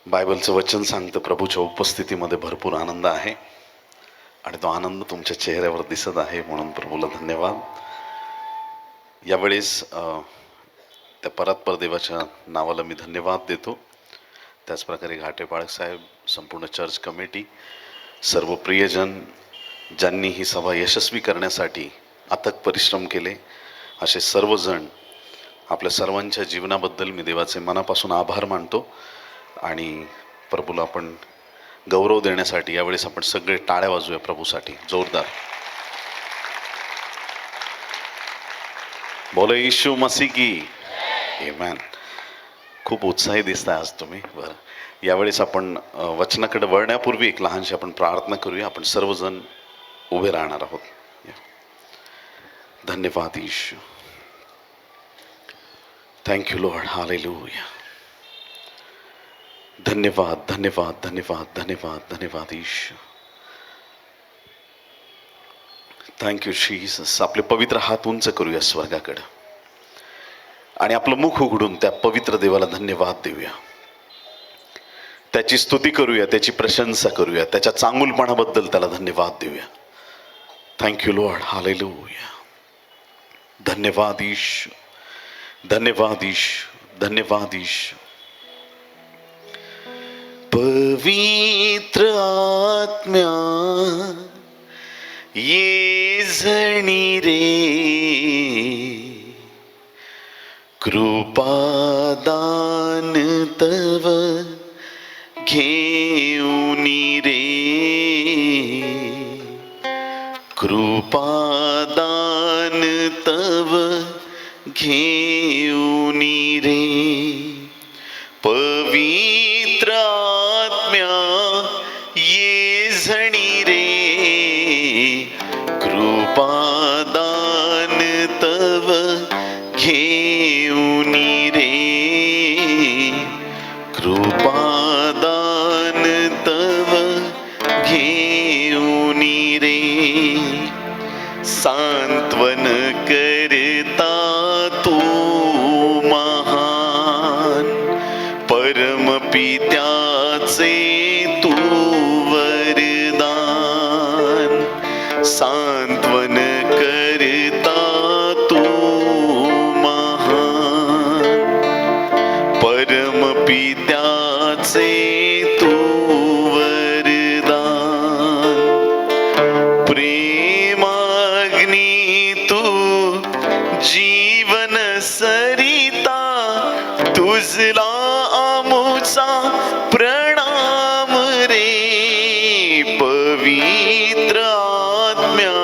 बायबलचं वचन सांगतं प्रभूच्या उपस्थितीमध्ये भरपूर आनंद आहे आणि तो आनंद तुमच्या चेहऱ्यावर दिसत आहे, म्हणून प्रभूला धन्यवाद. यावेळेस त्या परात्पर देवाच्या नावाला मी धन्यवाद देतो. त्याचप्रकारे घाटे बाळक साहेब, संपूर्ण चर्च कमिटी, सर्व प्रियजन ज्यांनी ही सभा यशस्वी करण्यासाठी अथक परिश्रम केले, असे सर्वजण, आपल्या सर्वांच्या जीवनाबद्दल मी देवाचे मनापासून आभार मानतो. आणि प्रभूला आपण गौरव देण्यासाठी यावेळेस आपण सगळे टाळ्या वाजूया प्रभूसाठी जोरदार. बोलो येशू मसीह की आमेन. खूप उत्साही दिसताय आज तुम्ही. बरं, यावेळेस आपण वचनाकडे वळण्यापूर्वी एक लहानशी आपण प्रार्थना करूया. आपण सर्वजण उभे राहणार आहोत. धन्यवाद येशू. Thank you Lord. हालेलुया. धन्यवाद धन्यवाद धन्यवाद धन्यवाद धन्यवाद येशू. Thank you Jesus. आपले पवित्र हात उंच करूया स्वर्गाकडे आणि आपलं मुख उघडून त्या पवित्र देवाला धन्यवाद देऊया. त्याची स्तुती करूया, त्याची प्रशंसा करूया, त्याच्या चांगुलपणाबद्दल त्याला धन्यवाद देऊया. Thank you Lord. हालेलुया. धन्यवाद येशू. धन्यवाद येशू. धन्यवाद येशू. पवित्र आत्म्या ये जणी रे, कृपादान तव घेऊनी रे, कृपादान तव घेऊनी रे. पवित्र आत्म्या ये जणी रे, कृपादान तव घेऊनी रे, कृपादान तव घेऊनी रे. सांत्वन करता तू महान, परमपित्याचे तू वरदान. सांत्वन करता तू महान, परमपित्याचे तू वरदान. प्रेमाग्नी तू जीवन सरिता, तुझला आमुचा प्रणाम रे. पवित्र आत्म्या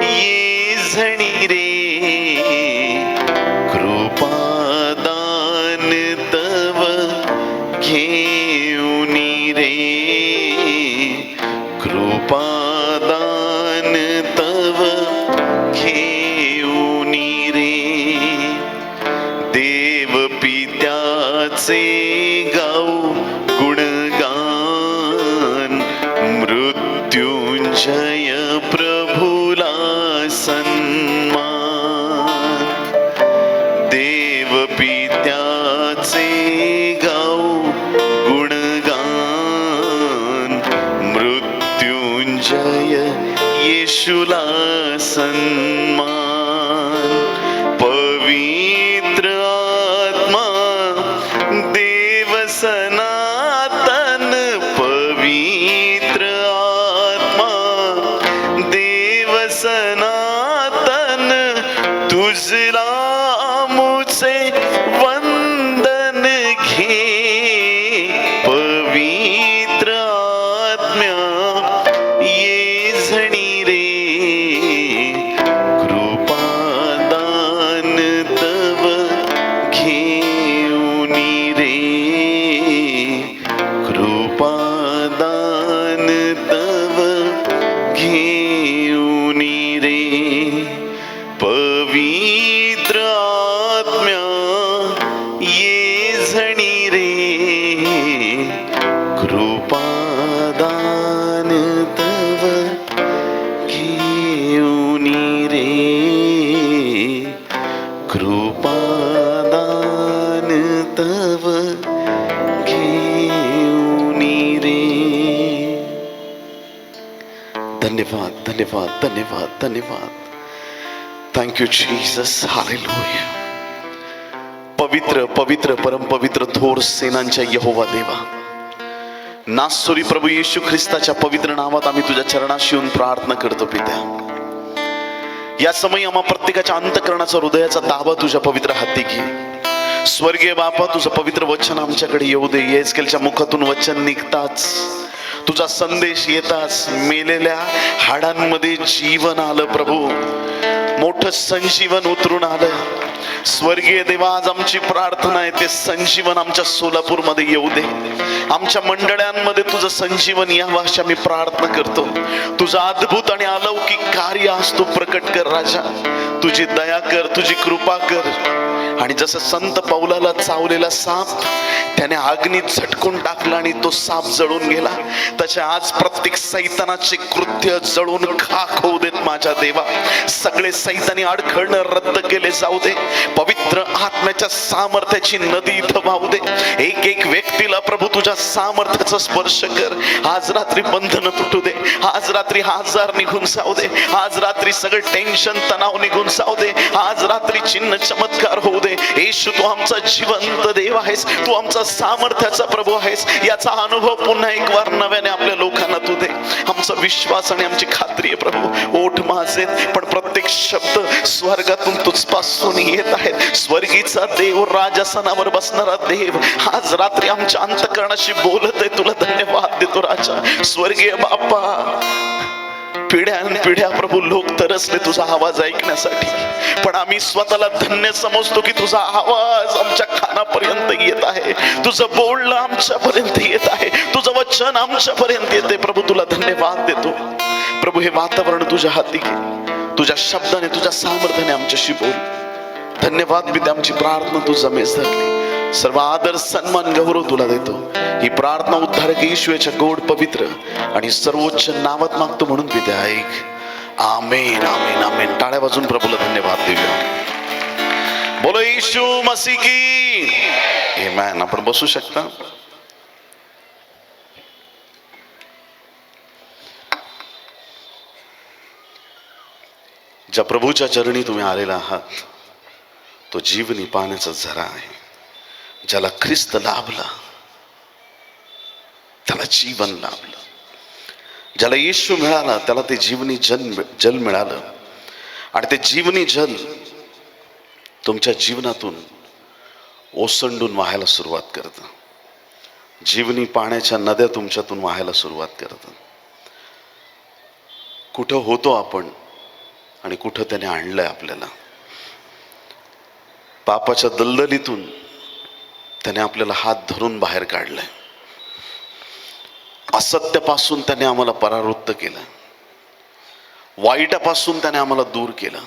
ये झणी रे, कृपादान तव घेऊनी रे, कृपादान तव घेऊनी रे. देव पित्याचे गाऊ गुणगान, मृत्युंजय प्रभुला सन्मान. देव पित्याचे गाऊ गुणगान, मृत्युंजय येशूला सन्मान. पवित्र आत्मा देव सनातन, पवित्र आत्मा देव सनातन, तुझला मुझे वंदन घे. पवित्र आत्म्या ये झणी रे, कृपादान तव घेऊनी रे, कृपादान तव घेऊनी रे. पवित्र आत्म्या ये झणी रे, कृपादान तव घेऊनी रे, कृपादान तव घे. धन्यवाद धन्यवाद धन्यवाद धन्यवाद. Thank you Jesus. हालेलुया. पवित्र पवित्र परमपवित्र थोर सेनांच्या यहोवा देवा, नासोरी प्रभू येशू ख्रिस्ताच्या पवित्र नावात आम्ही तुझ्या चरणाशी येऊन प्रार्थना करतो पित्या. या समयी आम्हा प्रत्येकाच्या अंतःकरणाचा हृदयाचा ताबा तुझ्या पवित्र हाती घे. स्वर्गीय बापा, तुझं पवित्र वचन आमच्याकडे येऊ दे. येसकेलच्या मुखातून वचन निघताच, तुझा संदेश येताच मेलेल्या हाडांमध्ये जीवन आलं प्रभू. मोठं संजीवन उतरून आलं. स्वर्गीय देवा, आज आमची प्रार्थना आहे, ते संजीवन आमच्या सोलापूरमध्ये येऊ दे. आमच्या मंडळांमध्ये तुझं संजीवन यावं अशी आम्ही प्रार्थना करतो. तुझं अद्भुत आणि अलौकिक कार्य आज तू प्रकट कर राजा. तुझी दया कर, तुझी कृपा कर. आणि जसं संत पौलाला चावलेला साप त्याने अग्नीत झटकून टाकला आणि तो साप जळून गेला, तसे आज प्रत्येक सैतानाचे कृत्य जळून खाक होऊ देत माझ्या देवा. सगळे सैतानी अडखळणं रद्द केले जाऊ दे. पवित्र आत्म्याच्या सामर्थ्याची नदी इथं वाहू दे. एक एक व्यक्तीला प्रभू तुझ्या सामर्थ्याचा स्पर्श कर. आज रात्री बंधन तुटू दे. आज रात्री आजार निघून जाऊ दे. आज रात्री सगळं टेन्शन तणाव निघून जाऊ दे. आज रात्री चिन्ह चमत्कार होऊ दे. येशू, तू आमचा जिवंत देव आहेस. तू आमचा सामर्थ्याचा प्रभू आहेस. याचा अनुभव पुन्हा एक वार नव्याने आपल्या लोकांना तू दे. आमचा विश्वास आणि आमची खात्री आहे प्रभू. ओठ माझे पण प्रत्येक शब्द स्वर्गातून तुझपासून येत आहेत. स्वर्गीचा देव, राजासनावर बसणारा देव आज रात्री आमच्या अंतःकरणाशी बोलत आहे. तुला धन्यवाद देतो राजा. स्वर्गीय बाप्पा, पिढ्यानपिढ्या प्रभू लोक तरसले तुझा आवाज ऐकण्यासाठी, पण आम्ही स्वतःला धन्य समजतो की तुझा आवाज आमच्या कानापर्यंत येत आहे. तुझं बोलणं आमच्यापर्यंत येत आहे. तुझं वचन आमच्यापर्यंत येते. प्रभू तुला धन्यवाद देतो. प्रभू, हे वातावरण तुझ्या हाती घे. तुझ्या शब्दाने, तुझ्या सामर्थ्याने आमच्याशी बोल. धन्यवाद पित्या, आमची प्रार्थना तू जमेस धरली. सर्व आदर सन्मान गौरव तुला देतो. ही प्रार्थना उद्धारक येशूच्या गोड पवित्र आणि सर्वोच्च नावात मागतो म्हणून पित्या ऐक. आमेन आमेन आमेन. टाळ्या वाजून प्रभूला धन्यवाद देऊया. बोलो येशू मसीह की आमेन. आपण बसू शकता. ज्या प्रभूच्या चरणी तुम्ही आलेला आहात तो जीवनी पाण्याचा झरा आहे. ज्याला ख्रिस्त लाभला त्याला जीवन लाभलं. ज्याला येशू मिळाला त्याला ते जीवनी जल मिळालं. आणि ते जीवनी जल तुमच्या जीवनातून ओसंडून वाहायला सुरुवात करतं. जीवनी पाण्याच्या नद्या तुमच्यातून वाहायला सुरुवात करतात. कुठं होतो आपण आणि कुठं त्याने आणलंय आपल्याला. पापाच्या दलदलीतून त्याने आपल्याला हात धरून बाहेर काढलंय. असत्यापासून त्याने आम्हाला परावृत्त केलं. वाईटापासून त्याने आम्हाला दूर केलं.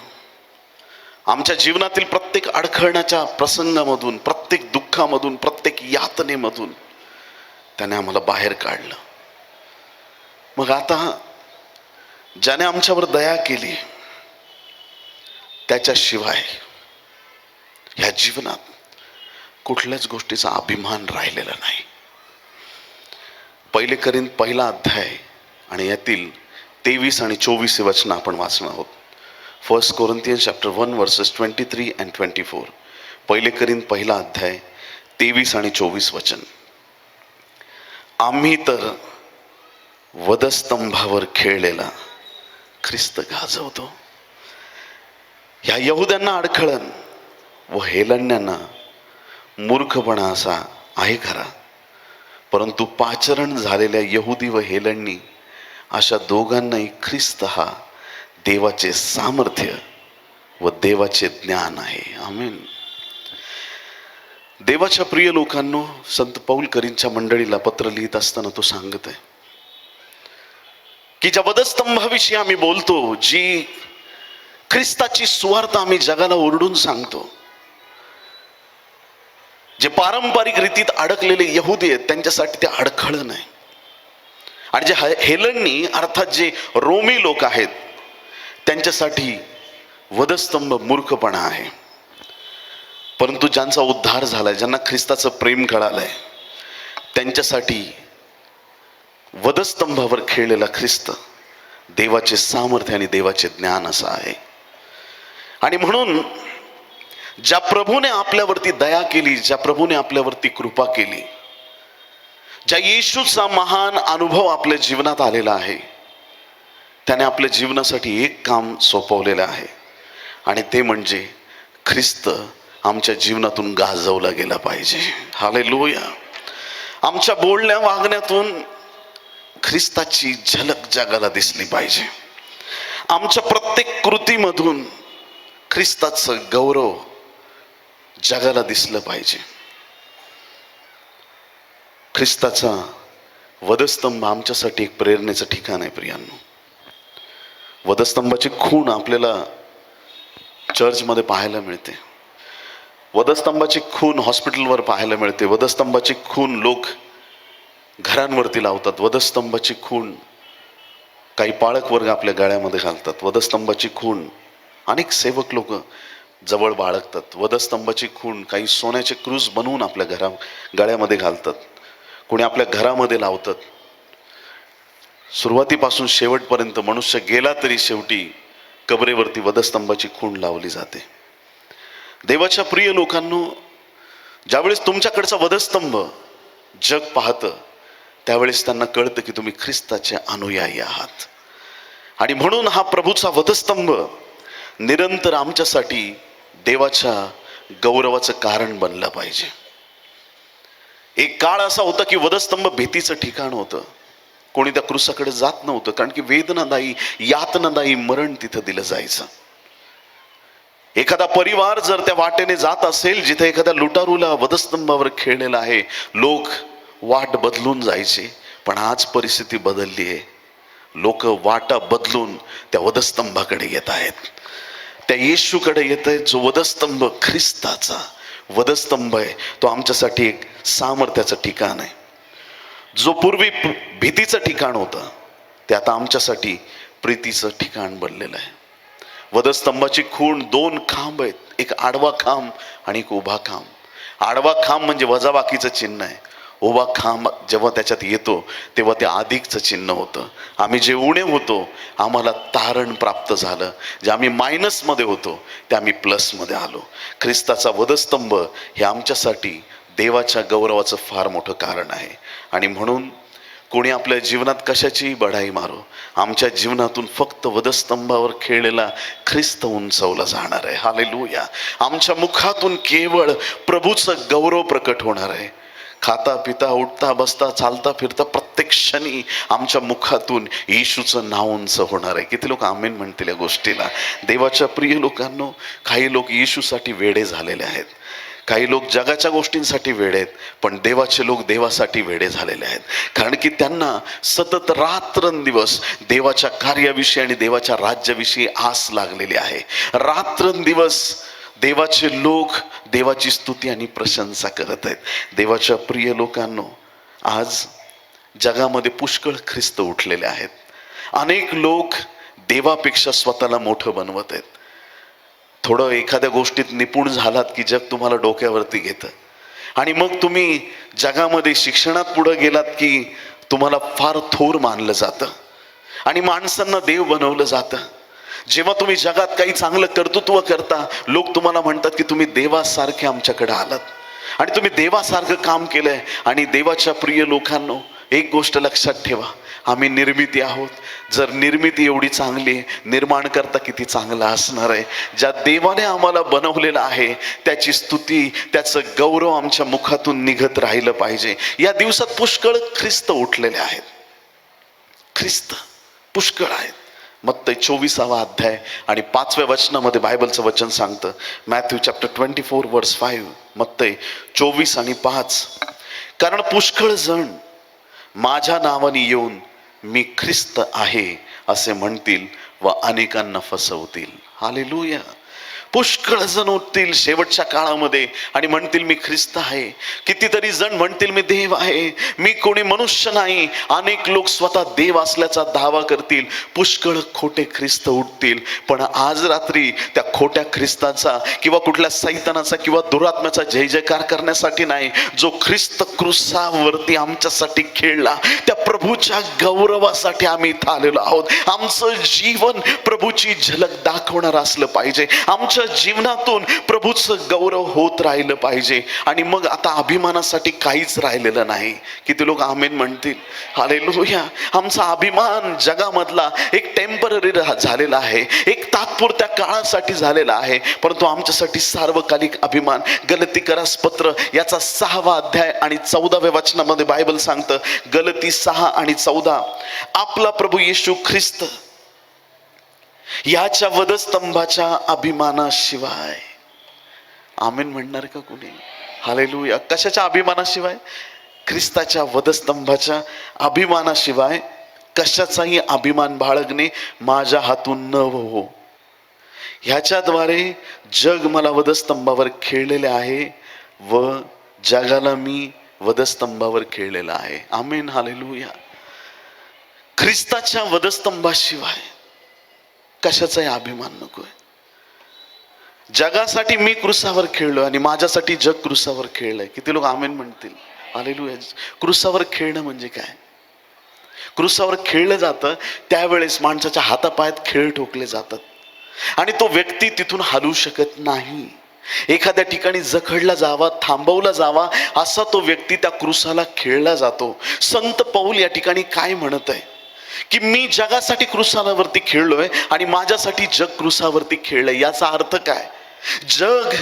आमच्या जीवनातील प्रत्येक अडखळण्याच्या प्रसंगामधून, प्रत्येक दुःखामधून, प्रत्येक यातनेमधून त्याने आम्हाला बाहेर काढलं. मग आता ज्याने आमच्यावर दया केली त्याच्याशिवाय ह्या जीवनात कुठल्याच गोष्टीचा अभिमान राहिलेला नाही. पहिले करीन पहिला अध्याय आणि यातील 23 आणि 24 वचन आपण वाचणार आहोत. 1 Corinthians chapter 1 verses 23 and 24. पहिले करीन पहिला अध्याय 23 आणि 24 वचन. आम्ही तर वधस्तंभावर खेळलेला ख्रिस्त गाजवतो. ह्या यहुद्यांना अडखळण व हेलण्यांना मूर्खपणा असा आहे खरा, परंतु पाचरण झालेल्या यहुदी व हेलण्णी अशा दोघांनाही ख्रिस्त हा देवाचे सामर्थ्य व देवाचे ज्ञान आहे. आमेन. देवाच्या प्रिय लोकांनो, संत पौल करींच्या मंडळीला पत्र लिहित असताना तो सांगत आहे की ज्या वधस्तंभाविषयी आम्ही बोलतो, जी ख्रिस्ताची सुवार्ता आम्ही जगाला ओरडून सांगतो, जे पारंपरिक रीतीत अडकलेले यहुदी आहेत त्यांच्यासाठी ते अडखळण आहे. आणि जे हेलण्णी अर्थात जे रोमी लोक आहेत त्यांच्यासाठी वधस्तंभ मूर्खपणा आहे. परंतु ज्यांचा उद्धार झालाय, ज्यांना ख्रिस्ताचं प्रेम कळालंय, त्यांच्यासाठी वधस्तंभावर खेळलेला ख्रिस्त देवाचे सामर्थ्य आणि देवाचे ज्ञान असं आहे. आणि म्हणून ज्या प्रभूने आपल्यावरती दया केली, ज्या प्रभूने आपल्यावरती कृपा केली, ज्या येशूचा महान अनुभव आपल्या जीवनात आलेला आहे, त्याने आपल्या जीवनासाठी एक काम सोपवलेलं आहे, आणि ते म्हणजे ख्रिस्त आमच्या जीवनातून गाजवला गेला पाहिजे. हालेलुया. आमच्या बोलण्या वागण्यातून ख्रिस्ताची झलक जगाला दिसली पाहिजे. आमच्या प्रत्येक कृतीमधून ख्रिस्ताचं गौरव जगाला दिसलं पाहिजे. ख्रिस्ताचा वधस्तंभ आमच्यासाठी एक प्रेरणेचं ठिकाण आहे प्रियांनो. वधस्तंभाची खूण आपल्याला चर्चमध्ये पाहायला मिळते. वधस्तंभाची खून हॉस्पिटलवर पाहायला मिळते. वधस्तंभाची खून लोक घरांवरती लावतात. वधस्तंभाची खून काही पाळक वर्ग आपल्या गळ्यामध्ये घालतात. वधस्तंभाची खून अनेक सेवक लोक जवळ बाळगतात. वधस्तंभाची खून काही सोन्याचे क्रूज बनवून आपल्या गळ्यामध्ये घालतात. कोणी आपल्या घरामध्ये लावतात. सुरुवातीपासून शेवटपर्यंत मनुष्य गेला तरी शेवटी कबरेवरती वधस्तंभाची खूण लावली जाते. देवाच्या प्रिय लोकांनो, ज्यावेळेस तुमच्याकडचा वधस्तंभ जग पाहतं, त्यावेळेस त्यांना कळतं की तुम्ही ख्रिस्ताचे अनुयायी आहात. आणि म्हणून हा प्रभूचा वधस्तंभ निरंतर आमच्यासाठी देवाच्या गौरवाचं कारण बनलं पाहिजे. एक काळ असा होता की वधस्तंभ भीतीचं ठिकाण होतं. कोणी त्या क्रूसाकडे जात नव्हतं, कारण की वेदनादायी यातनादायी मरण तिथं दिलं जायचं. एखादा परिवार जर त्या वाटेने जात असेल जिथे एखाद्या लुटारूला वधस्तंभावर खेळलेला आहे, लोक वाट बदलून जायचे. पण आज परिस्थिती बदलली आहे. लोक वाटा बदलून त्या वधस्तंभाकडे येत आहेत, त्या येशूकडे येत आहेत. जो वधस्तंभ ख्रिस्ताचा वधस्तंभ आहे, तो आमच्यासाठी एक सामर्थ्याचं ठिकाण आहे. जो पूर्वी भीतीचं ठिकाण होतं, ते आता आमच्यासाठी प्रीतीचं ठिकाण बनलेलं आहे. वधस्तंभाची खूण 2 खांब आहेत, एक आडवा खांब आणि एक उभा खांब. आडवा खांब म्हणजे वजाबाकीचं चिन्ह आहे. उभा खांब जेव्हा त्याच्यात येतो तेव्हा ते अधिकचं चिन्ह होतं. आम्ही जे उणे होतो आम्हाला तारण प्राप्त झालं. जे आम्ही मायनसमध्ये होतो ते आम्ही प्लसमध्ये आलो. ख्रिस्ताचा वधस्तंभ हे आमच्यासाठी देवाच्या गौरवाचं फार मोठं कारण आहे. आणि म्हणून कोणी आपल्या जीवनात कशाचीही बढाई मारो, आमच्या जीवनातून फक्त वधस्तंभावर खेळलेला ख्रिस्त उंचवला जाणार आहे. हालेलुया. आमच्या मुखातून केवळ प्रभूचं गौरव प्रकट होणार आहे. खाता पिता उठता बसता चालता फिरता प्रत्येक क्षणी आमच्या मुखातून येशूचं नाव उंच होणार आहे. किती लोक आमेन म्हणतील या गोष्टीला? देवाच्या प्रिय लोकांनो, काही लोक येशूसाठी वेडे झालेले आहेत, काही लोक जगाच्या गोष्टींसाठी वेडे आहेत, पण देवाचे लोक देवासाठी वेडे झालेले आहेत. कारण की त्यांना सतत रात्रंदिवस देवाच्या कार्याविषयी आणि देवाच्या राज्याविषयी आस लागलेली आहे. रात्रंदिवस देवाचे लोक देवाची स्तुती आणि प्रशंसा करत आहेत. देवाच्या प्रिय लोकांनो, आज जगामध्ये पुष्कळ ख्रिस्त उठलेले आहेत. अनेक लोक देवापेक्षा स्वतःला मोठं बनवत आहेत. थोडं एखाद्या गोष्टीत निपुण झालात की जग तुम्हाला डोक्यावरती घेतं. आणि मग तुम्ही जगामध्ये शिक्षणात पुढे गेलात की तुम्हाला फार थोर मानलं जातं आणि माणसांना देव बनवलं जातं. जेव्हा तुम्ही जगात काही चांगलं कर्तृत्व करता, लोक तुम्हाला म्हणतात की तुम्ही देवासारखे आमच्याकडे आलात आणि तुम्ही देवासारखं काम केलंय. आणि देवाच्या प्रिय लोकांनो, एक गोष्ट लक्षात ठेवा, आम्ही निर्मिती आहोत. जर निर्मिती एवढी चांगली आहे, निर्माण करता किती चांगला असणार आहे. ज्या देवाने आम्हाला बनवलेलं आहे त्याची स्तुती, त्याचं गौरव आमच्या मुखातून निघत राहिलं पाहिजे. या दिवसात पुष्कळ ख्रिस्त उठलेले आहेत. ख्रिस्त पुष्कळ आहेत. मत्तई 24वा अध्याय आणि 5व्या वचनामध्ये बायबलचं वचन सांगतं. मॅथ्यू चॅप्टर 24 वर्स 5. मत्तई 24 आणि 5. कारण पुष्कळ जण माझ्या नावाने येऊन मी ख्रिस्त आहे असे म्हणतील व अनेकांना फसवतील. हालेलुया. पुष्कळ जण उठतील शेवटच्या काळामध्ये आणि म्हणतील मी ख्रिस्त आहे. कितीतरी जण म्हणतील मी देव आहे, मी कोणी मनुष्य नाही. अनेक लोक स्वतः देव असल्याचा दावा करतील. पुष्कळ खोटे ख्रिस्त उठतील. पण आज रात्री त्या खोट्या ख्रिस्ताचा किंवा कुठल्या सैतानाचा किंवा दुरात्म्याचा जय जयकार करण्यासाठी नाही, जो ख्रिस्त क्रूसावरती आमच्यासाठी खेळला त्या प्रभूच्या गौरवासाठी आम्ही इथं आलेलो आहोत. आमचं जीवन प्रभूची झलक दाखवणार असलं पाहिजे. आमच्या जीवनातून प्रभूचं गौरव होत राहिलं पाहिजे. आणि मग आता अभिमानासाठी काहीच राहिलेलं नाही. किती लोक आमेन म्हणतील? हालेलुया. आमचा अभिमान जगामधला एक टेम्पररी झालेला आहे, एक तात्पुरत्या काळासाठी झालेला आहे, परंतु आमच्यासाठी सार्वकालिक अभिमान. गलतीकरास पत्र याचा 6वा अध्याय आणि 14व्या वचनामध्ये बायबल सांगतं, गलती 6 आणि 14, आपला प्रभू येशू ख्रिस्त याच्या वधस्तंभाच्या अभिमानाशिवाय. आमेन म्हणणार का कोणी? हालेलुया. कशाच्या अभिमानाशिवाय? ख्रिस्ताच्या वधस्तंभाच्या अभिमानाशिवाय कशाचाही अभिमान बाळगणे माझ्या हातून न हो. ह्याच्याद्वारे जग मला वधस्तंभावर खेळलेले आहे व जगाला मी वधस्तंभावर खेळलेला आहे. आमेन. हालेलुया. ख्रिस्ताच्या वधस्तंभाशिवाय कशाचाही अभिमान नकोय. जगासाठी मी क्रूसावर खेळलोय आणि माझ्यासाठी जग क्रूसावर खेळलंय. किती लोक आमेन म्हणतील? हालेलुया. क्रूसावर खेळणं म्हणजे काय? क्रूसावर खेळलं जातं त्यावेळेस माणसाच्या हातापायात खेळ ठोकले जातात आणि तो व्यक्ती तिथून हलू शकत नाही. एखाद्या ठिकाणी जखडला जावा, थांबवला जावा, असा तो व्यक्ती त्या क्रूसाला खेळला जातो. संत पौल या ठिकाणी काय म्हणत आहे की मी जगासाठी क्रूसावरती खेळलोय आणि माझ्यासाठी जग क्रूसावरती खेळलंय. याचा अर्थ काय? जग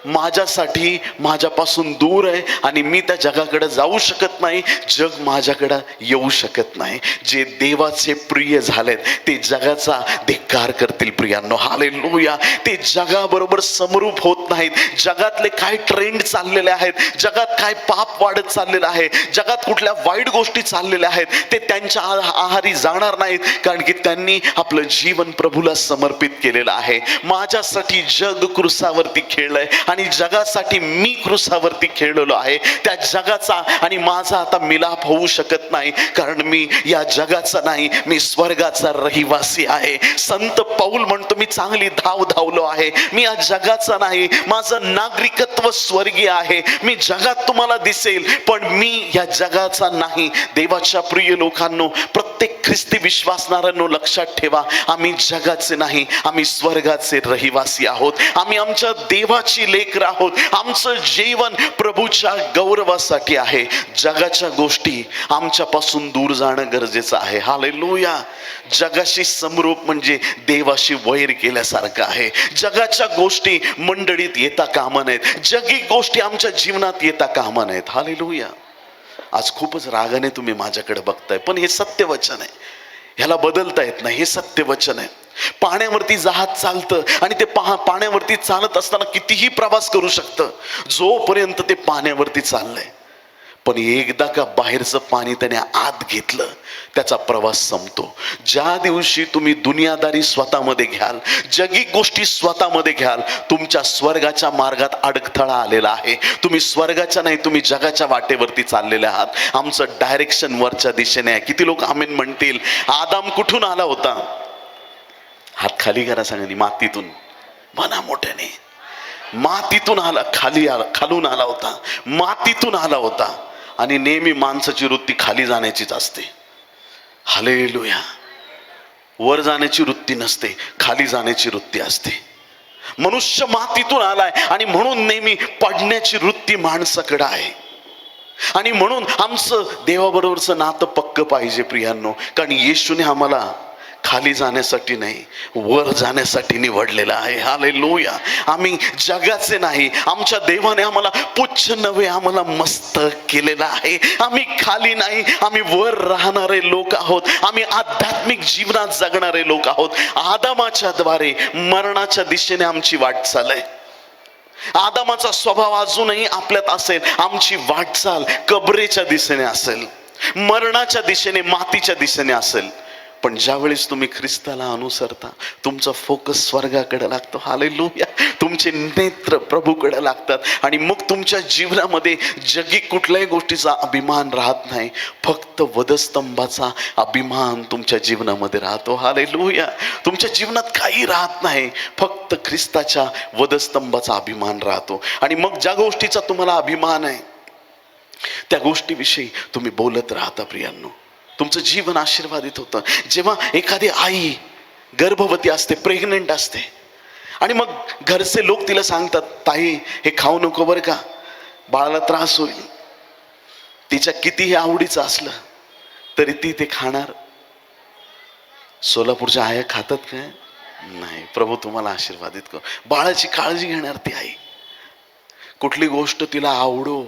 माझ्यासाठी माझ्यापासून दूर आहे आणि मी त्या जगाकडे जाऊ शकत नाही, जग माझ्याकडे येऊ शकत नाही. जे देवाचे प्रिय झालेत ते जगाचा धिक्कार करतील प्रियांनो. हालेलुया. ते जगाबरोबर समरूप होत नाहीत. जगातले काय ट्रेंड चाललेले आहेत, जगात काय पाप वाढत चाललेलं आहे, जगात कुठल्या वाईट गोष्टी चाललेल्या आहेत, ते त्यांच्या आहारी जाणार नाहीत, कारण की त्यांनी आपलं जीवन प्रभूला समर्पित केलेलं आहे. माझ्यासाठी जग क्रूसावरती खेळलंय आणि जगासाठी मी क्रूसावरती खेळलेलो आहे. त्या जगाचा आणि माझा आता मिलाप होऊ शकत नाही, कारण मी या जगाचा नाही, मी स्वर्गाचा रहिवासी आहे. संत पौल म्हणतो मी चांगली धाव धावलो आहे, मी या जगाचा नाही, माझं नागरिकत्व स्वर्गीय आहे. मी जगात तुम्हाला दिसेल पण मी या जगाचा नाही. देवाच्या प्रिय लोकांनो, प्रत्येक ख्रिस्ती विश्वासणाऱ्यांनो लक्षात ठेवा, आम्ही जगाचे नाही, आम्ही स्वर्गाचे रहिवासी आहोत. आम्ही आमच्या देवाची लेकर आहोत. आमचं जीवन प्रभूच्या गौरवासाठी आहे. जगाच्या गोष्टी आमच्यापासून दूर जाणं गरजेचं आहे. हालेलुया. जगाशी समरूप म्हणजे देवाशी वैर केल्यासारखं आहे. जगाच्या गोष्टी मंडळीत येता कामा नयेत, जगी गोष्टी आमच्या जीवनात येता कामा नयेत. हालेलुया. आज खूपच रागाने तुम्ही माझ्याकडे बघताय, पण हे सत्य वचन आहे, ह्याला बदलता येत नाही. हे सत्य वचन आहे. पाण्यावरती जहाज चालतं आणि ते पाण्यावरती चालत असताना कितीही प्रवास करू शकतं जोपर्यंत ते पाण्यावरती चाललंय. पण एकदा का बाहेरचं पाणी त्याने आत घेतलं, त्याचा प्रवास संपतो. ज्या दिवशी तुम्ही दुनियादारी स्वतःमध्ये घ्याल, जगी गोष्टी स्वतःमध्ये घ्याल, तुमच्या स्वर्गाच्या मार्गात अडथळा आलेला आहे. तुम्ही स्वर्गाच्या नाही, तुम्ही जगाच्या वाटेवरती चाललेले आहात. आमचं डायरेक्शन वरच्या दिशेने आहे. किती लोक आमेन म्हणतील? आदाम कुठून आला होता? हात खाली करा सांगणी. मातीतून. म्हणा मोठ्याने. मातीतून आला, खालून आला होता, मातीतून आला होता. आणि नेहमी माणसाची वृत्ती खाली जाण्याचीच असते. हालेलुया. वर जाण्याची वृत्ती नसते, खाली जाण्याची वृत्ती असते. मनुष्य मातीतून आलाय आणि म्हणून नेहमी पडण्याची वृत्ती माणसाकडे आहे. आणि म्हणून आमचं देवाबरोबरचं नातं पक्क पाहिजे प्रियांनो, कारण येशूने आम्हाला खाली जाण्यासाठी नाही, वर जाण्यासाठी निवडलेलं आहे. हालेलुया. आम्ही जगाचे नाही. आमच्या देवाने आम्हाला पुच्छ नव्हे, आम्हाला मस्तक केलेलं आहे. आम्ही खाली नाही, आम्ही वर राहणारे लोक आहोत. आम्ही आध्यात्मिक जीवनात जगणारे लोक आहोत. आदामाच्या द्वारे मरणाच्या दिशेने आमची वाटचाल आहे. आदामाचा स्वभाव अजूनही आपल्यात असेल. आमची वाटचाल कबरेच्या दिशेने असेल, मरणाच्या दिशेने, मातीच्या दिशेने असेल. पण ज्यावेळेस तुम्ही ख्रिस्ताला अनुसरता तुमचा फोकस स्वर्गाकडे लागतो. हालेलुया. तुमचे नेत्र प्रभूकडे लागतात आणि मग तुमच्या जीवनामध्ये जगी कुठल्याही गोष्टीचा अभिमान राहत नाही, फक्त वधस्तंभाचा अभिमान तुमच्या जीवनामध्ये राहतो. हालेलुया. तुमच्या जीवनात काही राहत नाही, फक्त ख्रिस्ताच्या वधस्तंभाचा अभिमान राहतो. आणि मग ज्या गोष्टीचा तुम्हाला अभिमान आहे त्या गोष्टीविषयी तुम्ही बोलत राहता. प्रियांनो, तुमचं जीवन आशीर्वादित होतं. जेव्हा एखादी आई गर्भवती असते, प्रेग्नंट असते, आणि मग घरचे लोक तिला सांगतात, ताई हे खाऊ नको बरं का, बाळाला त्रास होईल. तिच्या कितीही आवडीचं असलं तरी ती ते खाणार. सोलापूरच्या आया खातात काय? नाही. प्रभू तुम्हाला आशीर्वादित कर. बाळाची काळजी घेणार ती आई. कुठली गोष्ट तिला आवडो,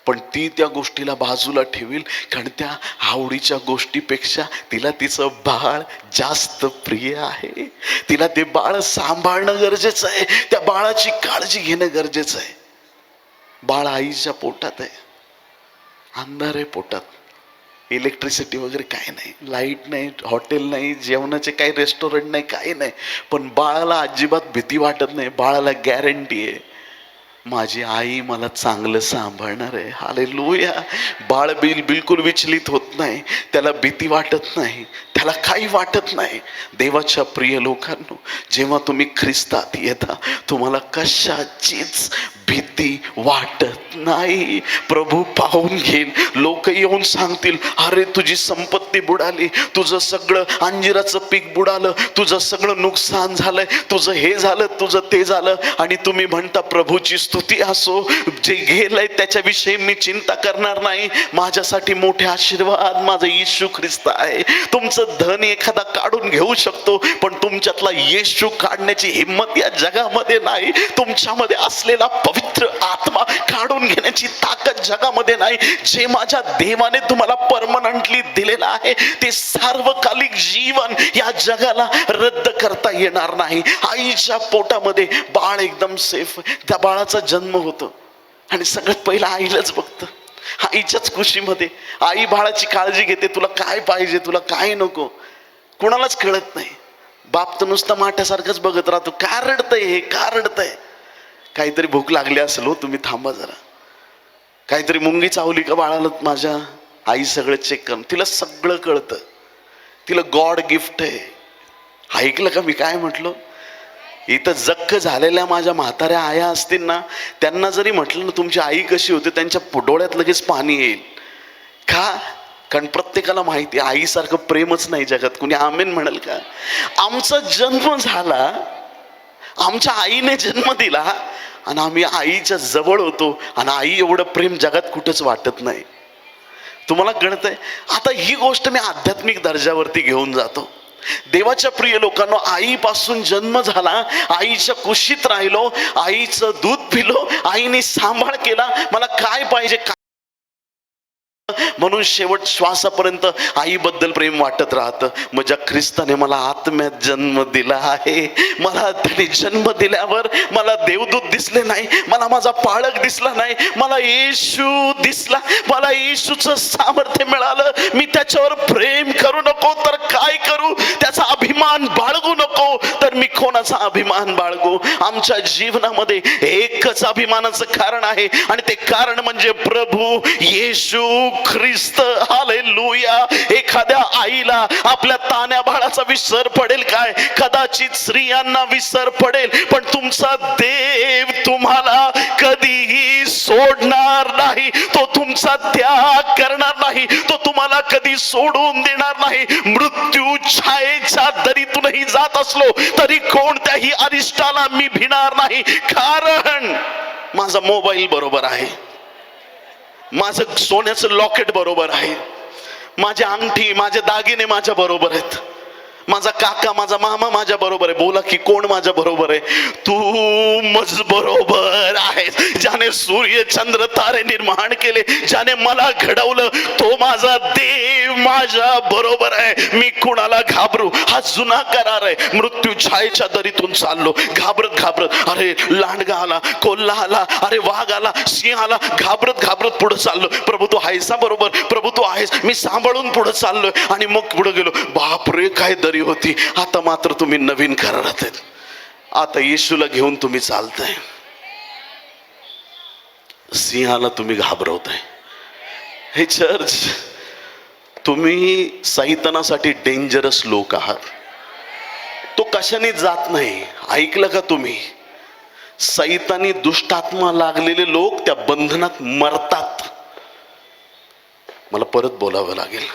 पण ती त्या गोष्टीला बाजूला ठेवील, कारण त्या आवडीच्या गोष्टीपेक्षा तिला तिचं बाळ जास्त प्रिय आहे. तिला ते बाळ सांभाळणं गरजेचं आहे, त्या बाळाची काळजी घेणं गरजेचं आहे. बाळ आईच्या पोटात आहे, अंधार आहे पोटात, इलेक्ट्रिसिटी वगैरे काही नाही, लाईट नाही, हॉटेल नाही, जेवणाचे काही रेस्टॉरंट नाही, काही नाही, पण बाळाला अजिबात भीती वाटत नाही. बाळाला गॅरंटी आहे, माझी आई मला चांगलं सांभाळणार आहे. हालेलुया. बाळ बिलकुल विचलित होत नाही, त्याला भीती वाटत नाही, त्याला काही वाटत नाही. देवाच्या प्रिय लोकांनो, जेव्हा तुम्ही ख्रिस्तात येता तुम्हाला कशाचीच भीती वाटत नाही. प्रभू पाहून घेईल. लोक येऊन सांगतील, अरे तुझी संपत्ती बुडाली, तुझं सगळं अंजिराचं पीक बुडालं, तुझं सगळं नुकसान झालंय, तुझं हे झालं, तुझं ते झालं, आणि तुम्ही म्हणता प्रभूची स्तुती असो, जे गेलंय त्याच्याविषयी मी चिंता करणार नाही, माझ्यासाठी मोठे आशीर्वाद माझा येशू ख्रिस्त आहे. तुमचं धन एखादा काढून घेऊ शकतो, पण तुमच्यातला येशू काढण्याची हिंमत या जगामध्ये नाही. तुमच्यामध्ये असलेला पवित्र आत्मा काढून घेण्याची ताकद जगामध्ये नाही. जे माझ्या देवाने तुम्हाला परमनंटली दिलेलं आहे ते सार्वकालिक जीवन या जगाला रद्द करता येणार नाही. आईच्या पोटामध्ये बाळ एकदम सेफ, त्या बाळाचा जन्म होतो आणि सगळ्यात पहिला आईलाच बघतं. आईच्याच खुशीमध्ये आई बाळाची काळजी घेते. तुला काय पाहिजे, तुला काय नको, कुणालाच कळत नाही. बाप तर नुसतं माठ्यासारखंच बघत राहतो, का रडतंय हे, का रडतंय. काहीतरी भूक लागली असेल, हो तुम्ही थांबा जरा, काहीतरी मुंगी चावली का बाळाला, माझ्या आई सगळं चेक करून, तिला सगळं कळतं, तिला गॉड गिफ्ट आहे. ऐकलं का मी काय म्हटलं? इथं जक्क झालेल्या माझ्या म्हाताऱ्या आया असतील ना, त्यांना जरी म्हटलं ना तुमची आई कशी होती, त्यांच्या डोळ्यात लगेच पाणी येईल. का? कारण प्रत्येकाला माहिती आहे आईसारखं प्रेमच नाही जगात. कुणी आमेन म्हणाल का? आमचा जन्म झाला, आमच्या आईने जन्म दिला आणि आम्ही आईच्या जवळ होतो, आणि आई एवढं प्रेम जगात कुठंच वाटत नाही. तुम्हाला कळतंय? आता ही गोष्ट मी आध्यात्मिक दर्जावरती घेऊन जातो. देवाच्या प्रिय लोकांनो, आईपासून जन्म झाला, आईच्या कुशीत राहिलो, आईचं दूध पिलो, आईने सांभाळ केला, मला काय पाहिजे म्हणून शेवट श्वासापर्यंत आईबद्दल प्रेम वाटत राहतं. माझ्या ख्रिस्ताने मला आत्म्यात जन्म दिला आहे. मला त्याने जन्म दिल्यावर मला देवदूत दिसले नाही, मला माझा पाळक दिसला नाही, मला येशू दिसला, मला येशूचं सामर्थ्य मिळालं. मी त्याच्यावर प्रेम करू नको तर काय करू, त्याचा अभिमान बाळगू नको तर मी कोणाचा अभिमान बाळगू. आमच्या जीवनामध्ये एकच अभिमानाचं कारण आहे, आणि ते कारण म्हणजे प्रभू येशू ख्रिस्त. हालेलुया. एखाद्या आईला आपल्या तान्या बाळाचा विसर पडेल काय? कदाचित स्त्रियांना विसर पडेल, पण तुमचा देव तुम्हाला कधीही सोडणार नाही. तो तुमचा त्याग करणार नाही, तो तुम्हाला कधी सोडून देणार नाही. मृत्यू छायेच्या दरीतूनही जात असलो तरी कोणत्याही अरिष्टाला मी भिणार नाही, कारण माझा मोबाईल बरोबर आहे, माझं सोन्याचं लॉकेट बरोबर आहे, माझे अंगठी माझे दागिने माझ्या बरोबर आहेत, माझा काका, माझा मामा माझ्या बरोबर आहे. बोला की कोण माझ्या बरोबर आहे? तू मज बरोबर आहेस. ज्याने सूर्य चंद्र तारे निर्माण केले, ज्याने मला घडवलं, तो माझा देव माझ्या बरोबर आहे. मी कुणाला घाबरू? हा जुना करार आहे. मृत्यू छायेच्या दरीतून चाललो घाबरत घाबरत. अरे लांडगा आला, कोल्हा आला, अरे वाघ आला, सिंह आला, घाबरत घाबरत पुढे चाललो. प्रभू तू आहेस बरोबर, प्रभू तू आहेस. मी सांभाळून पुढे चाललोय आणि मग पुढे गेलो. बापरे काय दरी होती. आता मात्र तुम्ही नवीन करारात आहेत. आता येशूला घेऊन तुम्ही चालताय. सिंहाला तुम्ही घाबरवताय. हे चर्च, तुम्ही सैतानासाठी डेंजरस लोक आहात. तो कशाने जात नाही, ऐकलं का तुम्ही? सैतानी दुष्टात्मा लागलेले लोक त्या बंधनात मरतात. मला परत बोलावं लागेल.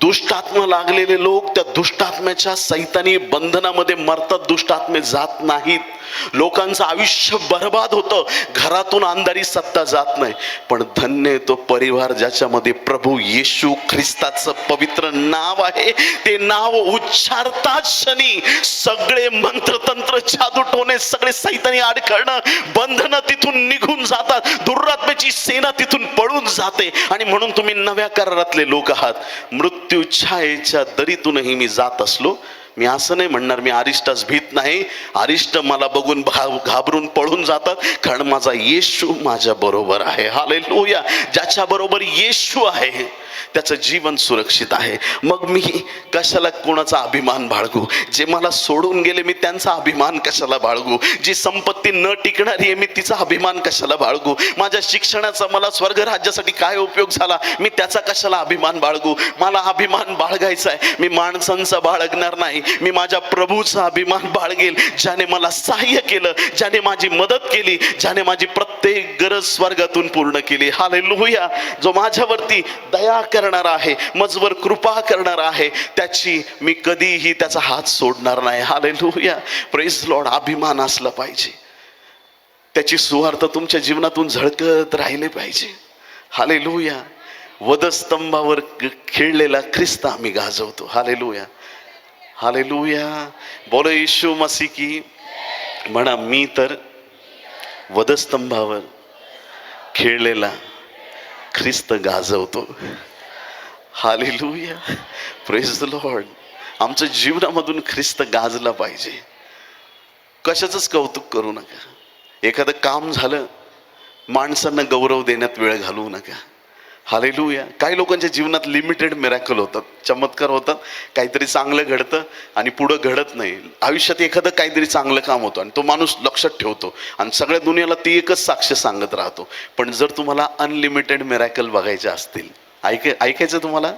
दुष्टात्मा लागलेले लोक त्या दुष्टात्म्याच्या सैतानी बंधनामध्ये मरतात. दुष्टात्मे जात नाहीत. लोकांचं आयुष्य बर्बाद होतं. घरातून अंधारी सत्ता जात नाही. पण धन्य तो परिवार ज्याच्यामध्ये प्रभू येशू ख्रिस्ताचं पवित्र नाव आहे. ते नाव उच्चारताच क्षणी सगळे मंत्रतंत्र, जादूटोणे, सगळे सैतानी अडखळणं, बंधनं तिथून निघून जातात. दुर्रात्म्याची सेना तिथून पळून जाते. आणि म्हणून तुम्ही नव्या करारातले लोक आहात. मृत्यू छायेच्या दरीतूनही मी जात असलो. मी असं नाही म्हणणार मी अरिष्टास भीत नाही. अरिष्ट मला बघून घाबरून पळून जातात, कारण माझा येशू माझ्या बरोबर आहे. हालेलुया. ज्याच्या बरोबर येशू आहे त्याचं जीवन सुरक्षित आहे. मग मी कशाला कोणाचा अभिमान बाळगू? जे मला सोडून गेले मी त्यांचा अभिमान कशाला बाळगू? जी संपत्ती न टिकणारी आहे मी तिचा अभिमान कशाला बाळगू? माझ्या शिक्षणाचा मला स्वर्ग राज्यासाठी काय उपयोग झाला, मी त्याचा कशाला अभिमान बाळगू? मला अभिमान बाळगायचा आहे. मी माणसांचा बाळगणार नाही. मी माझ्या प्रभूचा अभिमान बाळगेल, ज्याने मला सहाय्य केलं, ज्याने माझी मदत केली, ज्याने माझी प्रत्येक गरज स्वर्गातून पूर्ण केली. हालेलुया. जो माझ्यावरती दया करणार आहे, मजवर कृपा करणार आहे, त्याची मी कधीही त्याचा हात सोडणार नाही. हालेलुया. Praise Lord. अभिमान असला पाहिजे. त्याची सुवार्थ तुमच्या जीवनातून झळकत राहिले पाहिजे. हालेलुया. वधस्तंभावर खेळलेला ख्रिस्त आम्ही गाजवतो. हालेलुया. हालेलुया. बोलो येशू मसीह की. म्हणा, मी तर वधस्तंभावर खेळलेला ख्रिस्त गाजवतो. हालेलुया. Praise the Lord. आमच्या जीवनामधून ख्रिस्त गाजला पाहिजे. कशाचंच कौतुक करू नका. एखादं काम झालं, माणसांना गौरव देण्यात वेळ घालवू नका. हालेलुया. काही लोकांच्या जीवनात लिमिटेड मिरॅकल होतात, चमत्कार होतात, काहीतरी चांगलं घडतं आणि पुढं घडत नाही. आयुष्यात एखादं काहीतरी चांगलं काम होतं आणि तो माणूस लक्षात ठेवतो आणि सगळ्या दुनियाला ती एकच साक्ष सांगत राहतो. पण जर तुम्हाला अनलिमिटेड मिरॅकल बघायचे असतील, ऐकायचं तुम्हाला,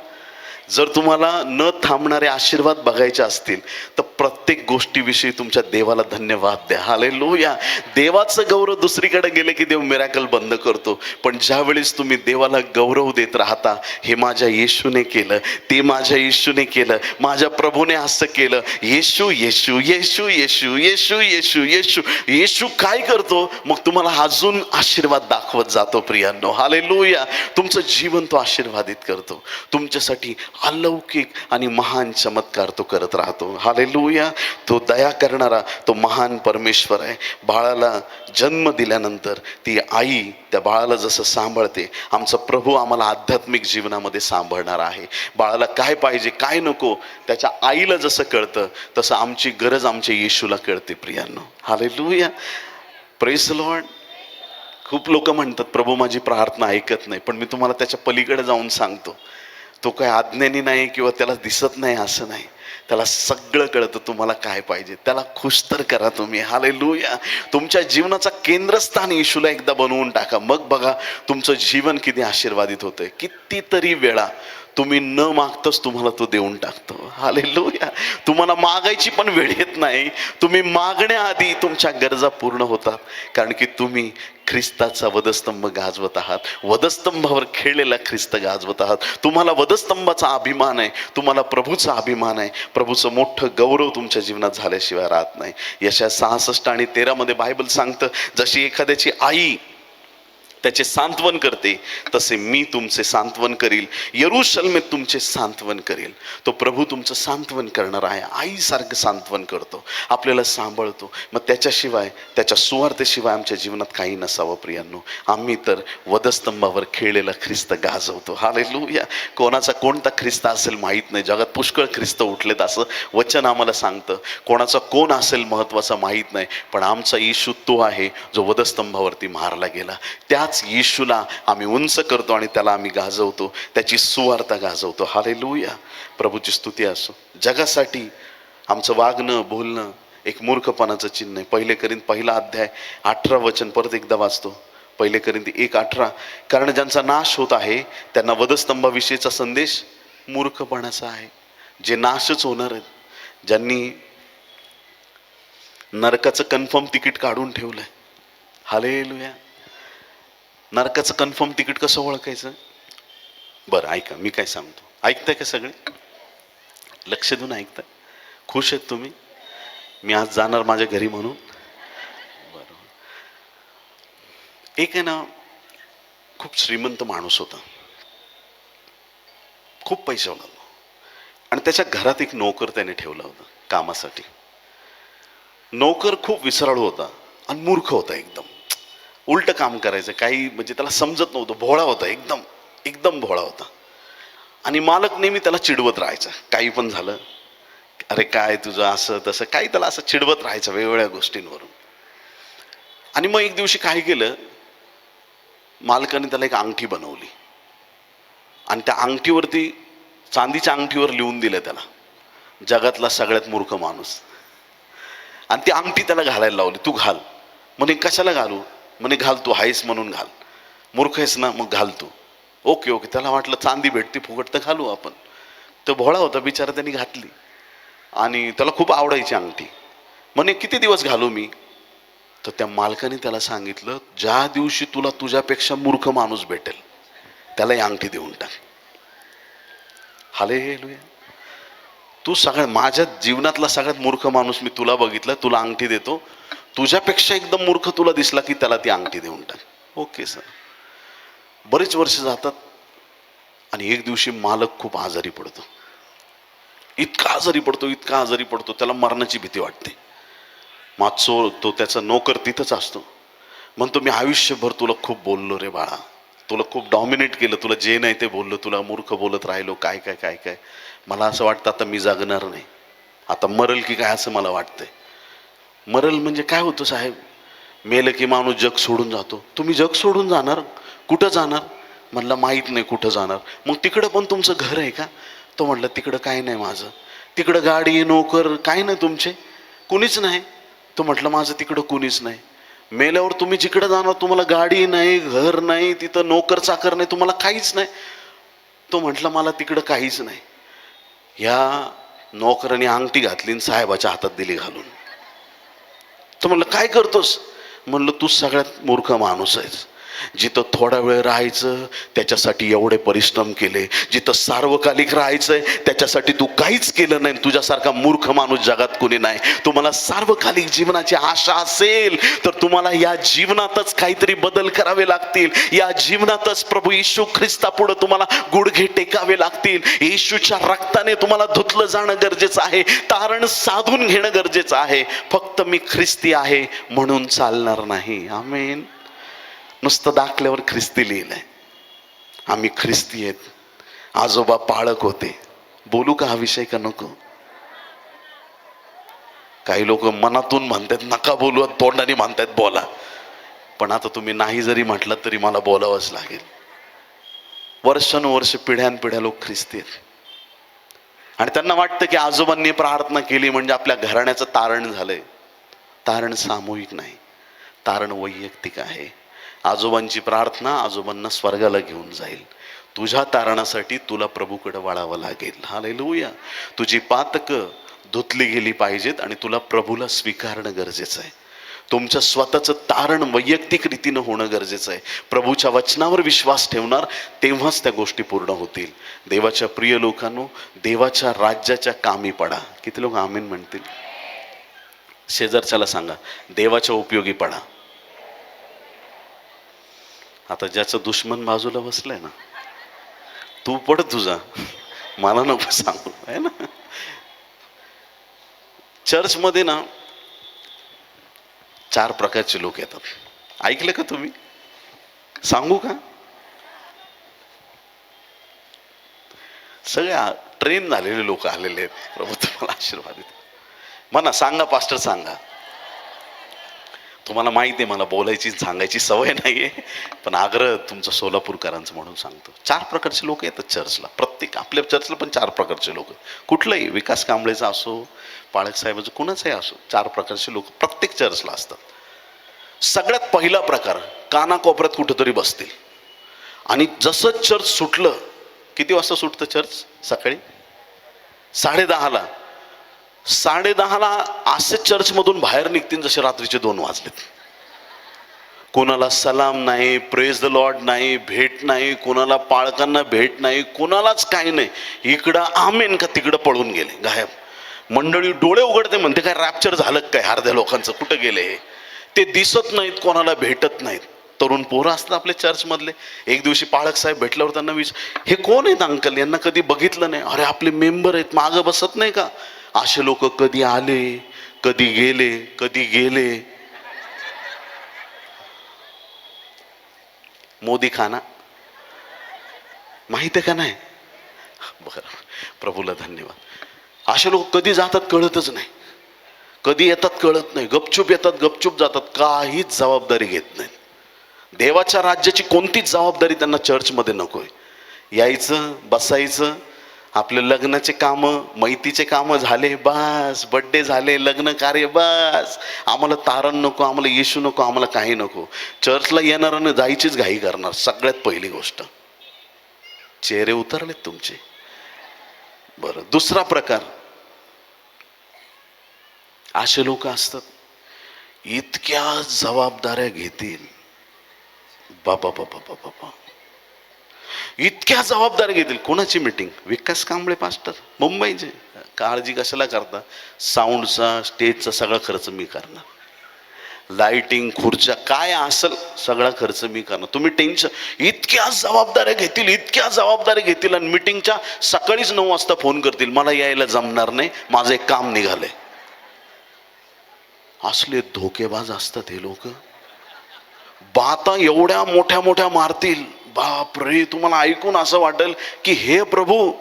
जर तुम्हाला न थांबणारे आशीर्वाद बघायचे असतील, तर प्रत्येक गोष्टीविषयी तुमच्या देवाला धन्यवाद द्या. हालेलुया. देवाचं गौरव दुसरीकडे गेले की देव मिरॅकल बंद करतो. पण ज्या वेळेस तुम्ही देवाला गौरव देत राहता, हे माझ्या येशूने केलं, ते माझ्या येशूने केलं, माझ्या प्रभूने असं केलं, येशू येशू येशू येशू येशू येशू येशू येशू काय करतो, मग तुम्हाला अजून आशीर्वाद दाखवत जातो. प्रियांनो, हालेलुया. तुमचं जीवन तो आशीर्वादित करतो. तुमच्यासाठी अलौकिक आणि महान चमत्कार तो करत राहतो. हालेलुया. तो दया करणारा, तो महान परमेश्वर आहे. बाळाला जन्म दिल्यानंतर ती आई त्या बाळाला जसं सांभाळते, आमचा प्रभू आम्हाला आध्यात्मिक जीवनामध्ये सांभाळणार आहे. बाळाला काय पाहिजे काय नको त्याच्या आईला जसं कळतं, तसं आमची गरज आमच्या येशूला कळते. प्रियांनो, हालेलुया. Praise the Lord. खूप लोक म्हणतात प्रभू माझी प्रार्थना ऐकत नाही, पण मी तुम्हाला त्याच्या पलीकडे जाऊन सांगतो, तो काय अज्ञानी नाही किंवा त्याला दिसत नाही असं नाही. त्याला सगळं कळतं तुम्हाला काय पाहिजे. त्याला खुश तर करा तुम्ही. हालेलुया. तुमच्या जीवनाचा केंद्रस्थान येशूला एकदा बनवून टाका. मग बघा तुमचं जीवन किती आशीर्वादित होतंय. कितीतरी वेळा तुम्ही न मागताच तुम्हाला तो देऊन टाकतो. हालेलुया. तुम्हाला मागायची पण वेळ येत नाही. तुम्ही मागण्याआधी तुमच्या गरजा पूर्ण होतात, कारण की तुम्ही ख्रिस्ताचा वधस्तंभ गाजवत आहात. वधस्तंभावर खेळलेला ख्रिस्त गाजवत आहात. तुम्हाला वधस्तंभाचा अभिमान आहे, तुम्हाला प्रभूचा अभिमान आहे. प्रभूचं मोठं गौरव तुमच्या जीवनात झाल्याशिवाय राहत नाही. यशाया 66 आणि 13 मध्ये बायबल सांगतं, जशी एखाद्याची आई त्याचे सांत्वन करते, तसे मी तुमचे सांत्वन करील, यरूशलेमेत तुमचे सांत्वन करेल. तो प्रभू तुमचं सांत्वन करणार आहे. आईसारखं सांत्वन करतो, आपल्याला सांभाळतो. मग त्याच्याशिवाय, त्याच्या सुवार्तेशिवाय आमच्या जीवनात काही नसावं प्रियांनो. आम्ही तर वधस्तंभावर खेळलेला ख्रिस्त गाजवतो. हालेलुया. कोणाचा कोणता ख्रिस्त असेल माहीत नाही, जगात पुष्कळ ख्रिस्त उठलेत असं वचन आम्हाला सांगतं. कोणाचा कोण असेल महत्त्वाचा माहीत नाही, पण आमचा येशू तो आहे जो वधस्तंभावरती मारला गेला. त्याच येशूला आम्ही उंच करतो आणि त्याला आम्ही गाजवतो, त्याची सुवार्ता गाजवतो. हालेलुया. प्रभूची स्तुती असो. जगासाठी आमचं वागणं बोलणं एक मूर्खपणाचं चिन्ह आहे. 1 कोरिंथ 1:18 परत एकदा वाचतो. 1 कोरिंथ 1:18. कारण ज्यांचा नाश होत आहे त्यांना वधस्तंभाविषयीचा संदेश मूर्खपणाचा आहे. जे नाशच होणार आहेत, ज्यांनी नरकाचं कन्फर्म तिकीट काढून ठेवलंय. हालेलुया. नरकाचं कन्फर्म तिकीट कसं ओळखायचं? बरं ऐका, मी काय सांगतो. ऐकताय का सगळे? लक्ष देऊन ऐकताय? खुश आहेत तुम्ही? मी आज जाणार माझ्या घरी म्हणून. बरोबर. एक आहे ना, खूप श्रीमंत माणूस होता, खूप पैशावाला, आणि त्याच्या घरात एक नोकर त्याने ठेवला होता कामासाठी. नोकर खूप विसराळू होता आणि मूर्ख होता, एकदम उलट काम करायचं. काही म्हणजे त्याला समजत नव्हतं. भोळा होता, एकदम एकदम भोळा होता. आणि मालक नेहमी त्याला चिडवत राहायचा. काही पण झालं, अरे काय तुझं असं तसं, काही त्याला असं चिडवत राहायचं वेगवेगळ्या गोष्टींवरून. आणि मग एक दिवशी काय केलं, मालकाने त्याला एक अंगठी बनवली आणि त्या अंगठीवरती, चांदीच्या अंगठीवर लिहून दिलं त्याला, जगातला सगळ्यात मूर्ख माणूस. आणि ती अंगठी त्याला घालायला लावली. तू घाल. म्हणे कशाला घालू? म्हणे घाल, तू आहेस म्हणून घाल. मूर्ख आहेस ना, मग घाल तू. Okay okay. त्याला वाटलं चांदी भेटते फुकट तर घालू आपण. तो भोळा होता बिचारा, त्यांनी घातली आणि त्याला खूप आवडायची अंगठी. म्हणे किती दिवस घालू मी? तर त्या मालकाने त्याला सांगितलं, ज्या दिवशी तुला तुझ्यापेक्षा मूर्ख माणूस भेटेल त्याला ही अंगठी देऊन टाक. हालेलुया. तू सगळ्यात, माझ्या जीवनातला सगळ्यात मूर्ख माणूस मी तुला बघितलं, तुला अंगठी देतो. तुझ्यापेक्षा एकदम मूर्ख तुला दिसला की त्याला ती अंगठी देऊन टाक. Okay sir. बरेच वर्ष जातात आणि एक दिवशी मालक खूप आजारी पडतो. इतका आजारी पडतो, इतका आजारी पडतो, त्याला मरणाची भीती वाटते. माचो तो त्याचा नोकर तिथंच असतो. म्हणतो, मी आयुष्यभर तुला खूप बोललो रे बाळा, तुला खूप डॉमिनेट केलं, तुला जे नाही ते बोललो, तुला मूर्ख बोलत राहिलो, काय काय काय काय. मला असं वाटतं आता मी जगणार नाही, आता मरल की काय असं मला वाटतंय. मरल म्हणजे काय होतं साहेब? मेलं की माणूस जग सोडून जातो. तुम्ही जग सोडून जाणार? कुठं जाणार? म्हणलं माहीत नाही कुठं जाणार. मग तिकडं पण तुमचं घर आहे का? तो म्हटलं तिकडं काय नाही माझं. तिकडं गाडी नोकर काय नाही तुमचे? कुणीच नाही. तो म्हटलं माझं तिकडं कुणीच नाही. मेल्यावर तुम्ही जिकडं जाणार तुम्हाला गाडी नाही, घर नाही, तिथं नोकर चाकर नाही, तुम्हाला काहीच नाही. तो म्हटलं मला तिकडं काहीच नाही. ह्या नोकराने अंगठी घातली आणि साहेबाच्या हातात दिली घालून. तो म्हणलं काय करतोस? म्हणलं तू सगळ्यात मूर्ख माणूस आहेस. जिथं थोडा वेळ राहायचं त्याच्यासाठी एवढे परिश्रम केले, जिथं सार्वकालिक राहायचंय त्याच्यासाठी तू काहीच केलं नाही. तुझ्यासारखा मूर्ख माणूस जगात कोणी नाही. तुम्हाला सार्वकालिक जीवनाची आशा असेल तर तुम्हाला या जीवनातच काहीतरी बदल करावे लागतील. या जीवनातच प्रभू येशू ख्रिस्तापुढे तुम्हाला गुडघे टेकावे लागतील. येशूच्या रक्ताने तुम्हाला धुतलं जाणं गरजेचं आहे, तारण साधून घेणं गरजेचं आहे. फक्त मी ख्रिस्ती आहे म्हणून चालणार नाही. आमेन. नुसतं दाखल्यावर ख्रिस्ती लिहिलंय. आम्ही ख्रिस्ती आहेत. आजोबा पाळक होते. बोलू का हा विषय का नको? काही लोक मनातून म्हणतात नका बोलू, तोंडाने म्हणतात बोला. पण आता तुम्ही नाही जरी म्हटलं तरी मला बोलावंच लागेल. वर्षानुवर्ष पिढ्यानपिढ्या लोक ख्रिस्ती आहेत आणि त्यांना वाटतं की आजोबांनी प्रार्थना केली म्हणजे आपल्या घराण्याचं तारण झालंय. तारण सामूहिक नाही, तारण वैयक्तिक आहे. आजोबांची प्रार्थना आजोबांना स्वर्गाला घेऊन जाईल. तुझ्या तारणासाठी तुला प्रभूकडे वळावं लागेल. हालेलुया. तुझी पातकं धुतली गेली पाहिजेत आणि तुला प्रभूला स्वीकारणं गरजेचं आहे. तुमचं स्वतःचं तारण वैयक्तिक रीतीनं होणं गरजेचं आहे. प्रभूच्या वचनावर विश्वास ठेवणार तेव्हाच त्या गोष्टी पूर्ण होतील. देवाच्या प्रिय लोकांनो, देवाच्या राज्याच्या कामी पडा. किती लोक आमीन म्हणतील? शेजारच्याला सांगा, देवाच्या उपयोगी पडा. आता ज्याचं दुश्मन बाजूला बसलंय ना, तू पड तुझा, मला नको सांगू, आहे ना. चर्चमध्ये ना 4 प्रकारचे लोक येतात. ऐकलं का तुम्ही? सांगू का? सगळे ट्रेन झालेले लोक आलेले आहेत. प्रभू तुम्हाला आशीर्वाद देतो. म्हणा, सांगा पास्टर सांगा. तुम्हाला माहिती आहे मला बोलायची सांगायची सवय नाहीये, पण आग्रह तुमचा सोलापूरकरांचं म्हणून सांगतो. 4 प्रकारचे लोक येतात चर्चला. प्रत्येक आपल्या चर्चला पण 4 प्रकारचे लोक. कुठलंही, विकास कांबळेचा असो, पाळक साहेबाचं, कुणाचंही असो, 4 प्रकारचे लोक प्रत्येक चर्चला असतात. सगळ्यात पहिला प्रकार, कानाकोपऱ्यात कुठंतरी बसतील. आणि जसं चर्च सुटलं, किती वाजता सुटतं चर्च? सकाळी 10:30ला. 10:30ला असे चर्चमधून बाहेर निघतील जसे रात्रीचे 2 वाजलेत. कोणाला सलाम नाही, प्रेज द लॉर्ड नाही, भेट नाही, कोणाला पाळकांना भेट नाही, कोणालाच काही नाही. इकडं आमेन का तिकडं पळून गेले, गायब. मंडळी डोळे उघडते, म्हणते काय रॅप्चर झालं काय अर्ध्या लोकांचं, कुठं गेले हे? ते दिसत नाहीत, कोणाला भेटत नाहीत. तरुण पोरं असतात आपल्या चर्चमधले. एक दिवशी पाळक साहेब भेटल्यावर त्यांना हे कोण आहेत अंकल, यांना कधी बघितलं नाही. अरे आपले मेंबर आहेत, मागं बसत नाही का? असे लोक कधी आले, कधी गेले, कधी गेले. मोदी खाना माहिती आहे का नाही? बरं, प्रभूला धन्यवाद. असे लोक कधी जातात कळतच नाही, कधी येतात कळत नाही. गपचूप येतात, गपचूप जातात, काहीच जबाबदारी घेत नाहीत. देवाच्या राज्याची कोणतीच जबाबदारी त्यांना चर्चमध्ये नकोय. यायचं, बसायचं, आपले लग्नाचे कामं, मैतीचे कामं झाले बस, बड्डे झाले, लग्न कार्य बस. आम्हाला तारण नको, आम्हाला येशू नको, आम्हाला काही नको. चर्चला येणाऱ्यानं जायचीच घाई करणार. सगळ्यात पहिली गोष्ट, चेहरे उतरलेत तुमचे. बरं, दुसरा प्रकार, असे लोक असतात इतक्या जबाबदाऱ्या घेतील, बाबा बाबा बाबा बाबा, इतक्या जबाबदाऱ्या घेतील. कोणाची मीटिंग? विकास कांबळे पास्टर मुंबईचे. काळजी कशाला करता? साऊंडचा, स्टेजचा सगळा खर्च मी करणार. लाइटिंग, खुर्च्या, काय असेल सगळा खर्च मी करणार. तुम्ही टेन्शन. इतक्या जबाबदाऱ्या घेतील, इतक्या जबाबदाऱ्या घेतील, आणि मीटिंगच्या सकाळीच 9 वाजता फोन करतील, मला यायला जमणार नाही, माझं एक काम निघालंय. असले धोकेबाज असतात हे लोक. बाता एवढ्या मोठ्या मोठ्या मारतील, बाप रे, तुम्हाला ऐकून असं वाटेल की हे प्रभू,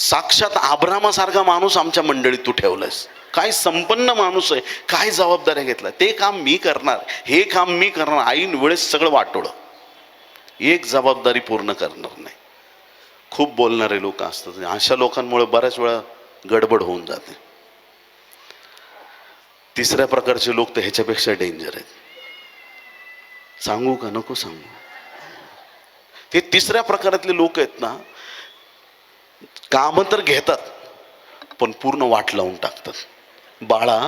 साक्षात अब्रामासारखा माणूस आमच्या मंडळीत तू ठेवलायस. काय संपन्न माणूस आहे, काय जबाबदाऱ्या घेतला. ते काम मी करणार, हे काम मी करणार. ऐन वेळेस सगळं वाटोळं, एक जबाबदारी पूर्ण करणार नाही. खूप बोलणारे लोक असतात. अशा लोकांमुळे बऱ्याच वेळा गडबड होऊन जाते. तिसऱ्या प्रकारचे लोक तर ह्याच्यापेक्षा डेंजर आहेत. सांगू का नको सांगू? ते तिसऱ्या प्रकारातले लोक आहेत ना, काम तर घेतात पण पूर्ण वाट लावून टाकतात. बाळा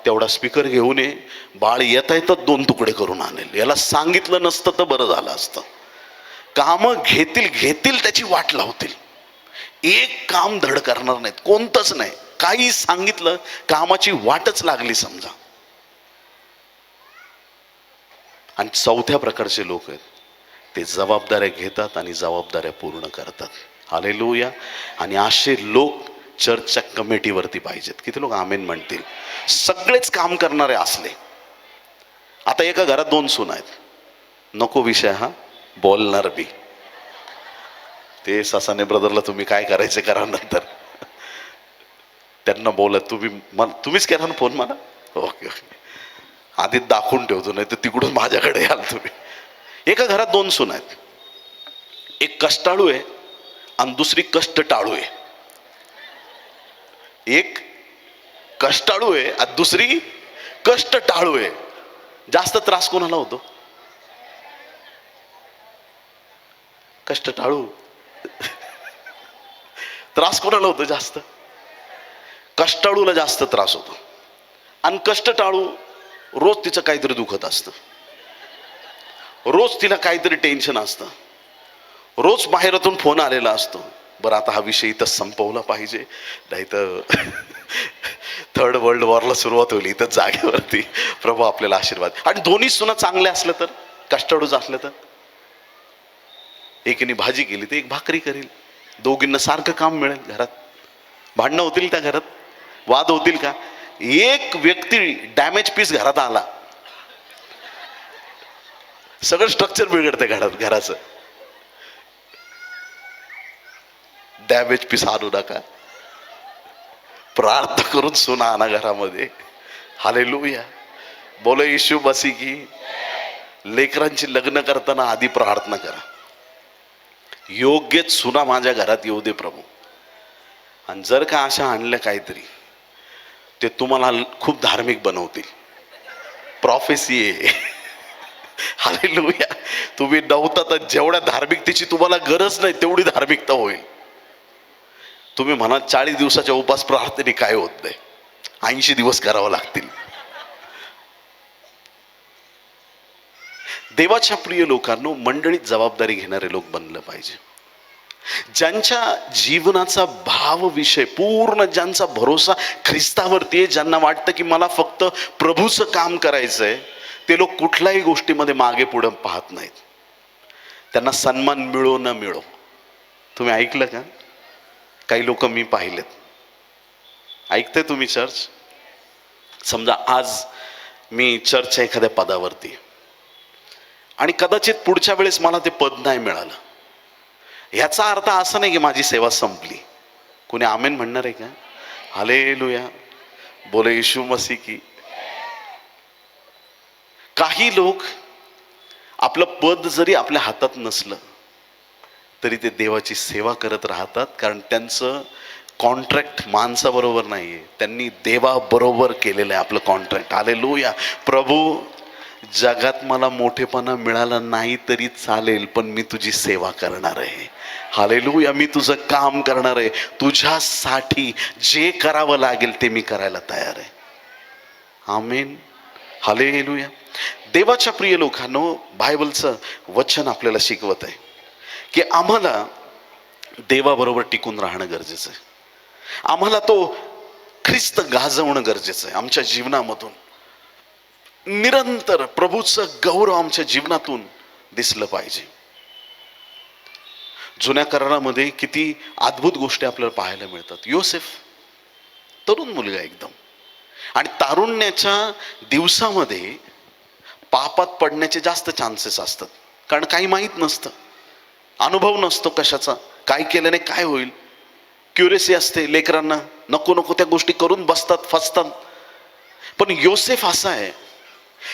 तेवढा स्पीकर घेऊन ये, बाळ येता येतात 2 तुकडे करून आणेल. याला सांगितलं नसतं तर बरं झालं असतं. काम घेतील घेतील, त्याची वाट लावतील. एक काम धड करणार नाहीत, कोणतंच नाही. काही सांगितलं, कामाची वाटच लागली समजा. आणि चौथ्या प्रकारचे लोक आहेत, ते जबाबदाऱ्या घेतात आणि जबाबदाऱ्या पूर्ण करतात. हालेलुया. आणि असे लोक चर्चच्या कमिटीवरती पाहिजेत. किती लोक आमेन म्हणतील? सगळेच काम करणारे असले. आता एका घरात 2 सून आहेत, नको विषय हा, बोलणार बी. ते ससाने ब्रदरला तुम्ही काय करायचे करा नंतर, त्यांना बोलत तुम्हीच केला ना फोन मला, ओके ओके, आधी दाखवून ठेवतो, नाही तर तिकडून माझ्याकडे याल तुम्ही. एका घरात 2 सून आहेत, एक कष्टाळू आहे आणि दुसरी कष्ट टाळू आहे. एक कष्टाळू आहे आणि दुसरी कष्ट टाळू आहे. जास्त त्रास कोणाला होतो? कष्ट टाळू. त्रास कोणाला होतो जास्त? कष्टाळूला जास्त त्रास होतो. आणि कष्ट टाळू रोज तिचं काहीतरी दुखत असतं, रोज तिला काहीतरी टेन्शन असतं, रोज बाहेरातून फोन आलेला असतो. बरं, आता हा विषय इथं संपवला पाहिजे, नाही तर 3rd वर्ल्ड वॉरला सुरुवात होईल इथं जागेवरती. प्रभू आपल्याला आशीर्वाद. आणि दोन्ही सुना चांगल्या असल्या तर, कष्टाळूच असल्या तर एकीने भाजी केली तर एक भाकरी करेल, दोघींना सारखं काम मिळेल. घरात भांडणं होतील त्या घरात, वाद होतील का? एक व्यक्ती डॅमेज पीस घरात आला, सगळं स्ट्रक्चर बिघडतं घराचं. डॅमेज पीस आणू नका, प्रार्थना करून सुना आणा घरामध्ये. हालेलुया, बोलो येशू मसीह की. लेकरांची लग्न करताना आधी प्रार्थना करा, योग्यच सुना माझ्या घरात येऊ दे प्रभू. आणि जर का अशा आणल्या काहीतरी, ते तुम्हाला खूप धार्मिक बनवतील. प्रॉफेसी आहे. हालेलुया, तुम्ही नव्हता तर जेवढ्या धार्मिकतेची तुम्हाला गरज नाही तेवढी धार्मिकता होईल. तुम्ही म्हणा 40 दिवसाच्या उपास प्रार्थने काय होत नाही, 80 दिवस करावं लागतील. देवाच्या प्रिय लोकांनो, मंडळीत जबाबदारी घेणारे लोक बनलं पाहिजे. ज्यांच्या जीवनाचा भाव विषय पूर्ण, ज्यांचा भरोसा ख्रिस्तावरती आहे, ज्यांना वाटतं की मला फक्त प्रभूचं काम करायचंय, ते लोक कुठल्याही गोष्टीमध्ये मागे पुढे पाहत नाहीत. त्यांना सन्मान मिळो न मिळो. तुम्ही ऐकलं का? काही लोक मी पाहिलेत, ऐकते तुम्ही चर्च? समजा आज मी चर्चच्या एखाद्या पदावरती आणि कदाचित पुढच्या वेळेस मला ते पद नाही मिळालं, ह्याचा अर्थ असा नाही की माझी सेवा संपली. कोणी आमेन म्हणणार आहे का? हालेलुया, बोले येशू मसीह की. काही लोक आपलं पद जरी आपल्या हातात नसलं तरी ते देवाची सेवा करत राहतात, कारण त्यांचं कॉन्ट्रॅक्ट माणसाबरोबर नाहीये, त्यांनी देवाबरोबर केलेलं आहे आपलं कॉन्ट्रॅक्ट. हालेलुया. प्रभू, जगात मला मोठेपणा मिळाला नाही तरी चालेल, पण मी तुझी सेवा करणार आहे. हालेलुया, मी तुझं काम करणार आहे. तुझ्यासाठी जे करावं लागेल ते मी करायला तयार आहे. आमेन. हालेलुया. देवाच्या प्रिय लोकांनो, बायबलचं वचन आपल्याला शिकवत आहे की आम्हाला देवाबरोबर टिकून राहणं गरजेचं आहे. आम्हाला तो ख्रिस्त गाजवणं गरजेचं आहे. आमच्या जीवनामधून निरंतर प्रभूचं गौरव आमच्या जीवनातून दिसलं पाहिजे. जुन्या करारामध्ये किती अद्भुत गोष्टी आपल्याला पाहायला मिळतात. योसेफ तरुण मुलगा एकदम, आणि तारुण्याच्या दिवसामध्ये पापात पडण्याचे जास्त चान्सेस असतात, कारण काही माहीत नसतं, अनुभव नसतो कशाचा, काय केल्याने काय होईल. क्युरियसी असते लेकरांना, नको नको त्या गोष्टी करून बसतात, फसतात. पण योसेफ असा आहे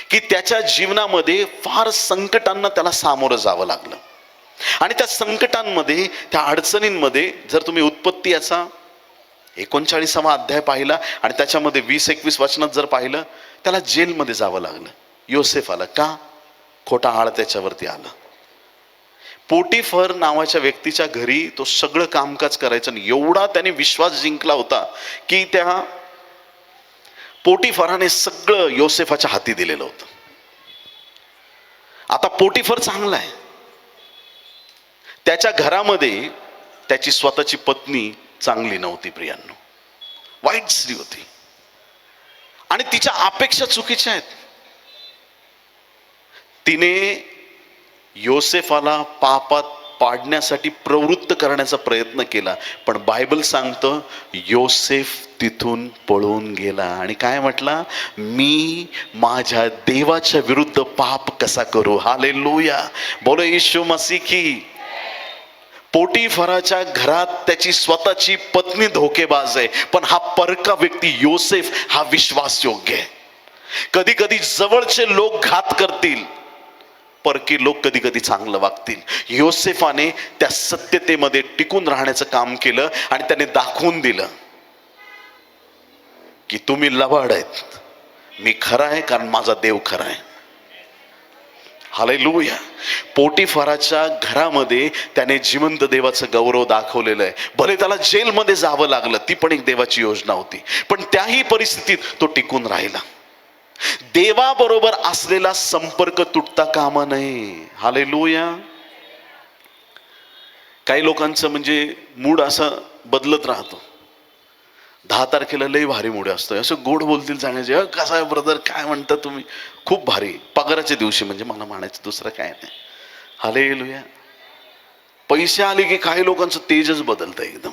की त्याच्या जीवनामध्ये फार संकटांना त्याला सामोरं जावं लागलं, आणि त्या संकटांमध्ये, त्या अडचणींमध्ये जर तुम्ही उत्पत्ती याचा 39वा अध्याय पाहिला आणि त्याच्यामध्ये 20-21 वचनात जर पाहिलं, त्याला जेलमध्ये जावं लागलं योसेफाला. का? खोटा आळ त्याच्यावरती आला. पोटिफर नावाच्या व्यक्तीच्या घरी तो सगळं कामकाज करायचं, आणि एवढा त्याने विश्वास जिंकला होता की त्या पोटिफराने सगळं योसेफाच्या हाती दिलेलं होतं. आता पोटिफर चांगला आहे, त्याच्या घरामध्ये त्याची स्वतःची पत्नी चांगली नव्हती प्रियांनो, वाईट स्त्री होती, आणि तिच्या अपेक्षा चुकीच्या आहेत. तिने योसेफाला पापात पाडण्यासाठी प्रवृत्त करण्याचा प्रयत्न केला, पण बायबल सांगतं योसेफ तिथून पळून गेला. आणि काय म्हटला? मी माझ्या देवाच्या विरुद्ध पाप कसा करू. हालेलुया, बोलो येशू मसीह की. पोटिफराच्या घरात त्याची स्वतःची पत्नी धोकेबाज आहे, पण हा परका व्यक्ती योसेफ हा विश्वासयोग्य आहे. कधी कधी जवळचे लोक घात करतील, परकी लोक कधी कधी चांगलं वागतील. योसेफाने त्या सत्यतेमध्ये टिकून राहण्याचं काम केलं, आणि त्याने दाखवून दिलं की तुम्ही लबाड आहेत, मी खरा आहे कारण माझा देव खरा आहे. हालेलुया. पोटिफराच्या घरामध्ये त्याने जिवंत देवाचं गौरव दाखवलेलं आहे. भले त्याला जेलमध्ये जावं लागलं, ती पण एक देवाची योजना होती, पण त्याही परिस्थितीत तो टिकून राहिला. देवाबरोबर असलेला संपर्क तुटता कामा नये. हालेलुया. काही लोकांचं म्हणजे मूड असं बदलत राहतो. 10 तारखेला लई भारी मूड असतो, असं गोड बोलतील सांगायचे, कसा आहे ब्रदर, काय म्हणता तुम्ही, खूप भारी. पगाराच्या दिवशी म्हणजे मला म्हणायचं, दुसरं काय नाही. हालेलुया. पैसे आले की काही लोकांचं तेजच बदलतं एकदम,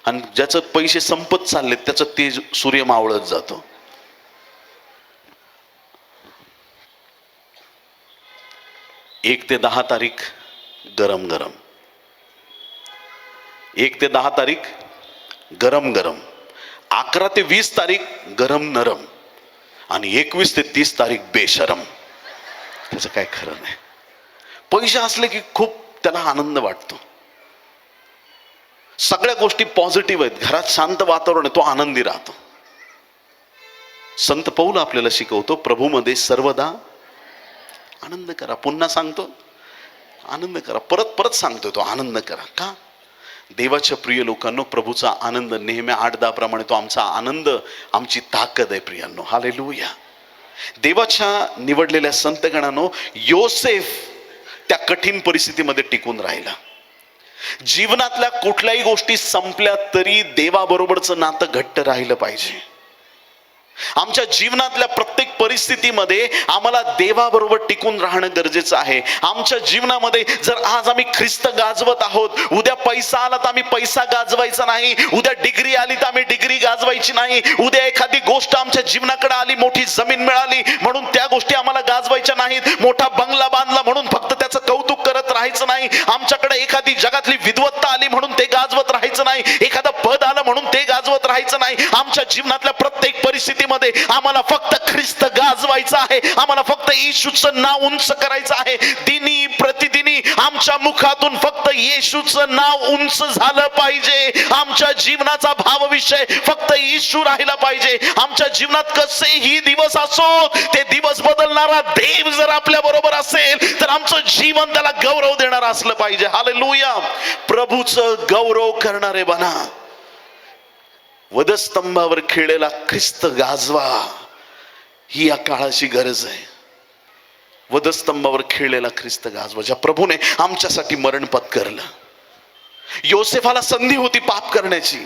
आणि ज्याचं पैसे संपत चाललेत त्याचं तेज सूर्य मावळत जातो. 1 ते 10 तारीख गरम गरम, 1 ते 10 तारीख गरम गरम, 11 ते 20 तारीख गरम नरम, आणि 21 ते 30 तारीख बेशरम. त्याचं काय खरं नाही. पैसे असले की खूप त्याला आनंद वाटतो, सगळ्या गोष्टी पॉझिटिव्ह आहेत, घरात शांत वातावरण आहे, तो आनंदी राहतो. संत पौल आपल्याला शिकवतो, प्रभूमध्ये सर्वदा आनंद करा. पुन्हा सांगतो आनंद करा, परत परत सांगतोय तो आनंद करा. का? देवाच्या प्रिय लोकांनो, प्रभूचा आनंद नेहमी 8-10 प्रमाणे तो आमचा आनंद, आमची ताकद आहे प्रियांनो. हालेलुया. देवाच्या निवडलेल्या संतगणांनो, योसेफ त्या कठीण परिस्थितीमध्ये टिकून राहिला. जीवनातल्या कुठल्याही गोष्टी संपल्या तरी देवाबरोबरचं नातं घट्ट राहिलं पाहिजे. आमच्या जीवनातल्या प्रत्येक परिस्थितीमध्ये आम्हाला देवाबरोबर टिकून राहणं गरजेचं आहे. आमच्या जीवनामध्ये जर आज आम्ही ख्रिस्त गाजवत आहोत, उद्या पैसा आला तर आम्ही पैसा गाजवायचा नाही, उद्या डिग्री आली तर आम्ही डिग्री गाजवायची नाही, उद्या एखादी गोष्ट आमच्या जीवनाकडे आली, मोठी जमीन मिळाली म्हणून त्या गोष्टी आम्हाला गाजवायच्या नाहीत, मोठा बंगला बांधला म्हणून फक्त त्याचं कौतुक करत राहायचं नाही, आमच्याकडे एखादी जगातली विद्वत्ता आली म्हणून ते गाजवत राहायचं नाही, एखादं पद आलं म्हणून ते गाजवत राहायचं नाही. आमच्या जीवनातल्या प्रत्येक परिस्थितीमध्ये आम्हाला फक्त ख्रिस्त गाजवायचं आहे, आम्हाला फक्त येशूचं नाव उंच करायचं आहे. दिनी प्रतिदिनी आमच्या मुखातून फक्त येशूचं नाव उंच झालं पाहिजे. आमच्या जीवनाचा भावविषय फक्त येशू राहिला पाहिजे. आमच्या जीवनात कसेही दिवस असो, ते दिवस बदलणारा देव जर आपल्या बरोबर असेल तर आमचं जीवन त्याला गौरव देणार असलं पाहिजे. हालेलुया. प्रभूचं गौरव करणारे बना. वधस्तंभावर खेळलेला ख्रिस्त गाजवा, ही या काळाची गरज आहे. वधस्तंभावर खेळलेला ख्रिस्त गाजवा, ज्या प्रभूने आमच्यासाठी मरण पत्करलं. योसेफाला संधी होती पाप करण्याची.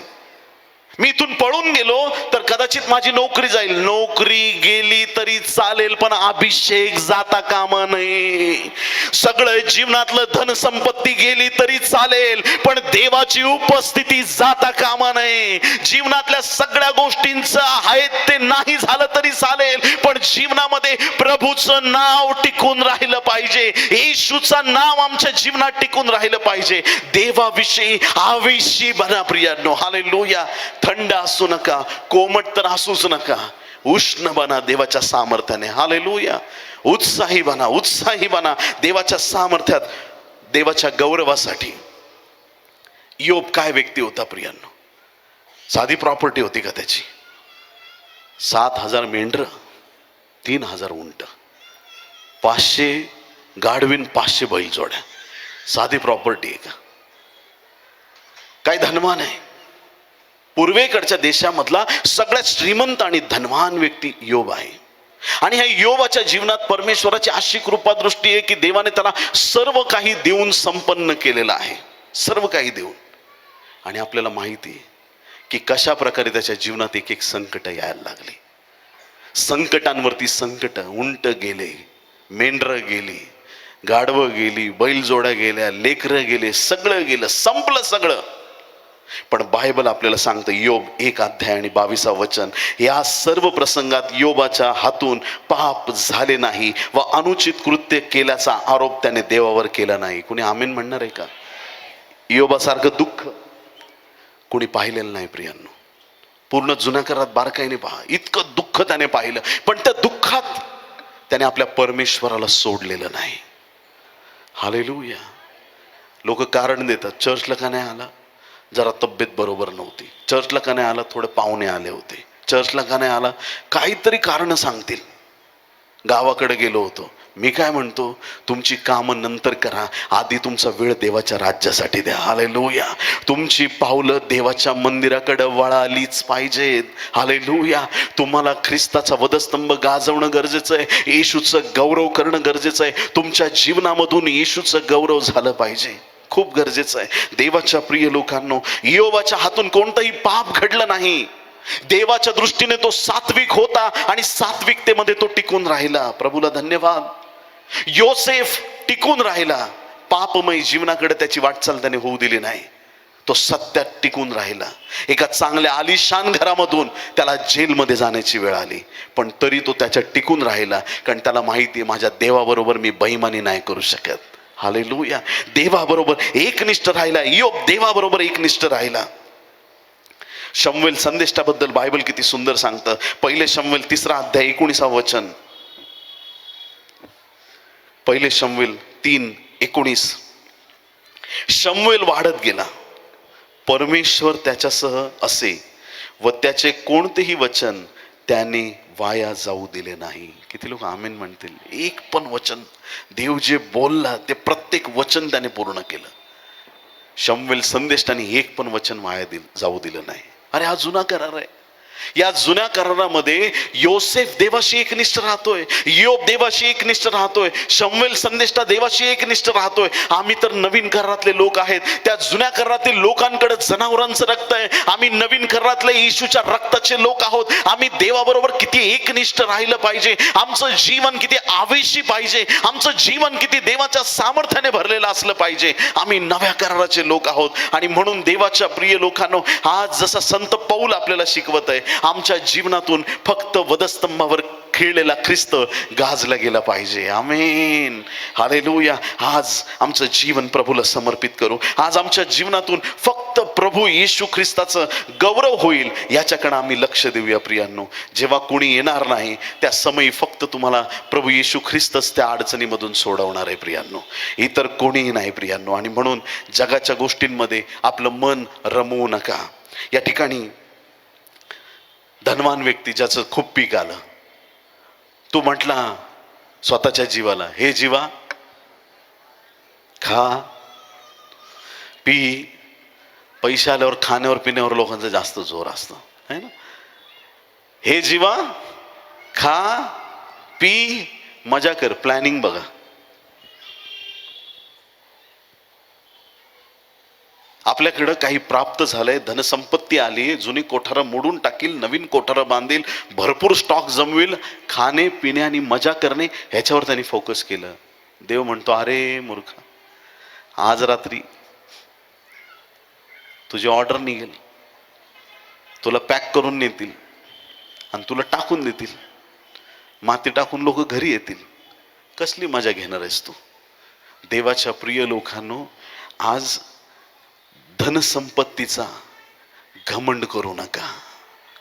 मी इथून पळून गेलो तर कदाचित माझी नोकरी जाईल, नोकरी गेली तरी चालेल पण अभिषेक जाता कामा नये. सगळं जीवनातलं धन संपत्ती गेली तरी चालेल पण देवाची उपस्थिती जाता कामा नये. जीवनातल्या सगळ्या गोष्टींचं आहेत ते नाही झालं तरी चालेल पण जीवनामध्ये प्रभूचं नाव टिकून राहिलं पाहिजे, येशूचं नाव आमच्या जीवनात टिकून राहिलं पाहिजे. देवाविषयी आवेशी बना प्रियांनो. हालेलुया. थंड असू नका, कोमट तर असूच नका, उष्ण बना देवाच्या सामर्थ्याने. हालेलुया. उत्साही बना, उत्साही बना देवाच्या सामर्थ्यात, देवाच्या गौरवासाठी. योब काय व्यक्ती होता प्रियांनो. साधी प्रॉपर्टी होती का त्याची? 7,000 मेंढर, 3,000 उंट, 500 गाढवीन, 500 बैलजोड्या. साधी प्रॉपर्टी आहे का? काय धनवान आहे. पूर्वेकडच्या देशामधला सगळ्यात श्रीमंत आणि धनवान व्यक्ती योब आहे. आणि ह्या योबाच्या जीवनात परमेश्वराची अशी कृपा दृष्टी आहे की देवाने त्याला सर्व काही देऊन संपन्न केलेलं आहे, सर्व काही देऊन. आणि आपल्याला माहिती आहे की कशा प्रकारे त्याच्या जीवनात एक एक संकट यायला लागली. संकटांवरती संकट. उंट गेले, मेंढर गेली, गाढवं गेली, बैलजोड्या गेल्या, लेकरं गेले, सगळं गेलं, संपलं सगळं. पण बायबल आपल्याला सांगतं, योब 1 अध्याय आणि 22 वचन, या सर्व प्रसंगात योबाच्या हातून पाप झाले नाही व अनुचित कृत्य केल्याचा आरोप त्याने देवावर केला नाही. कुणी आमेन म्हणणार आहे का? योबासारखं दुःख कुणी पाहिलेलं नाही प्रियांनो. पूर्ण जुन्या करारात बारकाईने पहा, इतकं दुःख त्याने पाहिलं पण त्या दुःखात त्याने आपल्या परमेश्वराला सोडलेलं नाही. हालेलुया. लोक कारण देतात, चर्चला का नाही आला? जरा तब्येत बरोबर नव्हती. चर्चला का नाही आला? थोडे पाहुणे आले होते. चर्चला का नाही आला? काहीतरी कारण सांगतील. गावाकडे गेलो होतो. मी काय म्हणतो, तुमची कामं नंतर करा, आधी तुमचा वेळ देवाच्या राज्यासाठी द्या. हालेलुया. तुमची पावलं देवाच्या मंदिराकडे वळालीच पाहिजेत. हालेलुया. तुम्हाला ख्रिस्ताचा वधस्तंभ गाजवणं गरजेचं आहे, येशूचं गौरव करणं गरजेचं आहे. तुमच्या जीवनामधून येशूचं गौरव झालं पाहिजे, खूप गरजेचं आहे. देवाच्या प्रिय लोकांनो, योबाच्या हातून कोणतंही पाप घडलं नाही. देवाच्या दृष्टीने तो सात्विक होता आणि सात्विकतेमध्ये तो टिकून राहिला. प्रभूला धन्यवाद. योसेफ टिकून राहिला. पापमय जीवनाकडे त्याची वाटचाल त्याने होऊ दिली नाही. तो सत्यात टिकून राहिला. एका चांगल्या आलिशान घरामधून त्याला जेलमध्ये जाण्याची वेळ आली, पण तरी तो त्याच्यात टिकून राहिला, कारण त्याला माहिती आहे माझ्या देवाबरोबर मी बेईमानी नाही करू शकत. हालेलुया. देवाबरोबर एकनिष्ठ राहिला इयोब, देवाबरोबर एकनिष्ठ राहिला. शमूएल संदेष्टाबद्दल बायबल किती सुंदर सांगतं. पहिले शमूएल 3 अध्याय 19 वचन. पहिले शमूएल 3:19. शमूएल वाढत गेला, परमेश्वर त्याच्यासह असे व त्याचे कोणतेही वचन त्याने वाया जाऊ दिले नाही. किती लोक आमेन म्हणतील? एक पण वचन देव जे बोलला ते प्रत्येक वचन त्याने पूर्ण केलं. शमूएल संदेष्टाने एक पण वचन वाया जाऊ दिलं नाही. अरे हा जुना करार आहे. या जुन्या करारामध्ये योसेफ देवाशी एकनिष्ठ राहतोय, इयोब देवाशी एकनिष्ठ राहतोय, शमूएल संदेष्टा देवाशी एकनिष्ठ राहतोय. आम्ही तर नवीन करारातले लोक आहेत. त्या जुन्या करारातील लोकांकडे जनावरांचं रक्त आहे. आम्ही नवीन करारातले येशूच्या रक्ताचे लोक आहोत. आम्ही देवाबरोबर किती एकनिष्ठ राहिलं पाहिजे, आमचं जीवन किती आवेशी पाहिजे, आमचं जीवन किती देवाच्या सामर्थ्याने भरलेलं असलं पाहिजे. आम्ही नव्या कराराचे लोक आहोत. आणि म्हणून देवाच्या प्रिय लोकांनो, आज जसा संत पौल आपल्याला शिकवत आहे, आमच्या जीवनातून फक्त वधस्तंभावर खिळलेला ख्रिस्त गाजला गेला पाहिजे. आमेन. हालेलुया. आज आमचं जीवन प्रभूला समर्पित करू. आज आमच्या जीवनातून फक्त प्रभू येशू ख्रिस्ताचं गौरव होईल याच्याकडे आम्ही लक्ष देऊया. प्रियांनो, जेव्हा कोणी येणार नाही त्या समयी फक्त तुम्हाला प्रभू येशू ख्रिस्तच त्या अडचणीमधून सोडवणार आहे प्रियांनो, इतर कोणीही नाही प्रियांनो. आणि म्हणून जगाच्या गोष्टींमध्ये आपलं मन रमवू नका. या ठिकाणी धनवान व्यक्ती ज्याचं खूप पीक आलं, तो म्हटला स्वतःच्या जीवाला, हे जीवा खा पी. पैसे आल्यावर खाण्यावर पिण्यावर लोकांचा जास्त जोर असतो है ना. हे जीवा खा पी मजा कर, प्लॅनिंग बघा. आपल्याकडं काही प्राप्त झालंय, धनसंपत्ती आली, जुनी कोठारं मोडून टाकील, नवीन कोठारं बांधील, भरपूर स्टॉक जमविल, खाणे पिणे आणि मजा करणे ह्याच्यावर त्यांनी फोकस केलं. देव म्हणतो, अरे मूर्खा, आज रात्री तुझी ऑर्डर निघेल, तुला पॅक करून नेतील आणि तुला टाकून देतील, माती टाकून लोक घरी येतील. कसली मजा घेणार आहेस तू? देवाच्या प्रिय लोकांनो, आज धनसंपत्तीचा घमंड करू नका.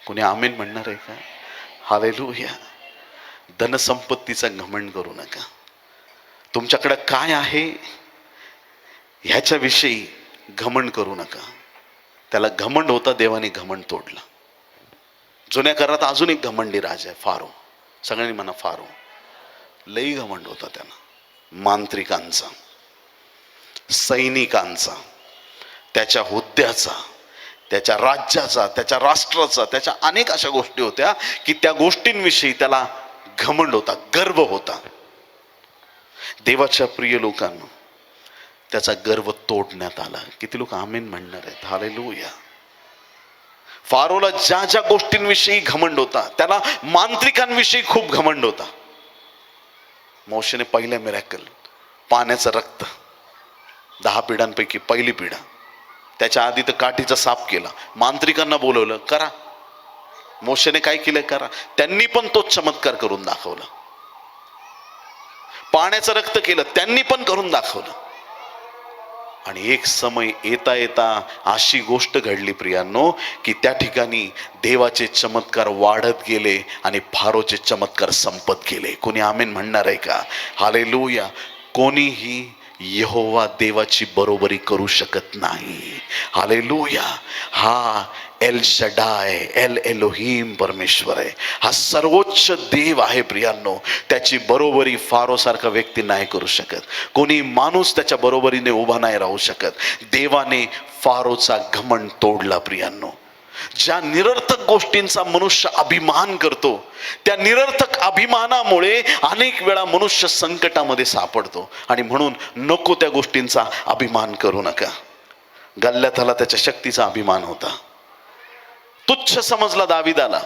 कोणी आमेन म्हणणार आहे का? हालेलुया. धनसंपत्तीचा घमंड करू नका. तुमच्याकडे काय आहे ह्याच्याविषयी घमंड करू नका. त्याला घमंड होता, देवाने घमंड तोडला. जुन्या करारात अजून एक घमंडी राजा आहे, फारो. सगळ्यांनी म्हणा फारो. लई घमंड होता त्याला, मांत्रिकांचा, सैनिकांचा, त्याच्या हुद्द्याचा, त्याच्या राज्याचा, त्याच्या राष्ट्राचा, त्याच्या अनेक अशा गोष्टी होत्या की त्या गोष्टींविषयी त्याला घमंड होता, गर्व होता. देवाच्या प्रिय लोकांना त्याचा गर्व तोडण्यात आला. किती लोक आमेन म्हणणार आहेत? हालेलुया. फारोला ज्या ज्या गोष्टींविषयी घमंड होता, त्याला मांत्रिकांविषयी खूप घमंड होता. मोशेने पहिल्या मिरॅकल, पाण्याचं रक्त, 10 पिढ्यांपैकी पहिली पिढा. त्याच्या आधी तर काठीचा साप केला. मांत्रिकांना बोलवलं, करा. मोशेने काय केलं? करा. त्यांनी पण तो चमत्कार करून दाखवला. पाण्याचं रक्त केलं, त्यांनी पण करून दाखवलं. आणि एक समय येता येता अशी गोष्ट घडली प्रियांनो, की त्या ठिकाणी देवाचे चमत्कार वाढत गेले आणि फारोचे चमत्कार संपत गेले. कोणी आमेन म्हणणार आहे का? हालेलुया. कोणीही यहोवा देवाची बरोबरी करू शकत नाही. हालेलुया. हा एल शडाय, एल एलोहीम परमेश्वर आहे. हा सर्वोच्च देव आहे प्रियांनो. त्याची बरोबरी फारो सारखा व्यक्ती नाही करू शकत. कोणी माणूस त्याच्या बरोबरीने उभा नाही राहू शकत. देवाने फारोचा घमंड तोडला प्रियांनो. ज्या निरर्थक गोष्टींचा मनुष्य अभिमान करतो, त्या निरर्थक अभिमानामुळे अनेक वेळा मनुष्य संकटामध्ये सापडतो. आणि म्हणून नको त्या गोष्टींचा अभिमान करू नका. गल्ल्याथाला त्याच्या शक्तीचा अभिमान होता, तुच्छ समजला दाविदाला.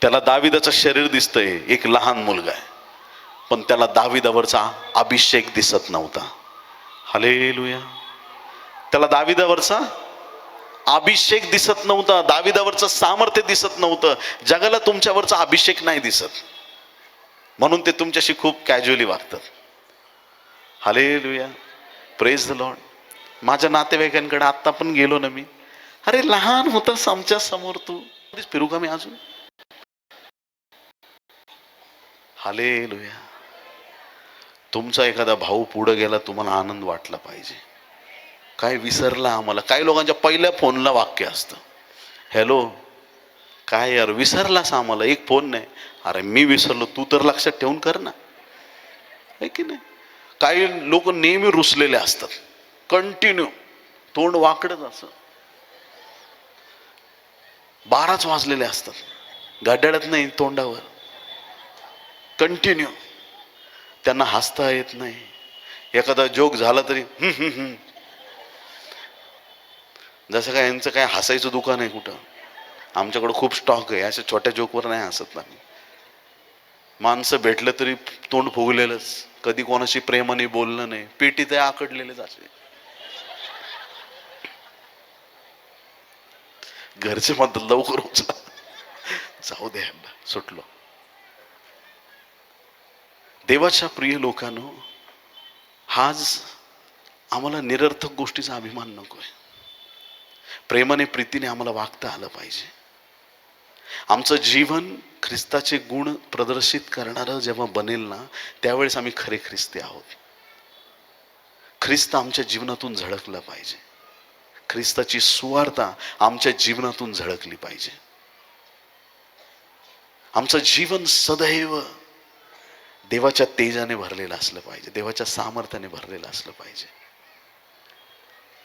त्याला दाविदाचं शरीर दिसतंय, एक लहान मुलगा आहे. पण त्याला दाविदावरचा अभिषेक दिसत नव्हता. हालेलुया. त्याला दाविदावरचा अभिषेक दिसत नव्हता, दाविदावरचं सामर्थ्य दिसत नव्हतं. जगाला तुमच्यावरचा अभिषेक नाही दिसत, म्हणून ते तुमच्याशी खूप कॅज्युअली वागतात. हालेलुया. Praise the Lord. माझ्या नातेवाईकांकडे आत्ता पण गेलो ना मी, अरे लहान होतास आमच्या समोर, तू फिरू का मी अजून? हालेलुया. तुमचा एखादा भाऊ पुढे गेला, तुम्हाला आनंद वाटला पाहिजे. काय विसरला आम्हाला? काही लोकांच्या पहिल्या फोनला वाक्य असतं, हॅलो काय यार विसरलास आम्हाला, एक फोन नाही. अरे मी विसरलो, तू तर लक्षात ठेवून कर ना, आहे की नाही? काही लोक नेहमी रुसलेले असतात, कंटिन्यू तोंड वाकडच असं, 12च वाजलेले असतात, गाड्याळत नाही तोंडावर, कंटिन्यू. त्यांना हसता येत नाही. एखादा जोक झाला तरी जसं काय यांचं काय हसायचं दुकान आहे कुठं. आमच्याकडं खूप स्टॉक आहे, अशा छोट्या जोकवर नाही हसत नाही. माणसं भेटलं तरी तोंड फुगलेलंच, कधी कोणाशी प्रेमाने बोलणं नाही, पेटी ते आकडलेलेच असे. घरचे म्हणतात लवकर उचला, जाऊ दे सुटलो. देवाच्या प्रिय लोकांनो, आज आम्हाला निरर्थक गोष्टीचा अभिमान नकोय. प्रेमाने प्रीतीने आम्हाला वागता आलं पाहिजे. आमचं जीवन ख्रिस्ताचे गुण प्रदर्शित करणारं जेव्हा बनेल ना, त्यावेळेस आम्ही खरे ख्रिस्ती आहोत. ख्रिस्त आमच्या जीवनातून झळकलं पाहिजे. ख्रिस्ताची सुवार्ता आमच्या जीवनातून झळकली पाहिजे. आमचं जीवन सदैव देवाच्या तेजाने भरलेलं असलं पाहिजे, देवाच्या सामर्थ्याने भरलेलं असलं पाहिजे.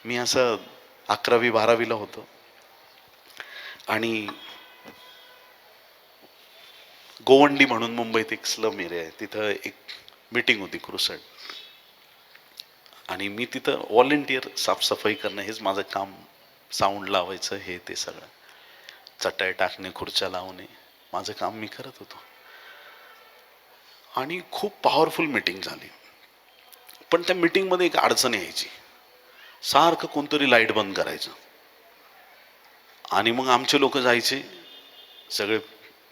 मी असं 11वी-12वीला होतो आणि गोवंडी म्हणून मुंबईत एक स्लम एरिया आहे, तिथं एक मीटिंग होती क्रुसेड, आणि मी तिथं व्हॉलेंटियर साफसफाई करणं हेच माझं काम. साऊंड लावायचं, हे ते सगळं, चटाई टाकणे, खुर्च्या लावणे, माझं काम मी करत होतो. आणि खूप पॉवरफुल मीटिंग झाली. पण त्या मीटिंगमध्ये एक अडचण यायची, सारखं कोणतरी लाईट बंद करायचं आणि मग आमचे लोक जायचे, सगळे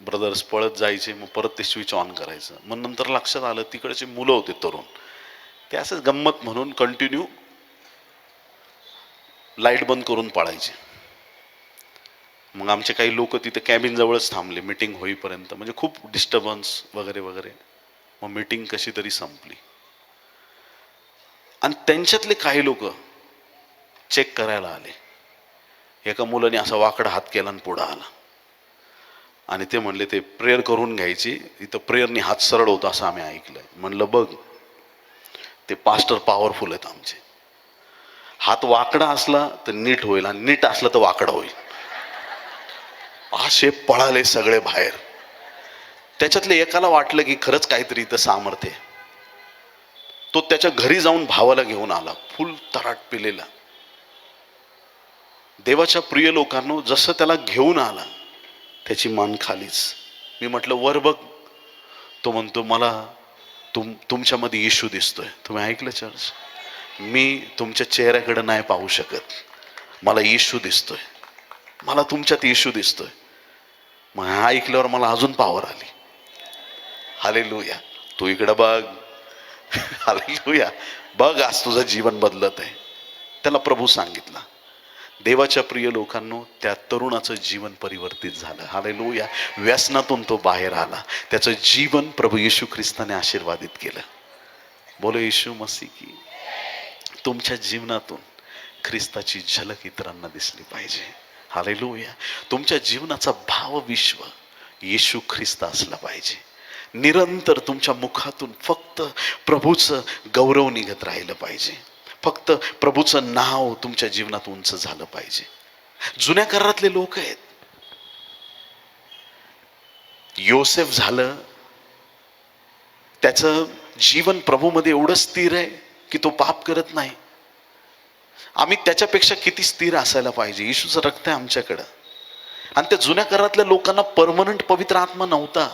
ब्रदर्स पळत जायचे, मग परत ते स्विच ऑन करायचं. मग नंतर लक्षात आलं तिकडचे मुलं होते तरुण, ते असंच गंमत म्हणून कंटिन्यू लाईट बंद करून पळायचे. मग आमचे काही लोक तिथे कॅबिन जवळच थांबले मीटिंग होईपर्यंत, म्हणजे खूप डिस्टर्बन्स वगैरे वगैरे. मग मीटिंग कशी तरी संपली आणि त्यांच्यातले काही लोक चेक करायला आले. एका मुलाने असा वाकडा हात केला आणि पुढं आला आणि ते म्हणले ते प्रेयर करून घ्यायची, इथं प्रेयरनी हात सरळ होता असं आम्ही ऐकलंय. म्हणलं बघ, ते पास्टर पॉवरफुल आहेत आमचे, हात वाकडा असला तर नीट होईल आणि नीट असला तर वाकडा होईल. असे पळाले सगळे बाहेर. त्याच्यातले एकाला वाटलं की खरंच काहीतरी इथं सामर्थ्य आहे. तो त्याच्या घरी जाऊन भावाला घेऊन आला, फुल तराट पिलेला. देवाच्या प्रिय लोकांनो, जसं त्याला घेऊन आला त्याची मान खालीच. मी म्हटलं वर बघ. तो म्हणतो मला तुमच्यामध्ये येशू दिसतोय. तुम्ही ऐकलं चर्च? मी तुमच्या चेहऱ्याकडे नाही पाहू शकत, मला येशू दिसतोय, मला तुमच्यात येशू दिसतोय. मग ऐकल्यावर मला अजून पावर आली. हालेलुया. तू इकडं बघ, हालेलुया, बघ आज तुझं जीवन बदलत आहे. त्याला प्रभू सांगितलं. देवाच्या प्रिय लोकांनो, त्या तरुणाचं जीवन परिवर्तित झालं. हालेलुया. व्यसनातून तो बाहेर आला, त्याचं जीवन प्रभू येशू ख्रिस्ताने आशीर्वादित केलं. बोलो येशू मसीह की. तुमच्या जीवनातून ख्रिस्ताची झलक इतरांना दिसली पाहिजे. हालेलुया. तुमच्या जीवनाचा भाव विश्व येशू ख्रिस्त असला पाहिजे. निरंतर तुमच्या मुखातून फक्त प्रभूचं गौरव निघत राहिलं पाहिजे. फक्त प्रभूचं नाव तुमच्या जीवनात उंच झालं पाहिजे. जुन्या करारातले लोक आहेत, योसेफ झालं, त्याचं जीवन प्रभूमध्ये एवढं स्थिर आहे की तो पाप करत नाही. आम्ही त्याच्यापेक्षा किती स्थिर असायला पाहिजे. येशूचं रक्त आहे आमच्याकडं. आणि त्या जुन्या करारातल्या लोकांना परमनंट पवित्र आत्मा नव्हता.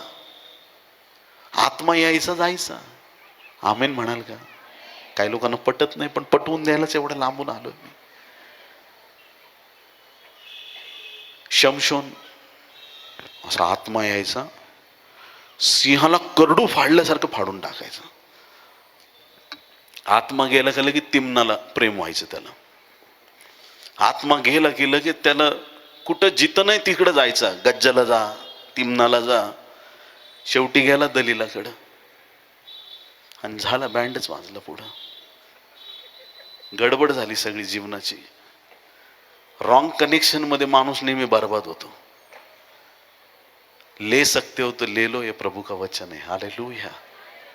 आत्मा यायचा जायचा. आमेन म्हणाल का? काही लोकांना पटत नाही, पण पटवून द्यायलाच एवढं लांबून आलोय मी. शमशोन असा आत्मा यायचा, सिंहाला करडू फाडल्यासारखं फाडून टाकायचं. आत्मा गेला का लगेच तिमनाला प्रेम व्हायचं त्याला. आत्मा गेला की लगेच त्याला कुठं जिथं नाही तिकडं जायचं. गज्जाला जा, तिमनाला जा, शेवटी गेला दलीलाकडं आणि झाला बँडच वाजला. पुढं गडबड झाली सगळी जीवनाची. रॉंग कनेक्शन मध्ये माणूस नेहमी बर्बाद होतो. ले सकते हो तो ले लो, ये प्रभू का वचन है. हालेलुया.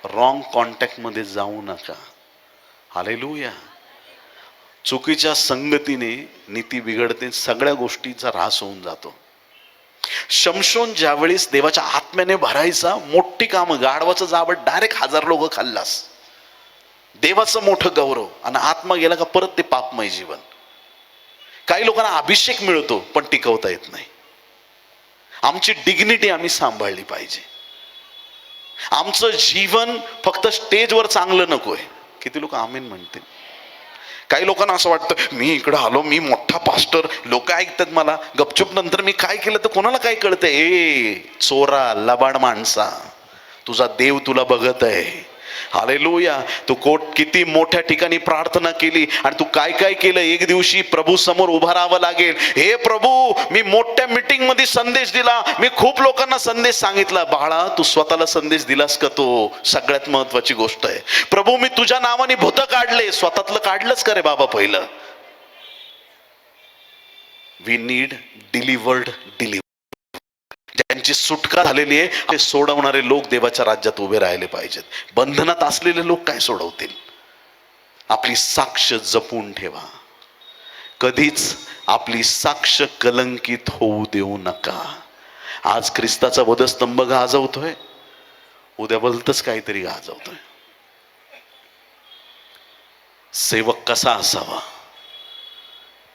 रॉंग कॉन्टॅक्ट मध्ये जाऊ नका. हालेलुया. चुकीच्या संगतीने नीती बिघडते, सगळ्या गोष्टीचा ऱ्हास होऊन जातो. शमशोन ज्यावेळेस देवाच्या आत्म्याने भरायचा, मोठी कामं, गाढवाचं जावळ डायरेक्ट 1000 लोक खाल्लास, देवाचं मोठं गौरव, आणि आत्मा गेला का परत ते पापमय जीवन. काही लोकांना अभिषेक मिळतो पण टिकवता येत नाही. आमची डिग्निटी आम्ही सांभाळली पाहिजे. आमचं जीवन फक्त स्टेजवर चांगलं नकोय. किती लोक आमेन म्हणतील? काही लोकांना असं वाटतं मी इकडं आलो, मी मोठा पास्टर, लोक ऐकतात मला, गपचूप नंतर मी काय केलं तर कोणाला काय कळतंय? ए चोरा, लबाड माणसा, तुझा देव तुला बघत आहे. हालेलुया. तू किती मोठ्या ठिकाणी प्रार्थना केली आणि तू काय काय केलं. एक दिवशी प्रभू समोर उभा राहावं लागेल. हे प्रभू, मी मोठ्या मीटिंग मध्ये संदेश दिला, मी खूप लोकांना संदेश सांगितला. बाळा, तू स्वतःला संदेश दिलास का? तो सगळ्यात महत्वाची गोष्ट आहे. प्रभू, मी तुझ्या नावाने भूत काढले, स्वतःतलं काढलंच का रे बाबा पहिलं? We need delivered. ज्यांची सुटका झालेली आहे ते सोडवणारे लोक देवाच्या राज्यात उभे राहिले पाहिजेत. बंधनात असलेले लोक काय सोडवतील? आपली साक्ष जपून ठेवा. कधीच आपली साक्ष कलंकित होऊ देऊ नका. आज ख्रिस्ताचा वधस्तंभ गाजवतोय, उद्या भलतंच काहीतरी गाजवतोय. सेवक कसा असावा?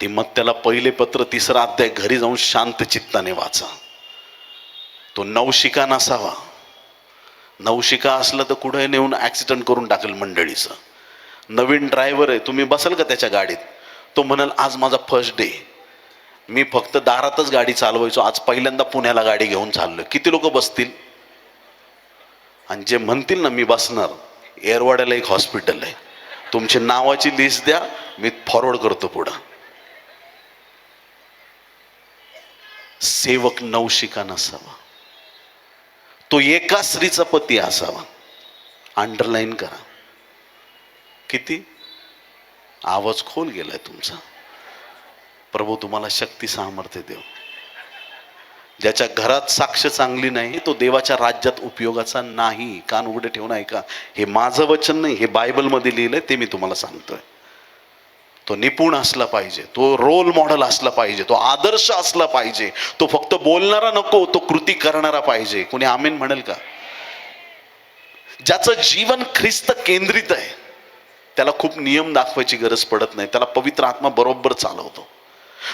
तिमोथेला पहिले पत्र 3 अध्याय घरी जाऊन शांत चित्ताने वाचा. तो नवशिका नसावा. नवशिका असला तर कुठे नेऊन ऍक्सिडेंट करून टाकेल मंडळीचं. नवीन ड्रायव्हर आहे, तुम्ही बसाल का त्याच्या गाडीत? तो म्हणाल आज माझा फर्स्ट डे, मी फक्त दारातच गाडी चालवायचो, आज पहिल्यांदा पुण्याला गाडी घेऊन चाललोय. किती लोक बसतील? आणि जे म्हणतील ना मी बसणार, एरवाड्याला एक हॉस्पिटल आहे, तुमची नावाची लिस्ट द्या, मी फॉरवर्ड करतो पुढं. सेवक नवशिका नसावा. तो एका स्त्रीचा पती असावा. अंडरलाईन करा. किती आवाज खोल गेलाय तुमचा. प्रभू तुम्हाला शक्ती सामर्थ्य देव. ज्याच्या घरात साक्ष चांगली नाही तो देवाच्या राज्यात उपयोगाचा नाही. कान उघडे ठेवून ऐका. हे माझं वचन नाही, हे बायबल मध्ये लिहिलंय, ते मी तुम्हाला सांगतोय. तो निपुण असला पाहिजे, तो रोल मॉडेल असला पाहिजे, तो आदर्श असला पाहिजे. तो फक्त बोलणारा नको, तो कृती करणारा पाहिजे. कोणी आमेन म्हणेल का? ज्याचं जीवन ख्रिस्त केंद्रित आहे त्याला खूप नियम दाखवायची गरज पडत नाही, त्याला पवित्र आत्मा बरोबर चालवतो.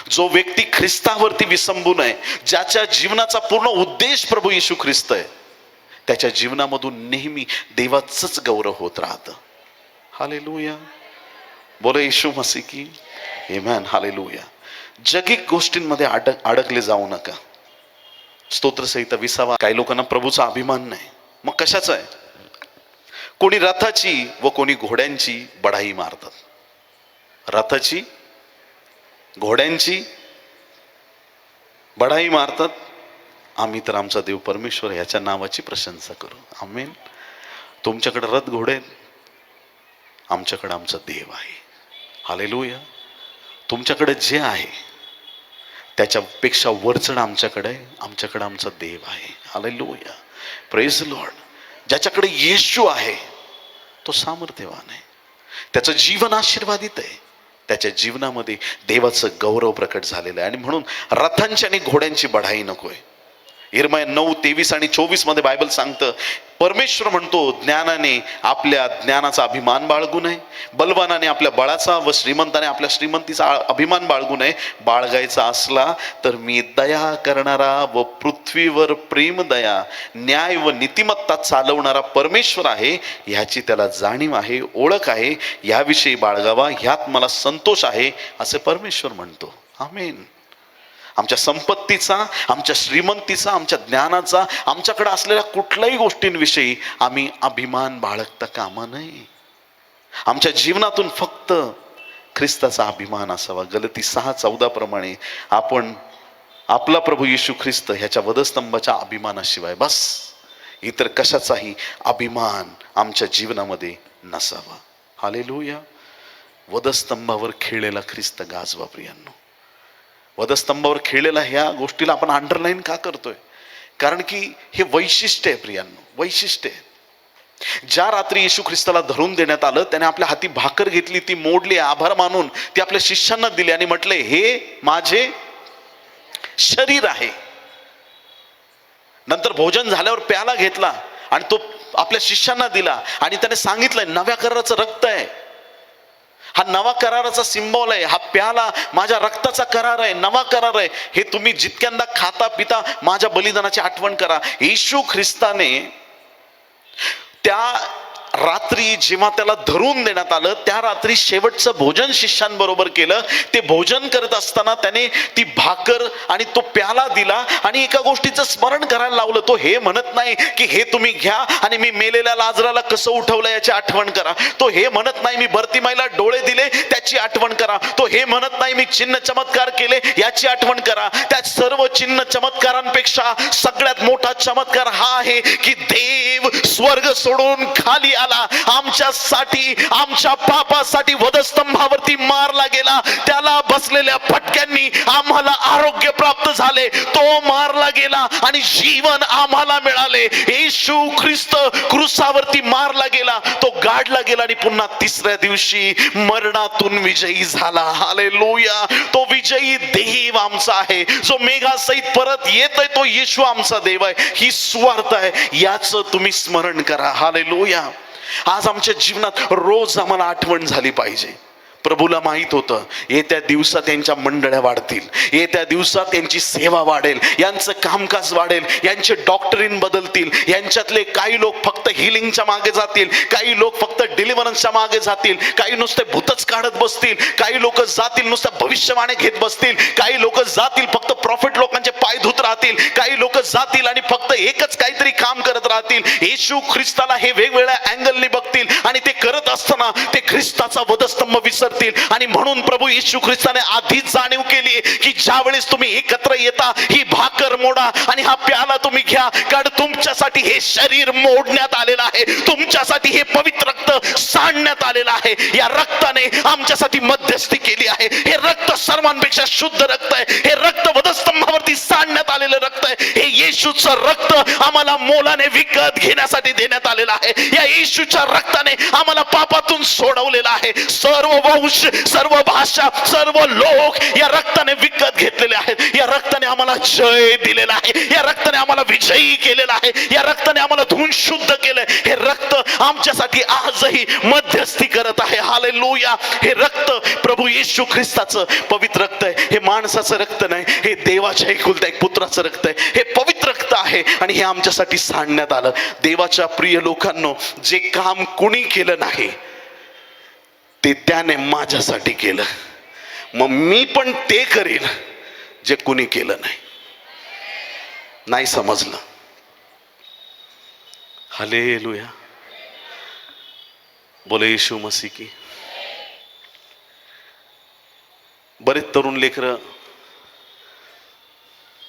जो व्यक्ती ख्रिस्तावरती विसंबून आहे, ज्याच्या जीवनाचा पूर्ण उद्देश प्रभू येशू ख्रिस्त आहे, त्याच्या जीवनामधून नेहमी देवाचंच गौरव होत राहतं. हालेलुया. बोले येशू मसीह की आमेन. हालेलुया. जगिक गोष्टींमध्ये अडकले जाऊ नका. स्तोत्रसहिता 20. काही लोकांना प्रभूचा अभिमान नाही. मग कशाचा आहे? कोणी रथाची व कोणी घोड्यांची बढाई मारतात. रथाची, घोड्यांची बढाई मारतात. आम्ही तर आमचा देव परमेश्वर याच्या नावाची प्रशंसा करू. आमेन. तुमच्याकडे रथ घोडे, आमच्याकडे आमचा देव आहे. हालेलुया. तुमच्याकडे जे आहे त्याच्यापेक्षा वरचढ आमच्याकडे आहे. आमच्याकडे आमचा देव आहे. हालेलुया. Praise Lord. ज्याच्याकडे येशू आहे तो सामर्थ्यवान आहे. त्याचं जीवन आशीर्वादित आहे. त्याच्या जीवनामध्ये देवाचं गौरव प्रकट झालेलं आहे. आणि म्हणून रथांची आणि घोड्यांची बढाई नकोय. यिर्मया 9:23-24 मध्ये बायबल सांगतं, परमेश्वर म्हणतो, ज्ञानाने आपल्या ज्ञानाचा अभिमान बाळगू नये, बलवानाने आपल्या बळाचा व श्रीमंताने आपल्या श्रीमंतीचा अभिमान बाळगू नये. बाळगायचा असला तर मी दया करणारा व पृथ्वीवर प्रेम, दया, न्याय व नीतिमत्ता चालवणारा परमेश्वर आहे, ह्याची त्याला जाणीव आहे, ओळख आहे. याविषयी बाळगावा, ह्यात मला संतोष आहे, असे परमेश्वर म्हणतो. आमेन. आमच्या संपत्तीचा, आमच्या श्रीमंतीचा, आमच्या ज्ञानाचा, आमच्याकडे असलेल्या कुठल्याही गोष्टींविषयी आम्ही अभिमान बाळगता कामा नये. आमच्या जीवनातून फक्त ख्रिस्ताचा अभिमान असावा. गलती 6:14 प्रमाणे आपण आपला प्रभू येशू ख्रिस्त ह्याच्या वधस्तंभाच्या अभिमानाशिवाय बस इतर कशाचाही अभिमान आमच्या जीवनामध्ये नसावा. हालेलुया. वधस्तंभावर खेळलेला ख्रिस्त गाजवा प्रियांनो. वधस्तंभावर खेळलेला ह्या गोष्टीला आपण अंडरलाईन का करतोय? कारण की हे वैशिष्ट्य आहे प्रियांनो, वैशिष्ट्य आहे. ज्या रात्री येशू ख्रिस्ताला धरून देण्यात आलं, त्याने आपल्या हाती भाकर घेतली, ती मोडली, आभार मानून ती आपल्या शिष्यांना दिली आणि म्हटले, हे माझे शरीर आहे. नंतर भोजन झाल्यावर प्याला घेतला आणि तो आपल्या शिष्यांना दिला आणि त्याने सांगितलंय, नव्या कराराचं रक्त आहे, हा नवा कराराचा सिंबॉल आहे, हा प्याला माझ्या रक्ताचा करार आहे, नवा करार आहे, हे तुम्ही जितक्यांदा खाता पिता माझ्या बलिदानाची आठवण करा. येशू ख्रिस्ताने त्या रात्री जेव्हा त्याला धरून देण्यात आलं, त्या रात्री शेवटचं भोजन शिष्यांबरोबर केलं. ते भोजन करत असताना त्याने ती भाकर आणि तो प्याला दिला आणि एका गोष्टीचं स्मरण करायला लावलं. तो हे म्हणत नाही की हे तुम्ही घ्या आणि मी मेलेल्या लाजराला कसं उठवलं याची आठवण करा. तो हे म्हणत नाही मी भरतिमाईला डोळे दिले त्याची आठवण करा. तो हे म्हणत नाही मी चिन्ह चमत्कार केले याची आठवण करा. त्या सर्व चिन्ह चमत्कारांपेक्षा सगळ्यात मोठा चमत्कार हा आहे की देव स्वर्ग सोडून खाली आला, आमच्यासाठी, आमच्या पापासाठी वधस्तंभावरती मारला गेला. त्याला बसलेल्या फटक्यांनी आम्हाला आरोग्य प्राप्त झाले. तो मारला गेला आणि जीवन आम्हाला मिळाले. येशू ख्रिस्त क्रूसावरती मारला गेला, तो गाडला गेला आणि पुन्हा तिसऱ्या दिवशी मरणातून विजयी झाला. हालेलुया. तो विजयी देव आमचा आहे, जो मेघासहित परत येतोय, तो येशू आमचा देव आहे. ही स्वार्थ आहे, याचं तुम्ही स्मरण करा. हालेलुया. आज आमच्या जीवनात रोज आम्हाला आठवण झाली पाहिजे. प्रभूला माहित होतं येत्या दिवसात त्यांच्या मंडळ्या वाढतील, येत्या दिवसात त्यांची सेवा वाढेल, यांचं कामकाज वाढेल, यांचे डॉक्टरीन बदलतील. यांच्यातले काही लोक फक्त हिलिंगच्या मागे जातील, काही लोक फक्त डिलिव्हरन्सच्या मागे जातील, काही नुसते भूतच काढत बसतील, काही लोक जातील नुसत्या भविष्यवाणी घेत बसतील, काही लोक जातील फक्त प्रॉफिट लोकांचे पाय धुत राहतील, काही लोक जातील आणि फक्त एकच काहीतरी काम करत राहतील. येशू ख्रिस्ताला हे वेगवेगळ्या अँगलने बघतील आणि ते करत असताना ते ख्रिस्ताचा वधस्तंभ विसरतील. आणि म्हणून प्रभू येशू ख्रिस्ताने आधीच जाणीव केली की ज्या वेळेस तुम्ही एकत्र येता, ही भाकर मोडा आणि हा प्याला तुम्ही घ्या, कारण तुमच्यासाठी हे शरीर मोडण्यात आलेलं आहे, तुमच्यासाठी हे पवित्र रक्त सांडण्यात आलेलं आहे. या रक्ताने आमच्यासाठी मध्यस्थी केली आहे. हे रक्त सर्वांपेक्षा शुद्ध रक्त आहे. हे रक्त वधस्तंभावरती सांडण्यात आलेलं रक्त आहे. हे येशूचं रक्त आम्हाला मोलाने विकत घेण्यासाठी देण्यात आलेलं आहे. या येशूच्या रक्ताने आम्हाला पापातून सोडवलेलं आहे. सर्व वंश, सर्व भाषा, सर्व लोक या रक्ताने विकत घेतलेले आहेत. या रक्ताने आम्हाला जय दिलेला आहे. या रक्ताने आम्हाला विजयी केलेला आहे. या रक्ताने आम्हाला धुवून शुद्ध केलंय. हे रक्त आमच्यासाठी आजही मध्यस्थी करत आहे. हालेलुया. हे रक्त प्रभू येशू ख्रिस्ताचं पवित्र रक्त आहे. हे माणसाचं रक्त नाही, हे देवाच्या एकुलत्या एक पुत्राचं रक्त आहे. हे पवित्र रक्त आहे आणि हे आमच्यासाठी सांडण्यात आलं. देवाच्या प्रिय लोकांनो, जे काम कुणी केलं नाही ते त्याने माझ्यासाठी केलं, मग मी पण ते करीन जे कुणी केलं नाही. नाही समजलं? हालेलुया. बोले येशू मसीह की. बरेच तरुण लेकरं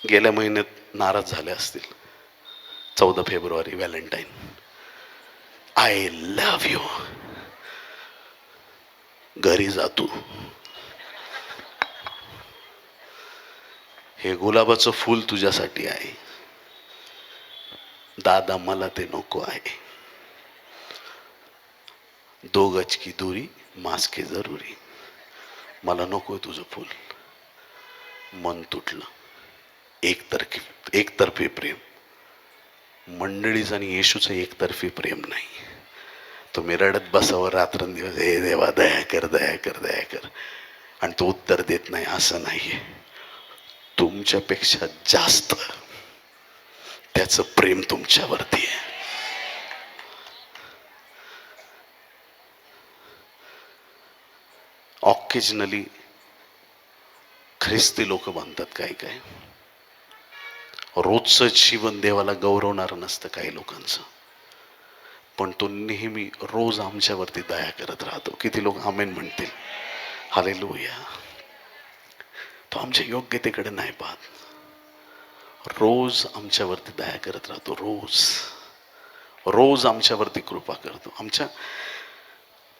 गेल्या महिन्यात नाराज झाले असतील. 14 February Valentine. I love you. घरी जातो, हे गुलाबाचं फूल तुझ्यासाठी आहे, दादा मला ते नको आहे. 2 गज की दूरी मास्क जरुरी. मला नको तुझं फूल. मन तुटलं. एकतर्फी प्रेम. मंडळीचं आणि येशूचं एकतर्फी प्रेम नाही. तुम्ही रडत बसावं रात्रंदिवस, हे देवा दया कर दया कर दया कर, आणि तो उत्तर देत नाही, असं नाहीये. तुमच्यापेक्षा जास्त त्याचं प्रेम तुमच्यावरती आहे. ऑकेजनली ख्रिस्ती लोक बनतात काही काय. रोजचं जीवन देवाला गौरवणारं नसतं काही लोकांचं, पण तो नेहमी रोज आमच्यावरती दया करत राहतो. किती लोक आमेन म्हणतील? हालेलुया. तो आमच्या योग्यतेकडे नाही पाहत, रोज आमच्यावरती दया करत राहतो. रोज आमच्यावरती कृपा करतो. आमच्या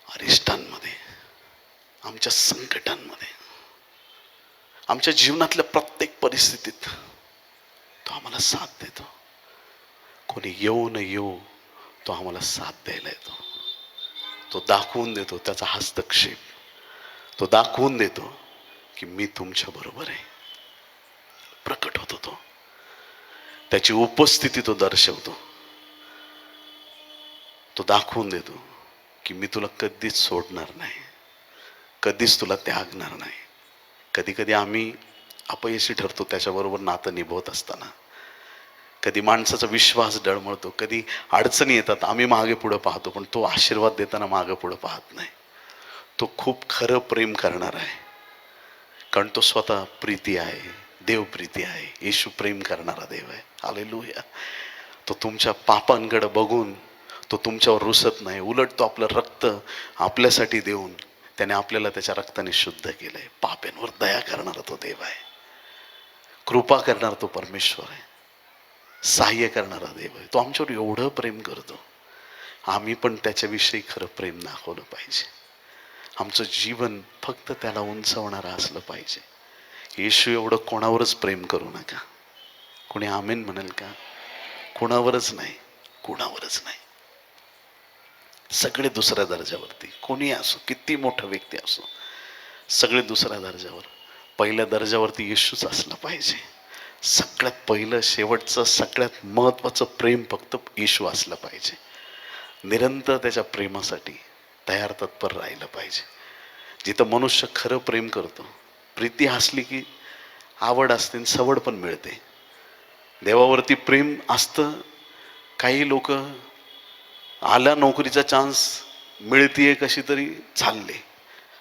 अरिष्टांमध्ये, आमच्या संकटांमध्ये, आमच्या जीवनातल्या प्रत्येक परिस्थितीत तो आम्हाला साथ देतो. कोणी येऊ न येऊ तो आम्हाला साथ द्यायला येतो. तो दाखवून देतो त्याचा हस्तक्षेप. तो दाखवून देतो की मी तुमच्या बरोबर आहे. प्रकट होतो तो, त्याची उपस्थिती तो दर्शवतो. तो दाखवून देतो की मी तुला कधीच सोडणार नाही, कधीच तुला त्यागणार नाही. कधी कधी आम्ही अपयशी ठरतो त्याच्याबरोबर नातं निभवत असताना. कधी माणसाचा विश्वास डळमळतो, कधी अडचणी येतात, आम्ही मागे पुढं पाहतो, पण तो आशीर्वाद देताना मागे पुढं पाहत नाही. तो खूप खरं प्रेम करणार आहे, कारण तो स्वतः प्रीती आहे, देव प्रीती आहे. येशू प्रेम करणारा देव आहे. हालेलुया. तो तुमच्या पापांकडे बघून तो तुमच्यावर रुसत नाही, उलट तो आपलं रक्त आपल्यासाठी देऊन त्याने आपल्याला त्याच्या रक्ताने शुद्ध केलंय. पाप्यांवर दया करणारा तो देव आहे, कृपा करणारा तो परमेश्वर आहे, सहाय्य करणारा देव आहे. तो आमच्यावर एवढं प्रेम करतो, आम्ही पण त्याच्याविषयी खरं प्रेम दाखवलं पाहिजे. आमचं जीवन फक्त त्याला उंचावणारं असलं पाहिजे. येशू एवढं कोणावरच प्रेम करू नका. कोणी आमेन म्हणेल का? कोणावरच नाही, कोणावरच नाही. सगळे दुसऱ्या दर्जावरती, कोणी असो, किती मोठा व्यक्ती असो, सगळे दुसऱ्या दर्जावर. पहिल्या दर्जावरती येशूच असलं पाहिजे. सगळ्यात पहिलं, शेवटचं, सगळ्यात महत्वाचं प्रेम फक्त येशू असलं पाहिजे. निरंतर त्याच्या प्रेमासाठी तयार तत्पर राहिलं पाहिजे. जिथं मनुष्य खरं प्रेम करतो, प्रीती असली की आवड असते, सवड पण मिळते. देवावरती प्रेम असतं. काही लोक आला नोकरीचा चान्स मिळतीये कशी तरी चालले,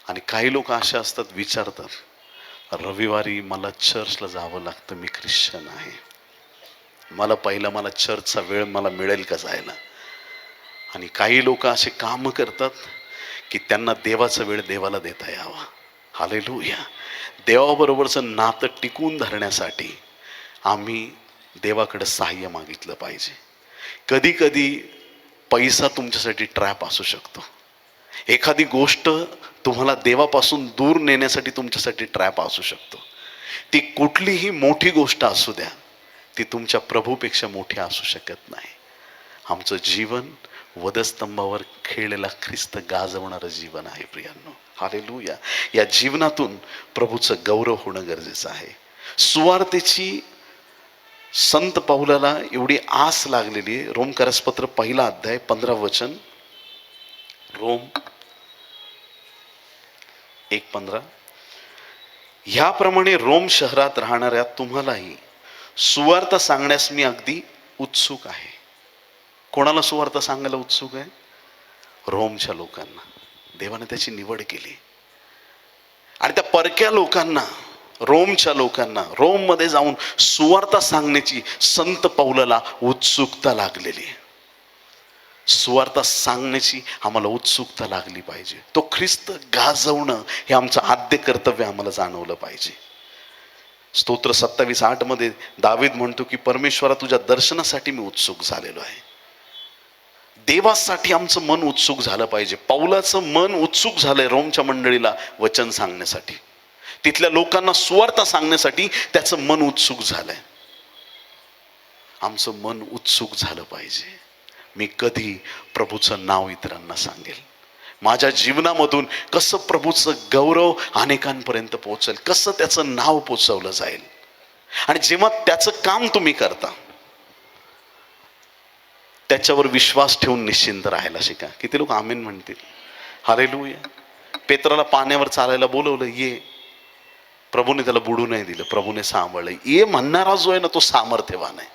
आणि काही लोक असे असतात, विचारतात रविवारी मला चर्चला जावं लागतं, मी ख्रिश्चन आहे, मला चर्चचा वेळ मला मिळेल का जायला. आणि काही लोक असे काम करतात की त्यांना देवाचा वेळ देवाला देता यावा. हालेलुया. देवाबरोबरचं नातं टिकून धरण्यासाठी आम्ही देवाकडे सहाय्य मागितलं पाहिजे. कधी कधी पैसा तुमच्यासाठी ट्रॅप असू शकतो. एखादी गोष्ट तुम्हाला देवापासून दूर नेण्यासाठी तुमच्यासाठी ट्रॅप असू शकतो. ती कुठलीही मोठी गोष्ट असू द्या, ती तुमच्या प्रभूपेक्षा मोठी असू शकत नाही. आमचं जीवन वधस्तंभावर खेळलेला ख्रिस्त गाजवणारं जीवन आहे प्रियांनो. हालेलुया. या जीवनातून प्रभूचं गौरव होणं गरजेचं आहे. सुवार्तेची संत पौलाला एवढी आस लागलेली आहे. रोमकरसपत्र 1 अध्याय 15 वचन, रोम 1:15. ह्याप्रमाणे रोम शहरात राहणाऱ्या तुम्हालाही सुवार्ता सांगण्यास मी अगदी उत्सुक आहे. कोणाला सुवार्ता सांगायला उत्सुक आहे? रोमच्या लोकांना. देवाने त्याची निवड केली, आणि त्या परक्या लोकांना, रोमच्या लोकांना, रोममध्ये जाऊन सुवार्ता सांगण्याची संत पौलाला उत्सुकता लागलेली. सुवार्ता सांगण्याची आम्हाला उत्सुकता लागली पाहिजे. तो ख्रिस्त गाजवणं हे आमचं आद्य कर्तव्य आम्हाला जाणवलं पाहिजे. स्तोत्र 27:8 मध्ये दावीद म्हणतो की परमेश्वरा तुझ्या दर्शनासाठी मी उत्सुक झालेलो आहे. देवासाठी आमचं मन उत्सुक झालं पाहिजे. पौलाचं मन उत्सुक झालंय रोमच्या मंडळीला वचन सांगण्यासाठी, तिथल्या लोकांना सुवार्ता सांगण्यासाठी त्याचं मन उत्सुक झालंय. आमचं मन उत्सुक झालं पाहिजे. मी कधी प्रभूचं नाव इतरांना सांगेल, माझ्या जीवनामधून कसं प्रभूचं गौरव अनेकांपर्यंत पोहोचेल, कसं त्याचं नाव पोचवलं जाईल. आणि जेव्हा त्याचं काम तुम्ही करता, त्याच्यावर विश्वास ठेवून निश्चिंत राहायला शिका. किती लोक आमेन म्हणतील? हालेलुया. पेत्राला पाण्यावर चालायला बोलवलं, ये. प्रभूने त्याला बुडू नाही दिलं, प्रभूने सांभाळलं. ये म्हणणारा जो आहे ना, तो सामर्थ्यवान आहे.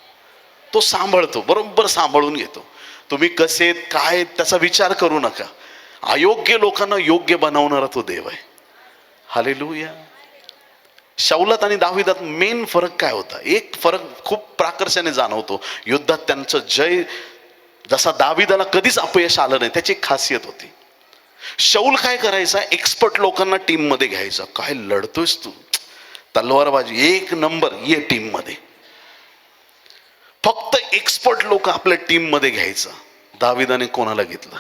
तो सांभाळतो, बरोबर सांभाळून घेतो. तुम्ही कसे काय त्याचा विचार करू नका. अयोग्य लोकांना योग्य बनवणारा तो देव आहे. हालेलुया. शौलात आणि दाविदात मेन फरक काय होता? एक फरक खूप प्राकर्षाने जाणवतो. युद्धात त्यांचं जय, जसा दाविदाला कधीच अपयश आलं नाही, त्याची एक खासियत होती. शौल काय करायचा? एक्सपर्ट लोकांना टीम मध्ये घ्यायचा. काय लढतोयस तू, तलवारबाजी एक नंबर, ये टीम मध्ये. फक्त एक्सपर्ट लोक आपल्या टीम मध्ये घ्यायचा. दाविदाने कोणाला घेतलं?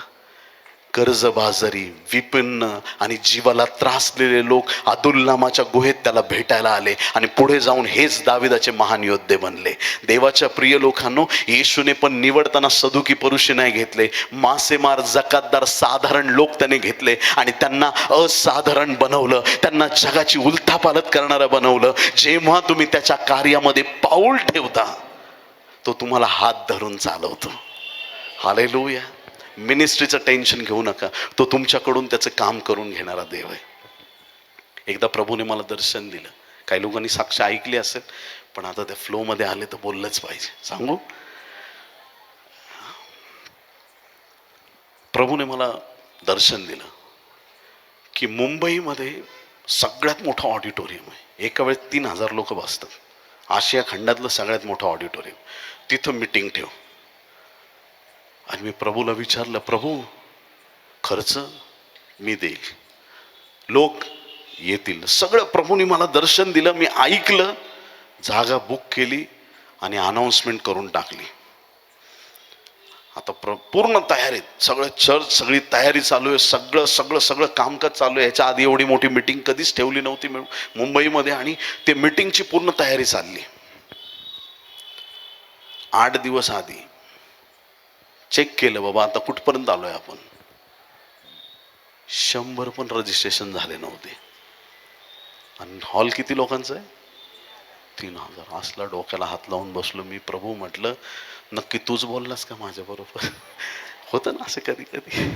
कर्जबाजारी, विपन्न आणि जीवाला त्रासलेले लोक अदुल्लामाच्या गुहेत त्याला भेटायला आले आणि पुढे जाऊन हेच दाविदाचे महान योद्धे बनले. देवाच्या प्रिय लोकांनो, येशूने पण निवडताना सदुकी पुरुषी नाही घेतले, मासेमार, जकातदार, साधारण लोक त्याने घेतले आणि त्यांना असाधारण बनवलं, त्यांना जगाची उलथापालथ करणारं बनवलं. जेव्हा तुम्ही त्याच्या कार्यामध्ये पाऊल ठेवता, तो तुम्हाला हात धरून चालवतो. हालेलुया. मिनिस्ट्रीचं टेन्शन घेऊ नका, तो तुमच्याकडून त्याचं काम करून घेणारा देव आहे. एकदा प्रभूने मला दर्शन दिलं. काही लोकांनी साक्ष ऐकली असेल, पण आता त्या फ्लो मध्ये आले तर बोललंच पाहिजे. सांगू? प्रभूने मला दर्शन दिलं की मुंबईमध्ये सगळ्यात मोठं ऑडिटोरियम आहे. एका वेळेस 3000 लोक बसतात. आशिया खंडातलं सगळ्यात मोठं ऑडिटोरियम, तिथं मीटिंग ठेव. आणि मी प्रभूला विचारलं, प्रभू खर्च मी देईल, लोक येतील, सगळं प्रभूने मला दर्शन दिलं. मी ऐकलं, जागा बुक केली आणि अनाउन्समेंट करून टाकली. आता पूर्ण तयारीत, सगळं चर्च, सगळी तयारी चालू आहे, सगळं सगळं सगळं कामकाज चालू आहे. याच्या आधी एवढी मोठी मीटिंग कधीच ठेवली नव्हती मुंबईमध्ये, आणि ते मीटिंगची पूर्ण तयारी चालली. 8 दिवस आधी चेक केलं, बाबा आता कुठपर्यंत आलोय आपण. 100 पण रजिस्ट्रेशन झाले नव्हते. आणि हॉल किती लोकांचा आहे? 3000. असला डोक्याला हात लावून बसलो मी. प्रभू म्हटलं, नक्की तूच बोललास का माझ्या बरोबर? होतं ना असं कधी कधी.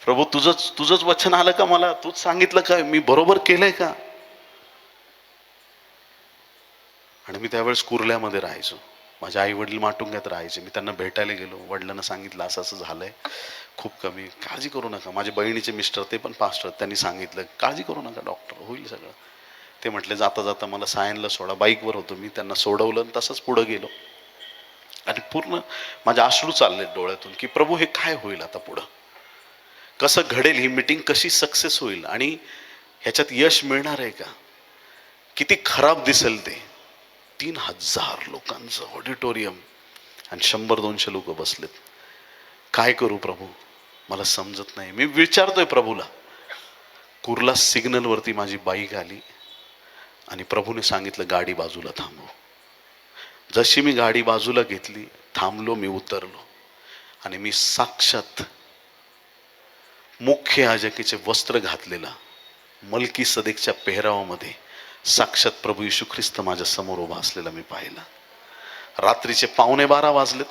प्रभू तुझंच वचन आलं का मला? तूच सांगितलं का? मी बरोबर केलंय का? आणि मी त्यावेळेस कुर्ल्यामध्ये राहायचो. माझे आई वडील माटुंग्यात राहायचे. मी त्यांना भेटायला गेलो. वडिलांना सांगितलं असं असं झालंय, खूप कमी, काळजी करू नका. माझे बहिणीचे मिस्टर, ते पण पास्टर, त्यांनी सांगितलं काळजी करू नका, डॉक्टर होईल सगळं. ते म्हटले जाता जाता मला सायनला सोडा. बाईकवर होतो मी, त्यांना सोडवलं आणि तसंच पुढं गेलो. आणि पूर्ण माझे अश्रू चालले डोळ्यातून की प्रभू हे काय होईल आता पुढं, कसं घडेल ही मीटिंग, कशी सक्सेस होईल आणि ह्याच्यात यश मिळणार आहे का? किती खराब दिसेल ते. 3000 लोकांचं ऑडिटोरियम आणि 100-200 लोक बसलेत. काय करू प्रभू, मला समजत नाही. मी विचारतोय प्रभूला. कुर्ला सिग्नल वरती माझी बाईक आली आणि प्रभूने सांगितलं गाडी बाजूला थांबव. जशी मी गाडी बाजूला घेतली, थांबलो, मी उतरलो आणि मी साक्षात मुख्य याजकीचे वस्त्र घातलेला, मलकी सदेकच्या पेहरावामध्ये साक्षात प्रभू येशू ख्रिस्त माझ्या समोर उभा असलेला मी पाहिला. रात्रीचे 11:15 वाजलेत.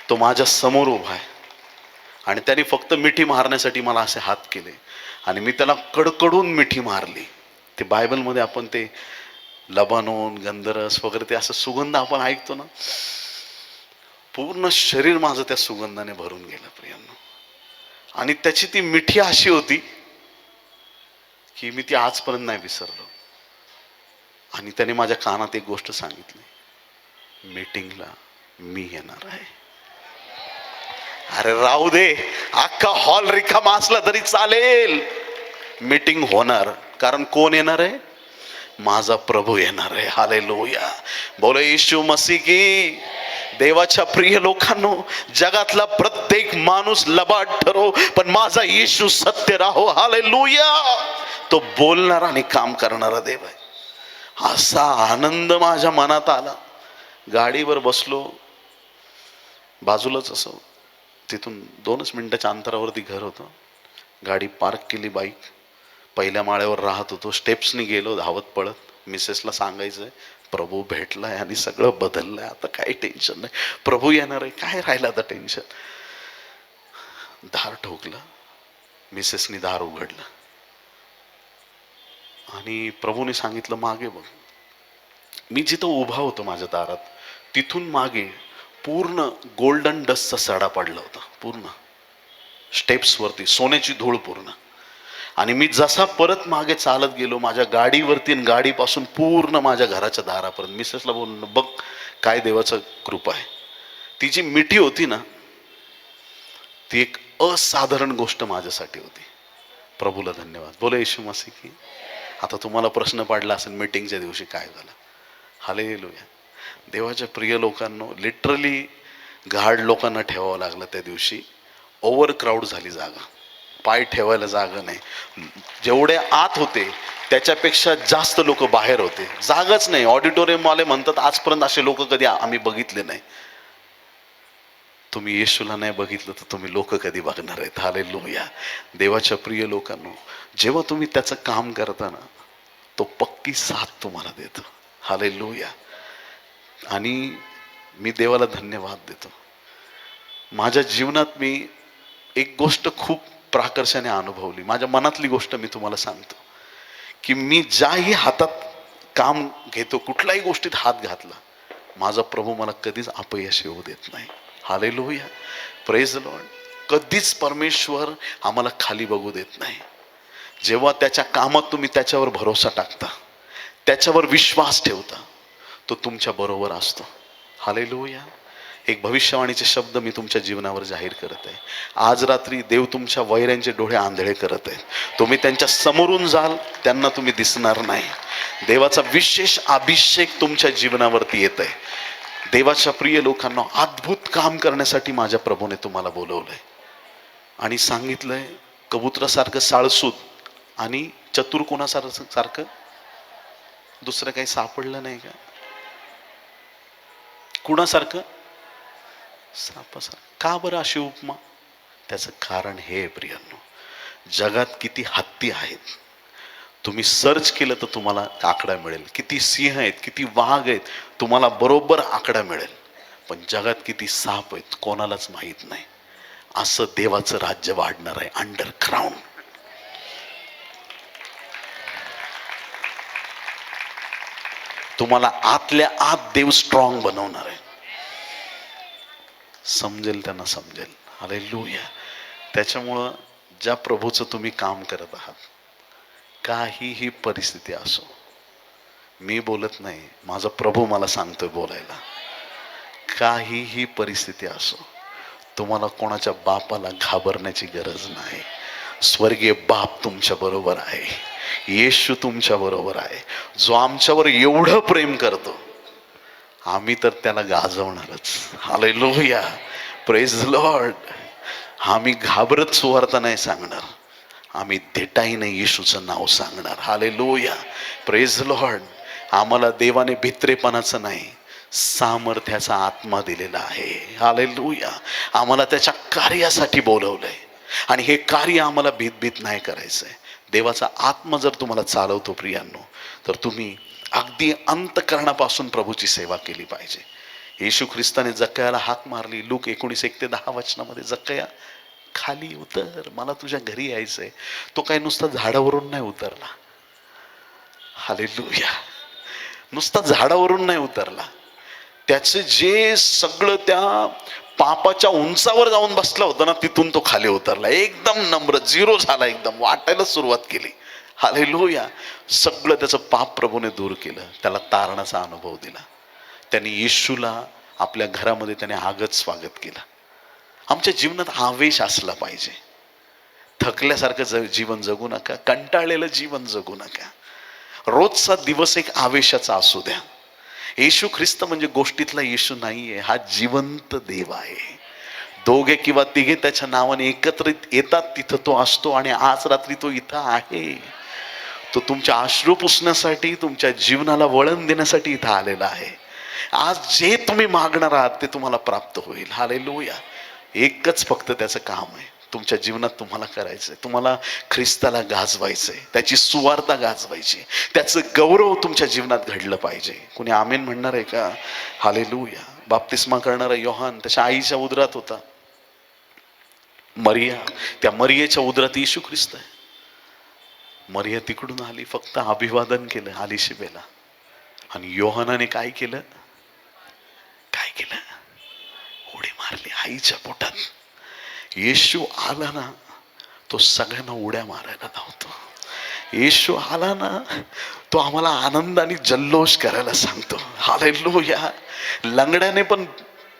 तो माझ्या समोर उभा आहे आणि त्याने फक्त मिठी मारण्यासाठी मला असे हात केले आणि मी त्याला कडकडून मिठी मारली. ते बायबलमध्ये आपण ते लबानोन, गंधरस वगैरे ते असं सुगंध आपण ऐकतो ना, पूर्ण शरीर माझं त्या सुगंधाने भरून गेलं प्रियांनो. आणि त्याची ती मिठी अशी होती की मी ती आजपर्यंत नाही विसरलो. आणि त्याने माझ्या कानात एक गोष्ट सांगितली, मीटिंगला मी येणार आहे. अरे राहू दे, अख्खा हॉल रिकामा असला तरी चालेल, मीटिंग होणार. कारण कोण येणार आहे? माझा प्रभू येणार आहे. हालेलुया. बोलो येशू मसीह की. देवाच्या प्रिय लोकांनो, जगातला प्रत्येक माणूस लबाड ठरो, पण माझा येशू सत्य राहो. हालेलुया. तो बोलणारा आणि काम करणारा देव आहे. असा आनंद माझ्या मनात आला. गाडीवर बसलो, बाजूलाच असं तिथून 2 मिनिटाच्या अंतरावरती घर होतं. गाडी पार्क केली, बाईक पहिल्या माळ्यावर राहत होतो, स्टेप्सनी गेलो धावत पळत. मिसेसला सांगायचंय प्रभू भेटलाय आणि सगळं बदललंय, आता काही टेन्शन नाही, प्रभू येणार आहे, काय राहिलं आता टेन्शन. दार ठोकलं, मिसेसनी दार उघडलं आणि प्रभूने सांगितलं मागे बघ. मी जिथं उभा होतो माझ्या दारात, तिथून मागे पूर्ण गोल्डन डस्टचा सडा पडला होता, पूर्ण स्टेप्स वरती सोन्याची धूळ पूर्ण. आणि मी जसा परत मागे चालत गेलो माझ्या गाडीवरती, गाडीपासून पूर्ण माझ्या घराच्या दारापर्यंत, मिसेसला बोलणं बघ काय देवाचं कृपा आहे. ती जी मिठी होती ना, ती एक असाधारण गोष्ट माझ्यासाठी होती. प्रभूला धन्यवाद. बोला येशू मसीह की. आता तुम्हाला प्रश्न पडला असेल मीटिंगच्या दिवशी काय झालं. हालेलुया. देवाच्या प्रिय लोकांनो, लिटरली गार्ड लोकांना ठेवावं लागलं त्या दिवशी. ओव्हर क्राऊड झाली जागा, पाय ठेवायला जागा नाही. जेवढे आत होते त्याच्यापेक्षा जास्त लोक बाहेर होते, जागाच नाही. ऑडिटोरियम वाले म्हणतात आजपर्यंत असे लोक कधी आम्ही बघितले नाही. तुम्ही येशूला नाही बघितलं तर तुम्ही लोक कधी बघणार आहेत. हालेलुया. देवाच्या प्रिय लोकांनो, जेव्हा तुम्ही त्याचं काम करता ना, तो पक्की साथ तुम्हाला देतो. हालेलुया. आणि मी देवाला धन्यवाद देतो. माझ्या जीवनात मी एक गोष्ट खूप प्राकर्षाने अनुभवली. माझ्या मनातली गोष्ट मी तुम्हाला सांगतो की मी ज्याही हातात काम घेतो, कुठल्याही गोष्टीत हात घातला, माझा प्रभू मला कधीच अपयश येऊ देत नाही. हालेलुया. Praise the Lord. कधीच परमेश्वर आम्हाला खाली बघू देत नाही. जेव्हा त्याच्या कामात तुम्ही त्याच्यावर भरोसा टाकता, त्याच्यावर विश्वास ठेवता, तो तुमच्या बरोबर असतो. हालेलुया. एक भविष्यवाणीचे शब्द मी तुमच्या जीवनावर जाहीर करत आहे. आज रात्री देव तुमच्या वैऱ्यांचे डोळे आंधळे करत आहे. तुम्ही त्यांच्या समोरून जाल, त्यांना तुम्ही दिसणार नाही. देवाचा विशेष अभिषेक तुमच्या जीवनावरती येत आहे. देवाच्या प्रिय लोकांना, अद्भुत काम करण्यासाठी माझ्या प्रभूने तुम्हाला बोलवलंय आणि सांगितलंय कबुतरासारखं साळसूद आणि चतुर कोणासारखं दुसरं काही सापडलं नाही का? कुणासारखं? सापासारखं. का बरं अशी उपमा? त्याचं कारण हे प्रियांनो, जगात किती हत्ती आहेत, तुम्ही सर्च केलं तर तुम्हाला आकडा मिळेल. किती सिंह आहेत, किती वाघ आहेत, तुम्हाला बरोबर आकडा मिळेल. पण जगात किती साप आहेत कोणालाच माहीत नाही. असं देवाचं राज्य वाढणार आहे अंडरग्राऊंड. तुम्हाला आतल्या आत देव स्ट्रॉंग बनवणार आहे. समजेल त्यांना समजेल. हालेलुया. त्याच्यामुळं ज्या प्रभूचं तुम्ही काम करत आहात, काहीही परिस्थिती असो, मी बोलत नाही, माझा प्रभू मला सांगतोय बोलायला. काहीही परिस्थिती असो, तुम्हाला कोणाच्या बापाला घाबरण्याची गरज नाही. स्वर्गीय बाप तुमच्या बरोबर आहे. येशू तुमच्या बरोबर आहे. जो आमच्यावर एवढं प्रेम करतो, आम्ही तर त्याला गाजवणारच. हालेलुया. Praise the Lord. आम्ही घाबरत सुवार्ता नाही सांगणार, आम्ही देटाईने येशूचं नाव सांगणार. हालेलुया. Praise the Lord. आम्हाला देवाने भित्रेपणाचं नाही, सामर्थ्याचा आत्मा दिलेला आहे. हालेलुया. आम्हाला त्याच्या कार्यासाठी बोलवलंय आणि हे कार्य आम्हाला भीत नाही करायचंय. देवाचा आत्मा जर तुम्हाला चालवतो प्रियांनो, तर तुम्ही अगदी अंतःकरणापासून प्रभूची सेवा केली पाहिजे. येशू ख्रिस्ताने जक्कयाला हाक मारली. लूक 19:1-10 वचनामध्ये, जक्कया खाली उतर, मला तुझ्या घरी यायचंय. तो काही नुसता झाडावरून नाही उतरला. हालेलुया. नुसता झाडावरून नाही उतरला. त्याचे जे सगळं त्या पापाच्या उंचावर जाऊन बसला होता ना, तिथून तो खाली उतरला. एकदम नम्र, झिरो झाला, एकदम वाटायला सुरुवात केली. हालेलुया. सगळं त्याचं पाप प्रभूने दूर केलं, त्याला तारणाचा अनुभव दिला. त्याने येशूला आपल्या घरामध्ये त्याने आगत स्वागत केलं. आमच्या जीवनात आवेश असला पाहिजे. थकल्यासारखं जीवन जगू नका, कंटाळलेलं जीवन जगू नका. रोजचा दिवस एक आवेशाचा असू द्या. येशू ख्रिस्त म्हणजे गोष्टीतला येशू नाहीये, हा जिवंत देव आहे. दोघे किंवा तिघे त्याच्या नावाने एकत्रित येतात तिथं तो असतो. आणि आज रात्री तो इथं आहे. तो तुमच्या अश्रू पुसण्यासाठी, तुमच्या जीवनाला वळण देण्यासाठी इथं आलेला आहे. आज जे तुम्ही मागणार आहात ते तुम्हाला प्राप्त होईल. हालेलुया. एकच फक्त त्याचं काम आहे, तुमच्या जीवनात तुम्हाला करायचंय. तुम्हाला ख्रिस्ताला गाजवायचंय, त्याची सुवार्ता गाजवायची, त्याचं गौरव तुमच्या जीवनात घडलं पाहिजे. कुणी आमेन म्हणणार आहे का? हालेलुया. बाप्तिस्मा करणारा योहान त्याच्या आईच्या उदरात होता. मरिया, त्या मरियेच्या उदरात येशू ख्रिस्त आहे. मरिया तिकडून आली, फक्त अभिवादन केलं आली शिबेला. आणि योहानाने काय केलं? काय केलं? उडी मारली आईच्या पोटात. येशू आला ना, तो सगळ्यांना उड्या मारायला लावतो. येशू आला ना, तो आम्हाला आनंदाने जल्लोष करायला सांगतो. हालेलुया. लंगड्याने पण,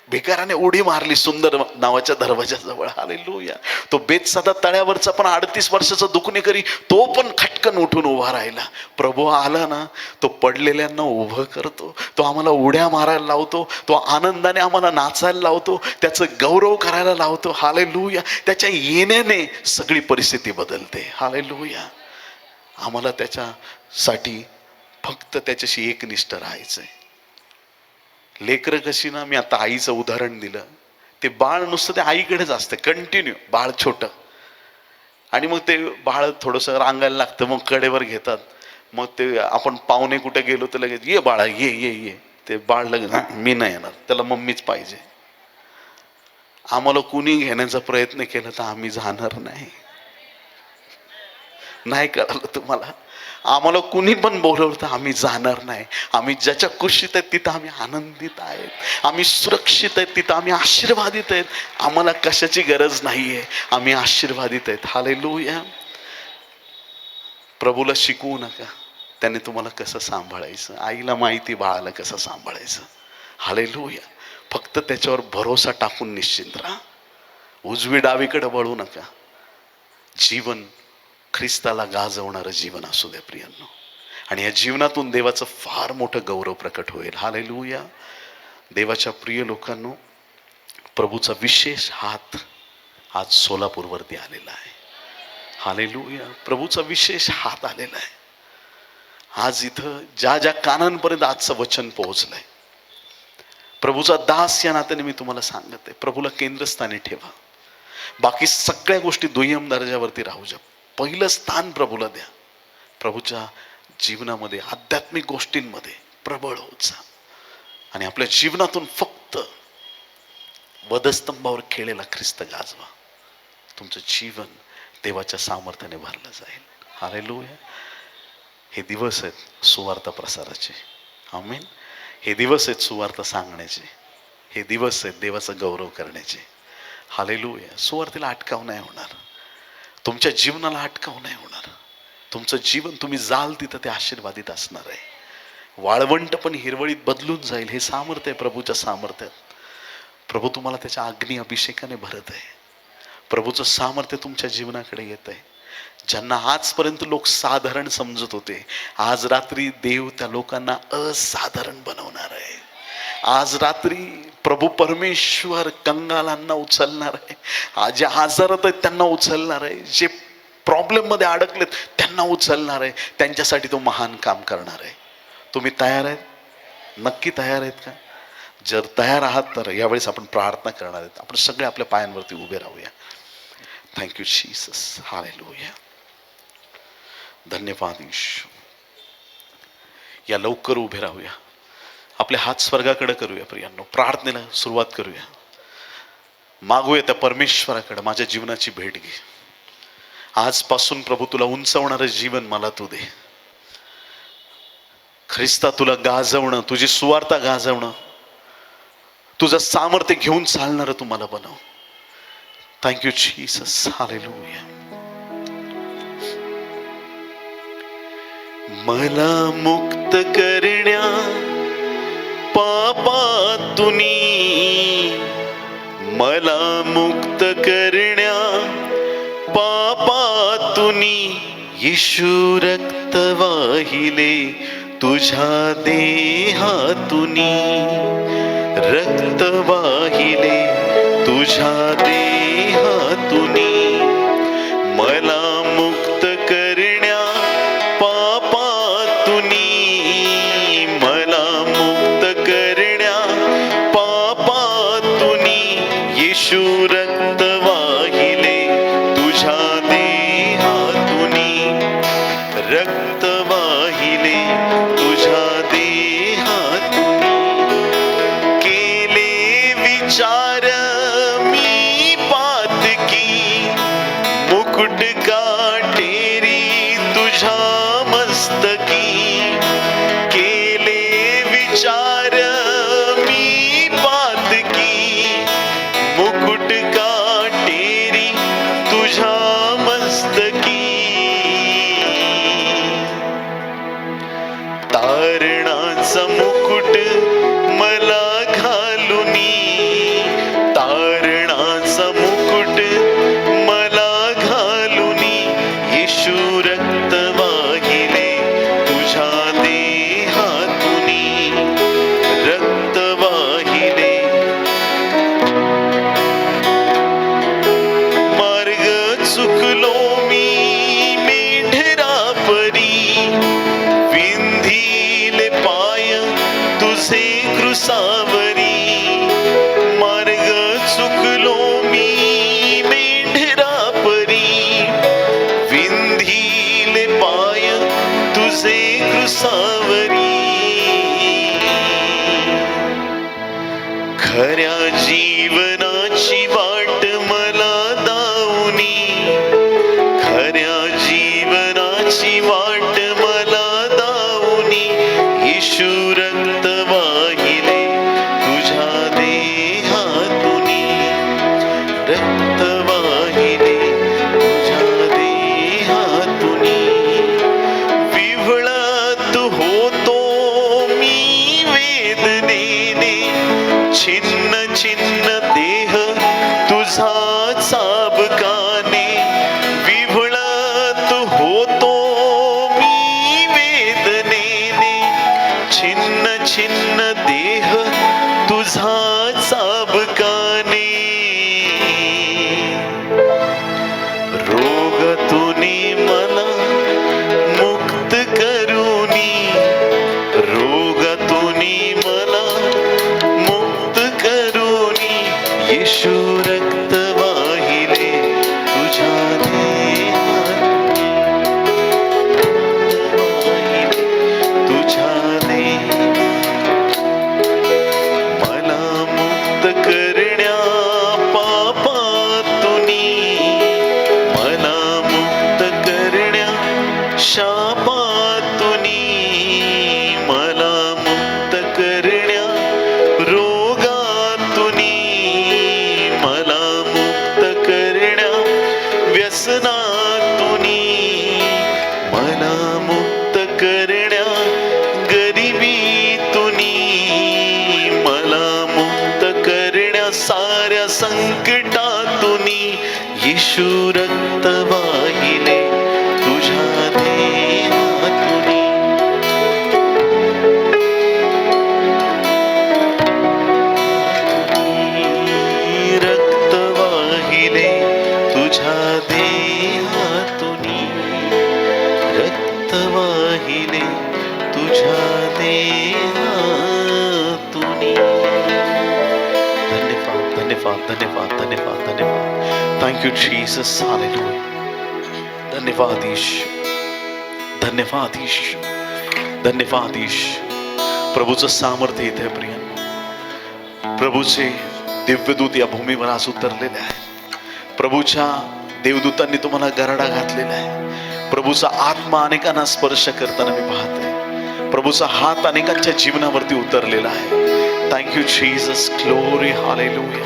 भिकाराने उडी मारली सुंदर नावाच्या दरवाजाजवळ. हालेलुया. तो बेतसादा तळ्यावरचा पण 38 वर्षाचा दुखणेकरी, तो पण खटकन उठून उभा राहिला. प्रभू आला ना, तो पडलेल्यांना उभं करतो, तो आम्हाला उड्या मारायला लावतो, तो आनंदाने आम्हाला नाचायला लावतो, त्याचं गौरव करायला लावतो. हालेलुया. त्याच्या येण्याने सगळी परिस्थिती बदलते. हालेलुया. आम्हाला त्याच्यासाठी फक्त त्याच्याशी एकनिष्ठ राहायचंय. लेकरं कशी ना, मी आता आईचं उदाहरण दिलं, ते बाळ नुसतं ते आईकडेच असतं कंटिन्यू. बाळ छोटं, आणि मग ते बाळ थोडंसं रांगायला लागतं, मग कडेवर घेतात. मग ते आपण पाहुणे कुठे गेलो तर लगेच ये बाळा, ये ये ये. ते बाळ लगेच मी नाही येणार, त्याला मम्मीच पाहिजे. आम्हाला कुणी घेण्याचा प्रयत्न केला तर आम्ही जाणार नाही. नाही कळलं तुम्हाला? आम्हाला कुणी पण बोलवलं तर आम्ही जाणार नाही. आम्ही ज्याच्या कुशीत आहेत तिथं आम्ही आनंदित आहेत, आम्ही सुरक्षित आहेत, तिथं आम्ही आशीर्वादित आहेत. आम्हाला कशाची गरज नाहीये, आम्ही आशीर्वादित आहेत. हालेलुया. प्रभूला शिकवू नका त्याने तुम्हाला कसं सांभाळायचं. आईला माहिती बाळाला कसं सांभाळायचं. हालेलुया. फक्त त्याच्यावर भरोसा टाकून निश्चिंत राहा. उजवी डावीकडे वळू नका. जीवन ख्रिस्ताला गाजवणारं जीवन असू द्या प्रियांनो. आणि या जीवनातून देवाचं फार मोठं गौरव प्रकट होईल. हालेलुया. देवाच्या प्रिय लोकांनो, प्रभूचा विशेष हात आज सोलापूरवरती आलेला आहे. हालेलुया. प्रभूचा विशेष हात आलेला आहे आज इथं. ज्या ज्या कानांपर्यंत आजचं वचन पोहोचलंय, प्रभूचा दास या नात्याने मी तुम्हाला सांगत आहे, प्रभूला केंद्रस्थानी ठेवा. बाकी सगळ्या गोष्टी दुय्यम दर्जावरती राहू द्या. पहिलं स्थान प्रभूला द्या. प्रभूच्या जीवनामध्ये, आध्यात्मिक गोष्टींमध्ये प्रबळ होत जा. आणि आपल्या जीवनातून फक्त वधस्तंभावर खेळलेला ख्रिस्त गाजवा. तुमचं जीवन देवाच्या सामर्थ्याने भरलं जाईल. हालेलुया. हे दिवस आहेत सुवार्ता प्रसाराचे. आमीन. हे दिवस आहेत सुवार्ता सांगण्याचे. हे दिवस आहेत देवाचा गौरव करण्याचे. हालेलुया. सुवार्तेला अटकाव नाही होणार, तुमच्या जीवनाला अटकाव नाही होणार. तुमचं जीवन तुम्ही जाल तिथं ते आशीर्वादित असणार आहे. वाळवंट पण हिरवळीत बदलून जाईल. हे सामर्थ्य आहे प्रभूच्या सामर्थ्यात. प्रभू तुम्हाला त्याच्या अग्नी अभिषेकाने भरत आहे. प्रभूचं सामर्थ्य तुमच्या जीवनाकडे येत आहे. ज्यांना आजपर्यंत लोक साधारण समजत होते, आज रात्री देव त्या लोकांना असाधारण बनवणार आहे. आज रात्री प्रभू परमेश्वर कंगालांना उचलणार आहे. जे आजारात आहेत त्यांना उचलणार आहे. जे प्रॉब्लेम मध्ये अडकलेत त्यांना उचलणार आहे. त्यांच्यासाठी तो महान काम करणार आहे. तुम्ही तयार आहेत? नक्की तयार आहेत का? जर तयार आहात तर यावेळेस आपण प्रार्थना करणार आहेत. आपण सगळे आपल्या पायांवरती उभे राहूया. Thank you Jesus. हालेलुया. धन्यवाद येशू. या लवकर उभे राहूया. आपले हात स्वर्गाकडे करूया प्रियांनो. प्रार्थनेला सुरुवात करूया. मागूया त्या परमेश्वराकडे, माझ्या जीवनाची भेट घे. आजपासून प्रभू तुला उंचवणारं जीवन मला तू दे. ख्रिस्ता तुला गाजवणं, तुझी सुवार्ता गाजवणं, तुझं सामर्थ्य घेऊन चालणारं तू मला बनव. Thank you Jesus. हालेलुया. मला मुक्त करण्या पापातुनी, मला मुक्त करण्या पापातुनी, येशू रक्त वाहिले तुझ्या देहातुनी, रक्त वाहिले तुझ्या देहातुनी. मला मुक्त करण्या पापातुनी, मला मुक्त करण्या पापातुनी, येशू रक्त वाहिले रक्त वाहिले तुझ्या देहातून, केले विचार मी पातकी, मुकुट काटेरी तुझ्या मस्तकी, केले विचार मी पातकी, मुकुट काटेरी तुझ्या मस्तकी, तारणाचा मुकुट मला घालुनी, तारणाचा मुकुट मला घालुनी, येशू रक्त वाहिले तुझ्या देहातुनी, रक्त वाहिले. मार्ग चुकलो मी मेंढरा परी, विंधीले पाय तुझे क्रुसावरी, मार्ग चुकलो मी मेंढरा परी, विंधीले पाय तुझे क्रुसावरी, खऱ्या जीवनाची वाट मला दावनी, खऱ्या जीवनाची वाट मला दावनी, येशू रक्त वाहिले तुझ्या देहातुनी, रक्त वाहिले तुझ्या देहातुनी, विव्हळत होतो मी वेदनेने, छिन्न छिन्न देह तुझा चाबकाने, विव्हळत होतो मी वेदनेने, छिन्न छिन्न देह तुझा चाबकाने, रोगातूनी मला मुक्त करूनी, रोगातूनी मला मुक्त करूनी, येशू रक्त वाहिले तुझ्या देहातूनी, वाहिले तुझ्या मला मुक्त करण्या पापातुनी, मला मुक्त करण्या शापातुनी, मला मुक्त करण्या रोगातुनी, मला मुक्त करण्या व्यसनातुनी, मला मुक्त करण्या गरिबीतुनी, मला मुक्त करण्या साऱ्या संकटातुनी, येशू रक्त वाहिले तुझ्या देहातुनी, रक्त वाहिले तुझ्या देहातुनी, रक्त वाहिले तुझ्या देहातुनी. धन्यवाद धन्यवाद धन्यवाद धन्यवाद धन्यवाद. Thank you Jesus. हालेलुया. धन्यवाद ईश, धन्यवाद ईश, धन्यवाद ईश. प्रभूचं सामर्थ्य इथे आहे प्रिय. प्रभूचे दिव्यदूत या भूमीवर आज उतरलेले आहे. प्रभूच्या देवदूतांनी तुम्हाला गरडा घातलेला आहे. प्रभूचा आत्मा अनेकांना स्पर्श करताना मी पाहते. प्रभूचा हात अनेकांच्या जीवनावरती उतरलेला आहे. Thank you Jesus. Glory. Hallelujah.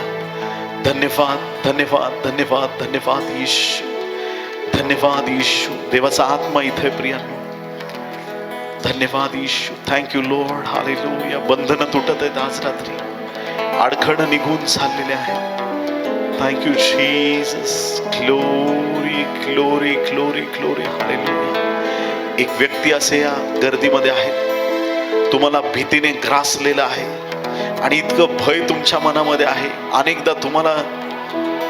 धन्यवाद धन्यवाद धन्यवाद धन्यवाद ईश, धन्यवाद ईशू. देवाचा आत्मा इथे प्रियांनो. धन्यवाद Ishu. Thank you Lord. Hallelujah. बंधनं तुटत आहेत आज रात्री, अडखळणं निघून चाललेले आहेत. Thank you Jesus. Glory glory glory glory. Hallelujah. एक व्यक्ती असे या गर्दीमध्ये आहे, तुम्हाला भीतीने ग्रासलेला आहे आणि इतकं भय तुमच्या मनामध्ये आहे. अनेकदा तुम्हाला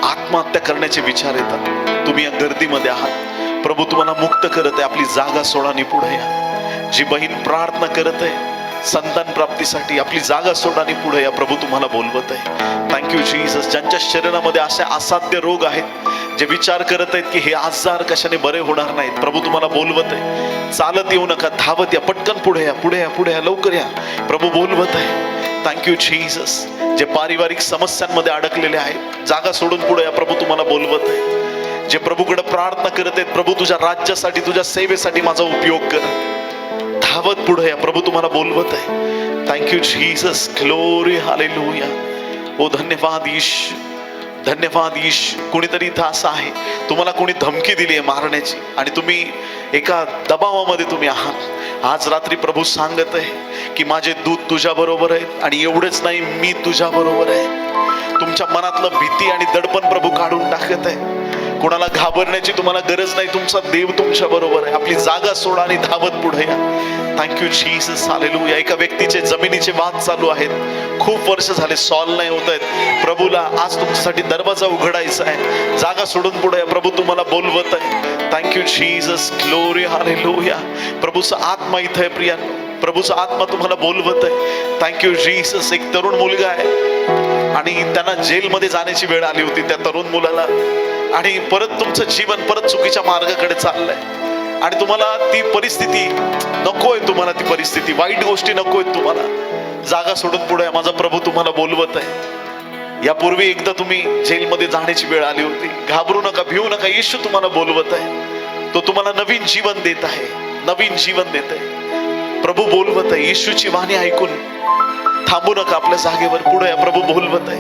आत्महत्या करण्याचे विचार येतात. तुम्ही या गर्दीमध्ये आहात. प्रभू तुम्हाला मुक्त करत आहे. आपली जागा सोडा आणि पुढे या. जी बहीण प्रार्थना करत आहे संतान प्राप्तीसाठी, आपली जागा सोडा आणि पुढे या. प्रभू तुम्हाला बोलवत आहे. Thank you Jesus. ज्यांच्या शरीरामध्ये असे असाध्य रोग आहेत, जे विचार करत आहेत की हे आजार कशाने बरे होणार नाहीत, प्रभू तुम्हाला बोलवत आहे, चालत येऊ नका, धावत या, पटकन पुढे या, पुढे या, पुढे या, लवकर या, प्रभू बोलवत आहे. Thank you Jesus. जे पारिवारिक समस्यांमध्ये अडकलेले आहेत, जागा सोडून पुढे या, प्रभू तुम्हाला बोलवत आहे. जे प्रभूकडे प्रार्थना करत आहेत, प्रभू तुझ्या राज्यासाठी, तुझ्या सेवेसाठी माझा उपयोग कर, धावत पुढे या, प्रभू तुम्हाला बोलवत आहे. Thank you Jesus. Glory hallelujah. ओ धन्यवाद येशू, धन्यवाद येशू. कुणीतरी इथं असं आहे, तुम्हाला कोणी धमकी दिली आहे मारण्याची आणि तुम्ही एका दबावामध्ये तुम्ही आहात. आज रात्री प्रभू सांगत आहे की माझे दूत तुझ्या बरोबर आहेत आणि एवढेच नाही, मी तुझ्या बरोबर आहे. तुमच्या मनातलं भीती आणि दडपण प्रभू काढून टाकत आहे. कोणाला घाबरण्याची तुम्हाला गरज नाही, तुमचा देव तुमच्या बरोबर आहे. आपली जागा सोडा आणि धावत पुढे या. Thank you Jesus. हालेलुया. एका व्यक्तीचे जमिनीचे वाद चालू आहेत, खूप वर्ष झाले सॉल्व नाही होत आहेत. प्रभूला आज तुमच्यासाठी दरवाजा उघडायचा आहे, जागा सोडून पुढे या, प्रभू तुम्हाला बोलवत आहे. Thank you Jesus. Glory hallelujah. प्रभूचा आत्मा इथं आहे प्रियांनो, प्रभूचा आत्मा तुम्हाला बोलवत आहे. Thank you Jesus. एक तरुण मुलगा आहे आणि त्यांना जेलमध्ये जाण्याची वेळ आली होती त्या तरुण मुलाला, आणि परत तुमचं जीवन परत चुकीच्या मार्गाकडे चाललंय आणि तुम्हाला ती परिस्थिती नकोय, तुम्हाला ती परिस्थिती, वाईट गोष्टी नकोय तुम्हाला. जागा सोडून पुढे माझा प्रभू तुम्हाला बोलवत आहे. यापूर्वी एकदा तुम्ही जेलमध्ये जाण्याची वेळ आली होती, घाबरू नका, भिवू नका. येशू तुम्हाला बोलवत आहे, तो तुम्हाला नवीन जीवन देत आहे, नवीन जीवन देत आहे. प्रभू बोलवत आहे. येशूची वाणी ऐकून थांबू नका, आपल्या जागेवर पुढे या. प्रभू बोलवत आहे,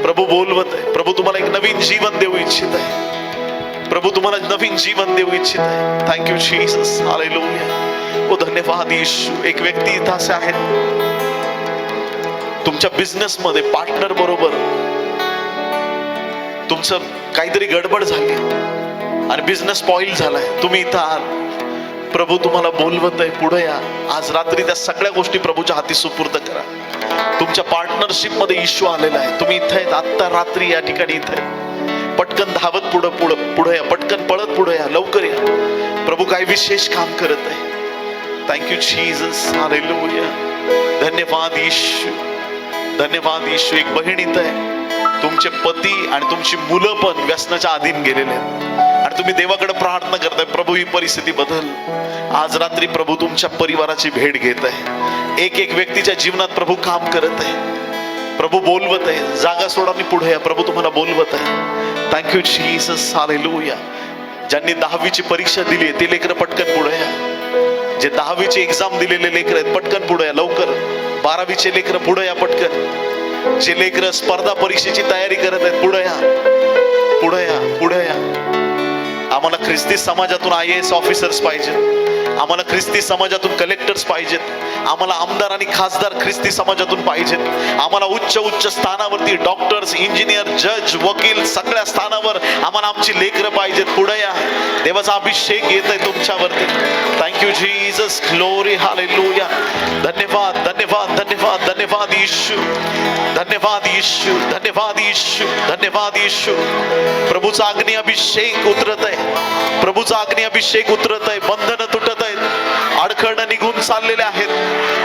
प्रभू बोलवत आहे. प्रभू तुम्हाला एक नवीन जीवन देऊ इच्छित आहे, प्रभू तुम्हाला नवीन जीवन देऊ इच्छित आहे. Thank you Jesus. हालेलुया. ओ धन्यवाद येशू. एक व्यक्ती इथं असे आहेत, तुमच्या बिझनेस मध्ये पार्टनर बरोबर तुमचं काहीतरी गडबड झाली आणि बिझनेस स्पॉइल झालाय, तुम्ही इथं आहात, प्रभू तुम्हाला बोलवत आहे, पुढे या. आज रात्री त्या सगळ्या गोष्टी प्रभूच्या हाती सुपूर्द करा. तुमच्या पार्टनरशिप मध्ये इश्यू आलेला आहे, तुम्ही इथे आहेत आत्ता रात्री या ठिकाणी इथे, पटकन धावत पुढे या, पटकन पळत पुढे या, लवकर या. प्रभू काय विशेष काम करत आहे. Thank you Jesus. हालेलुया. धन्यवाद येशू, धन्यवाद येशू. एक बहीण इथं आहे, तुमचे पती आणि तुमची मुलं पण व्यसनाच्या अधीन गेलेले आहेत आणि तुम्ही देवाकडे प्रार्थना करताय, प्रभू ही परिस्थिती बदल. आज रात्री प्रभू तुमच्या परिवाराची भेट घेत आहे. एक एक व्यक्तीच्या जीवनात प्रभू काम करत आहे, प्रभू बोलवत आहे. जागा सोडा आणि पुढे या, प्रभू तुम्हाला बोलवत आहे. Thank you Jesus. हालेलुया. ज्यांनी 10वीची परीक्षा दिली आहे ते लेकरं पटकन पुढे या. जे 10वीची एक्झाम दिलेले लेकर आहेत पटकन पुढे या, लवकर. 12वीचे लेकरं पुढे या, पटकन. जे लेकरं स्पर्धा परीक्षेची तयारी करत आहेत पुढे या, पुढे या, पुढे या. आम्हाला ख्रिस्ती समाजातून IAS ऑफिसर्स पाहिजेत, आम्हाला ख्रिस्ती समाजातून कलेक्टर्स पाहिजेत, आम्हाला आमदार आणि खासदार ख्रिस्ती समाजातून पाहिजेत, आम्हाला उच्च उच्च स्थानावरती डॉक्टर्स, इंजिनियर, जज, वकील, सगळ्या स्थानावर आम्हाला आमची लेकरं पाहिजेत. पुढे या. देवाचा अभिषेक येत आहे तुमच्यावरती. Thank you Jesus. Glory hallelujah. धन्यवाद, धन्यवाद, धन्यवाद, धन्यवाद येशू, धन्यवाद येशू, धन्यवाद येशू, धन्यवाद येशू. प्रभूचा अग्नी अभिषेक उतरत आहे, प्रभूचा अग्नी अभिषेक उतरत आहे. बंधनं तुटत आहेत, अडखळणं निघून चाललेले आहेत,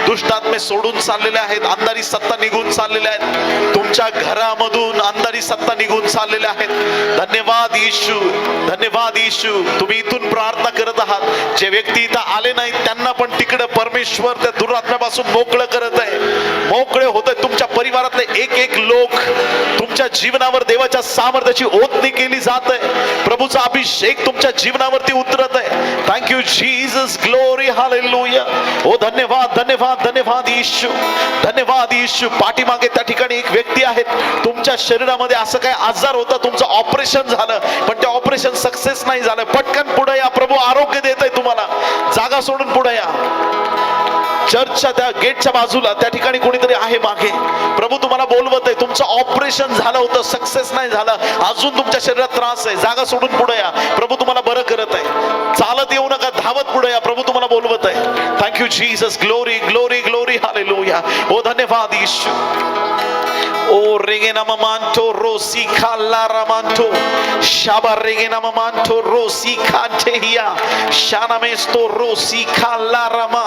दुष्टात्मे सोडून चाललेले आहेत, अंधारी सत्ता निघून चाललेल्या आहेत, तुमच्या घरामधून अंधारी सत्ता निघून चाललेल्या आहेत. धन्यवाद येशू, धन्यवाद येशू. तुम्ही इथून प्रार्थना करत आहात, जे व्यक्ती इथं आले नाहीत त्यांना पण तिकडे परमेश्वर त्या दुरात्म्यापासून मोकळं करत आहे, मोकळे होत आहेत. तुमच्या परिवारातले एक एक लोक तुमच्या जीवनावर देवाच्या सामर्थ्याची ओतणी केली जात आहे, प्रभूचा अभिषेक तुमच्या जीवनावरती उतरत आहे. Thank you Jesus. Glory hallelujah. ओ धन्यवाद, धन्यवाद, धन्यवाद येशू, धन्यवाद येशू. पाठीमागे त्या ठिकाणी एक व्यक्ती आहेत, तुमच्या शरीरामध्ये असं काय आजार होता, तुमचं ऑपरेशन झालं पण ते ऑपरेशन सक्सेस नाही झालं. पटकन पुढे या, प्रभू आरोग्य देत आहे तुम्हाला. जागा सोडून पुढे या. चर्चच्या त्या गेटच्या बाजूला त्या ठिकाणी कोणीतरी आहे मागे, प्रभू तुम्हाला बोलवत आहे. तुमचं ऑपरेशन झालं होतं, सक्सेस नाही झालं, अजून तुमच्या शरीरात त्रास आहे. जागा सोडून पुढे या, प्रभू तुम्हाला बरं करत आहे. चालत येऊ नका, धावत पुढे या, प्रभू तुम्हाला बोलवत आहे. Thank you Jesus. Glory glory glory hallelujah. ओ धन्यवाद येशू. ओ रेगेना ममांतो रोसी खाला रामांतो शाबा रेगेना ममांतो रोसी खांतेहिया शानामेस्तो रोसी खाला रामा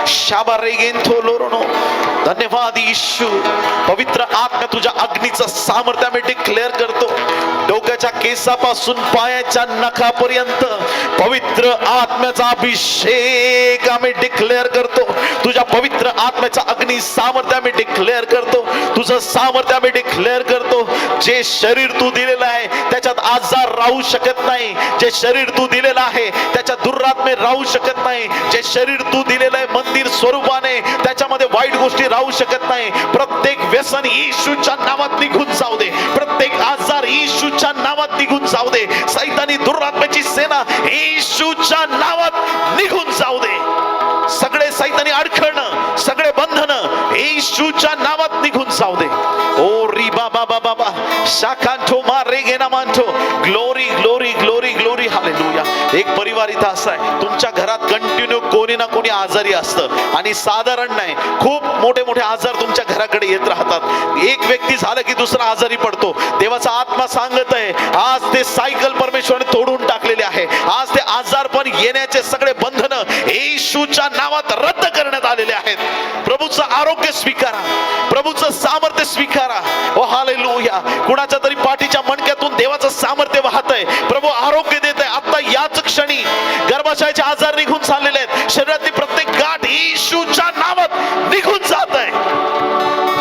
शाबा रेगेंतो लोरोनो. धन्यवाद येशू. पवित्र आत्मा तुझ्या अग्नीचं सामर्थ्य आम्ही डिक्लेअर करतो. डोक्याच्या केसापासून पायाच्या नखापर्यंत पवित्र आत्म्याचा अभिषेक आम्ही डिक्लेअर करतो. तुझ्या पवित्र आत्म्याचा अग्नी सामर्थ्य आम्ही डिक्लेअर करतो. तुझं सामर्थ्य आम्ही डिक्लेअर करतो. जे शरीर तू दिलेलं आहे त्याच्यात आजार राहू शकत नाही. जे शरीर तू दिलेलं आहे त्याच्यात दुर्रात्मे राहू शकत नाही. जे शरीर तू दिलेलं आहे मंदिर स्वरूपाने त्याच्यामध्ये वाईट गोष्टी राहू शकत नाही. प्रत्येक व्यसन येशूच्या नावात निघून जाऊ दे. प्रत्येक आजार येशूच्या नावात निघून जाऊ दे. सैतानी दुर्रात्म्याची सेना येशूच्या नावात निघून जाऊ दे. सगळे सैतानी अडखळणं सगळे बंधन येशूच्या नावात निघून जाऊ दे. ओ री बाबा बाबा बा शाकांतो मारे गेना मानतो. Glory glory glory glory hallelujah. एक परिवार इथं असा आहे तुमच्या घरात कंटिन्यू कोणी ना कोणी आजारी असतं आणि साधारण नाही खूप मोठे मोठे आजार तुमच्या घराकडे येत राहतात. एक व्यक्ती झालं की दुसरा आजारी पडतो. देवाचा आत्मा सांगत आहे आज ते सायकल परमेश्वराने तोडून टाकलेले आहे. आज ते आजारपण येण्याचे सगळे बंधन येशूच्या नावात रद्द करण्यात आलेले आहेत. प्रभूचं आरोग्य स्वीकारा. प्रभूचं सामर्थ्य स्वीकारा. ओ हालेलुया. कुणाच्या तरी पाठीच्या मणक्यातून देवाचं सामर्थ्य वाहत आहे. प्रभू आरोग्य देत आहे. आता याच क्षणी गर्भाशयाचे आजार निघून चाललेले आहेत. शरीरातली प्रत्येक गाठ येशूच्या नावात निघून जात आहे.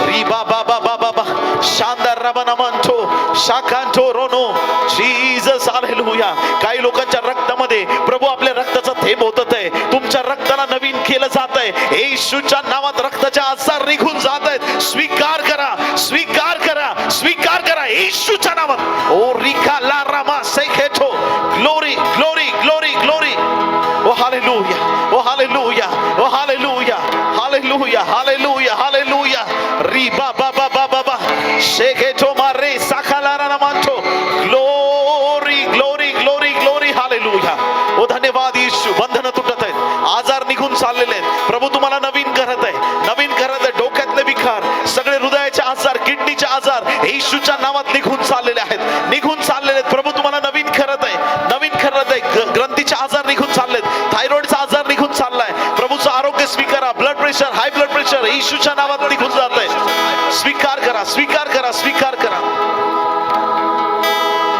री बाबा बाबा बाबा शानदार रबना मानतो शाकांतो रोनो जीसस हालेलुया. काही लोकांच्या रक्तामध्ये प्रभू आपल्या रक्ताचा थेंब होतत आहे. तुमच्या रक्ताला नवीन केलं जात आहे. येशूच्या नावात रक्ताचे आजार निघून जात आहेत. स्वीकार करा स्वीकार करा स्वीकार करा येशूच्या नावात. ओ रिका ला रामा सेखेतो. Glory glory glory glory. ओ हालेलुया ओ हालेलुया ओ हालेलुया हालेलुया हालेलुया हालेलुया. री बाबा बाबा बाबा शेखेतो मारे साखाला रामांतो. Glory glory glory glory hallelujah. ओ धन्यवाद येशू. बंधन तुटत आहेत. आजार निघून चाललेले आहेत. प्रभू तुम्हाला नवीन करत आहे. नवीन करत आहे. डोक्यातले विकार सगळे हृदयाचे आजार किडनीचे आजार येशूच्या नावात निघून चाललेले आहेत. निघून चाललेले आहेत. प्रभू तुम्हाला नवीन करत आहे. नवीन करत आहे. ग्रंथीचे आजार निघून चाललेत. थायरॉइडचा आजार निघून चाललाय. प्रभूचं आरोग्य स्वीकारा. Blood pressure high blood pressure येशूच्या नावात निघून जात आहे. स्वीकार करा स्वीकार करा स्वीकार करा.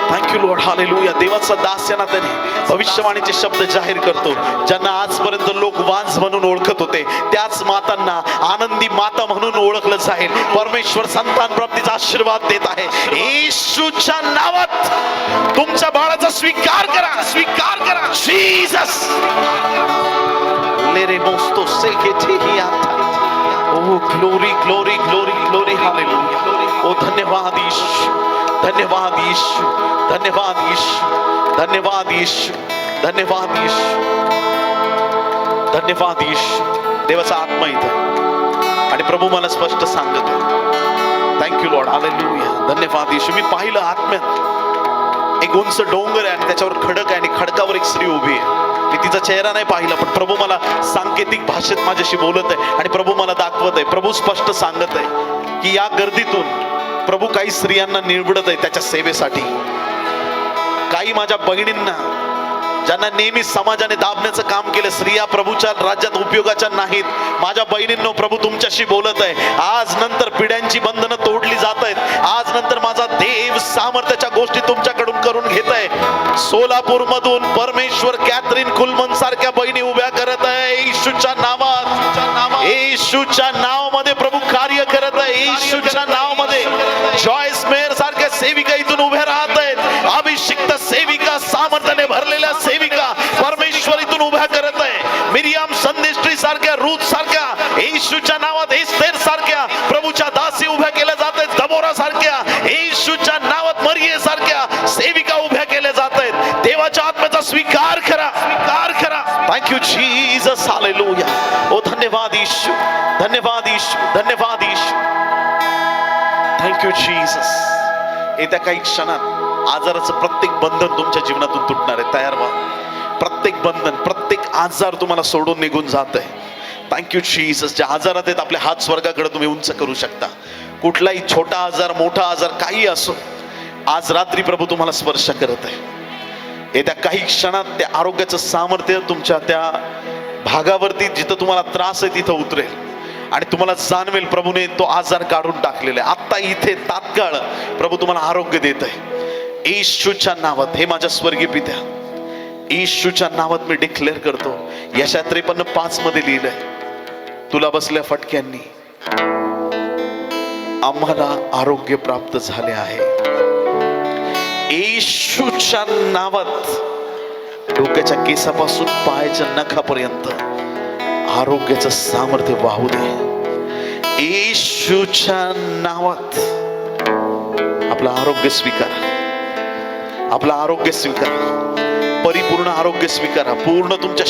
Thank you Lord hallelujah. देवाचा दास या नात्याने भविष्यवाणीचे शब्द जाहीर करतो. ज्यांना आजपर्यंत लोक वांस म्हणून ओळखत होते त्याच मातांना आनंदी माता म्हणून ओळखलं जाईल. परमेश्वर संतान प्राप्तीचा आशीर्वाद देत आहे. येशूच्या नावात तुमच्या बाळाचा स्वीकार करा स्वीकार करा. जीसस लेरे मोस्तो सेकेथी आता. ओ glory glory glory glory hallelujah. ओ धन्यवाद येशू. धन्यवाद येशू. धन्यवाद येशू. धन्यवाद येशू. धन्यवाद येशू. धन्यवाद येशू. देवाचा आत्मा इथं आणि प्रभू मला स्पष्ट सांगत आहे. Thank you Lord hallelujah. धन्यवाद येशू. मी पाहिलं आत्म्यात एक उंच डोंगर आहे आणि त्याच्यावर खडक आहे आणि खडकावर एक स्त्री उभी आहे. मी तिचा चेहरा नाही पाहिला पण प्रभू मला सांकेतिक भाषेत माझ्याशी बोलत आहे आणि प्रभू मला दाखवत आहे. प्रभू स्पष्ट सांगत आहे की या गर्दीतून प्रभू काही स्त्रियांना निवडत आहे त्याच्या सेवेसाठी. काही माझ्या बहिणींना ज्यांना नेहमी समाजाने दाबण्याचं काम केलं स्त्रिया प्रभूच्या राज्यात उपयोगाच्या नाहीत. माझ्या बहिणींनो प्रभू तुमच्याशी बोलत आहे. आज नंतर पिढ्यांची बंधनं तोडली जात आहेत. आज नंतर माझा देव सामर्थ्याच्या गोष्टी तुमच्याकडून करून घेत आहे. सोलापूर मधून परमेश्वर कॅथरीन कुलमन सारख्या बहिणी उभ्या करत आहे. येशूच्या नावात येशूच्या नावामध्ये प्रभू कार्य करत आहे. येशूच्या नावामध्ये जॉयस मेयर सारख्या सेविका इथून उभ्या राहत आहेत. अभिषिक्त सेविका सामर्थ्याने भरलेल्या सेविका परमेश्वर इथून उभ्या करत आहे. मिरियाम संदेष्ट्री सारख्या रूथ सारख्या येशूच्या नावात एस्तेर सारख्या प्रभूच्या दासी उभ्या केल्या जात आहेत. दबोरा सारख्या येशूच्या नावात मरिये सारख्या सेविका उभ्या केल्या जात आहेत. देवाच्या आत्म्याचा स्वीकार करा स्वीकार करा. Thank you Jesus hallelujah. ओ धन्यवाद येशू. धन्यवाद येशू. धन्यवाद येशू. Thank you Jesus. येत्या काही क्षणात आजाराचं प्रत्येक बंधन तुमच्या जीवनातून तुटणार आहे. तयार व्हा. प्रत्येक बंधन प्रत्येक आजार तुम्हाला सोडून निघून जात आहे. Thank you Jesus. ज्या आजारात आहेत आपले हात स्वर्गाकडे तुम्ही उंच करू शकता. कुठलाही छोटा आजार मोठा आजार काही असो, आज रात्री प्रभू तुम्हाला स्पर्श करत आहे. येत्या काही क्षणात त्या आरोग्याचं सामर्थ्य तुमच्या त्या भागावरती जिथं तुम्हाला त्रास आहे तिथं उतरेल आणि तुम्हाला जाणवेल प्रभूने तो आजार काढून टाकलेला आहे. आता इथे तात्काळ प्रभू तुम्हाला आरोग्य देत आहे येशूच्या नावात. हे माझ्या स्वर्गीय पित्या, येशूच्या नावात मी डिक्लेअर करतो. यशा 53:5 मध्ये लिहिलंय, तुला बसल्या फटक्यांनी आम्हाला आरोग्य प्राप्त झाले आहे. येशूच्या नावात डोक्याच्या केसापासून पायाच्या नखापर्यंत आरोग्याचं सामर्थ्य वाहू दे. येशूच्या नावात आपलं आरोग्य स्वीकारा, आपलं आरोग्य स्वीकारा, परिपूर्ण आरोग्य स्वीकारा. पूर्ण तुमच्या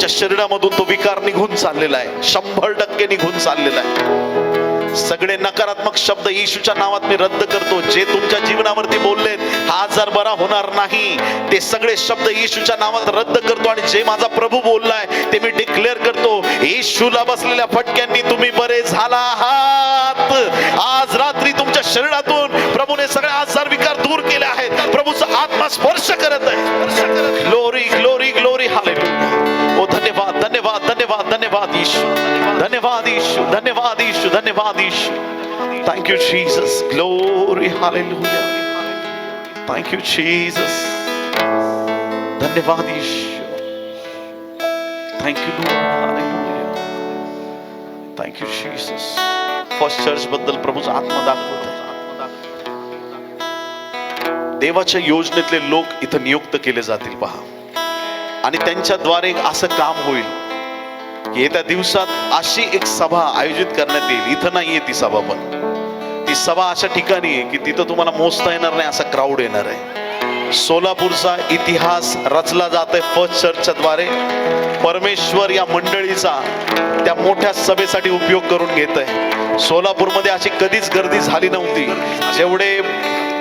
शरीरामधून तो विकार निघून चाललेला आहे, 100% निघून चाललेला आहे. सगळे नकारात्मक शब्द येशूच्या नावात मी रद्द करतो. जे तुमच्या जीवनावरती बोललेत हा आजार बरा होणार नाही, ते सगळे शब्द येशूच्या नावात रद्द करतो. आणि जे माझा प्रभू बोललाय ते मी डिक्लेअर करतो. येशूला बसलेल्या फटक्यांनी तुम्ही बरे झाला आहात. आज रात्री तुमच्या शरीरातून प्रभूने सगळे आजार विकार दूर केले आहेत. प्रभूचा आत्मा स्पर्श करत आहे. Glory glory glory hallelujah. ओ धन्यवाद धन्यवाद धन्यवाद धन्यवाद येशू, धन्यवाद येशू, धन्यवाद येशू, धन्यवाद Yeshu. Thank you Jesus. Glory hallelujah. Thank you Jesus. धन्यवाद Yeshu. Thank you Lord. Hallelujah. Thank you Jesus. First church बद्दल प्रभूचा आत्मा दाखवत आहे. देवाच्या योजनेतले लोक इथं नियुक्त केले जातील पहा, आणि त्यांच्याद्वारे असं काम होईल की येत्या दिवसात अशी एक सभा आयोजित करण्यात येईल. इथं नाहीये ती सभा, पण ती सभा अशा ठिकाणी आहे की तिथं तुम्हाला मोजता येणार नाही असा क्राऊड येणार आहे. सोलापूरचा इतिहास रचला जात आहे फर्स्ट चर्चच्या द्वारे. परमेश्वर या मंडळीचा त्या मोठ्या सभेसाठी उपयोग करून घेत आहे. सोलापूरमध्ये अशी कधीच गर्दी झाली नव्हती. जेवढे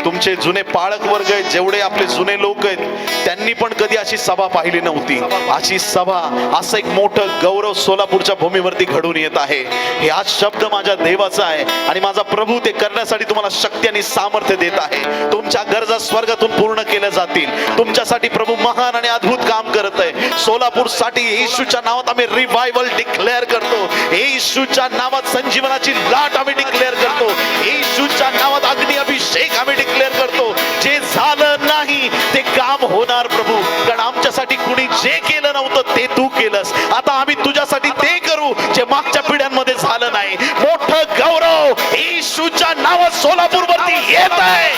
तुमचे जुने पाळक वर्ग आहेत, जेवढे आपले जुने लोक आहेत, त्यांनी पण कधी अशी सभा पाहिली नव्हती. अशी सभा, असं एक मोठं गौरव सोलापूरच्या भूमीवरती घडून येत आहे. हे आज शब्द माझ्या देवाचा आहे आणि माझा प्रभू ते करण्यासाठी तुम्हाला शक्ती आणि सामर्थ्य देत आहे. तुमच्या गरजा स्वर्गातून पूर्ण केल्या जातील. तुमच्यासाठी प्रभू महान आणि अद्भुत काम करत आहे. सोलापूर साठी येशूच्या नावात आम्ही रिवायवल डिक्लेअर करतो. येशूच्या नावात संजीवनाची लाट आम्ही डिक्लेअर करतो. येशूच्या नावात अग्नी अभिषेक आम्ही डिक्लेअर करतो. जे झालं नाही ते काम होणार प्रभू, कारण आमच्यासाठी कुणी जे केलं नव्हतं ते तू केलंस. आता आम्ही तुझ्यासाठी ते करू जे मागच्या पिढ्यांमध्ये झालं नाही. मोठं गौरव येशूच्या नावात सोलापूर वरती येत आहे,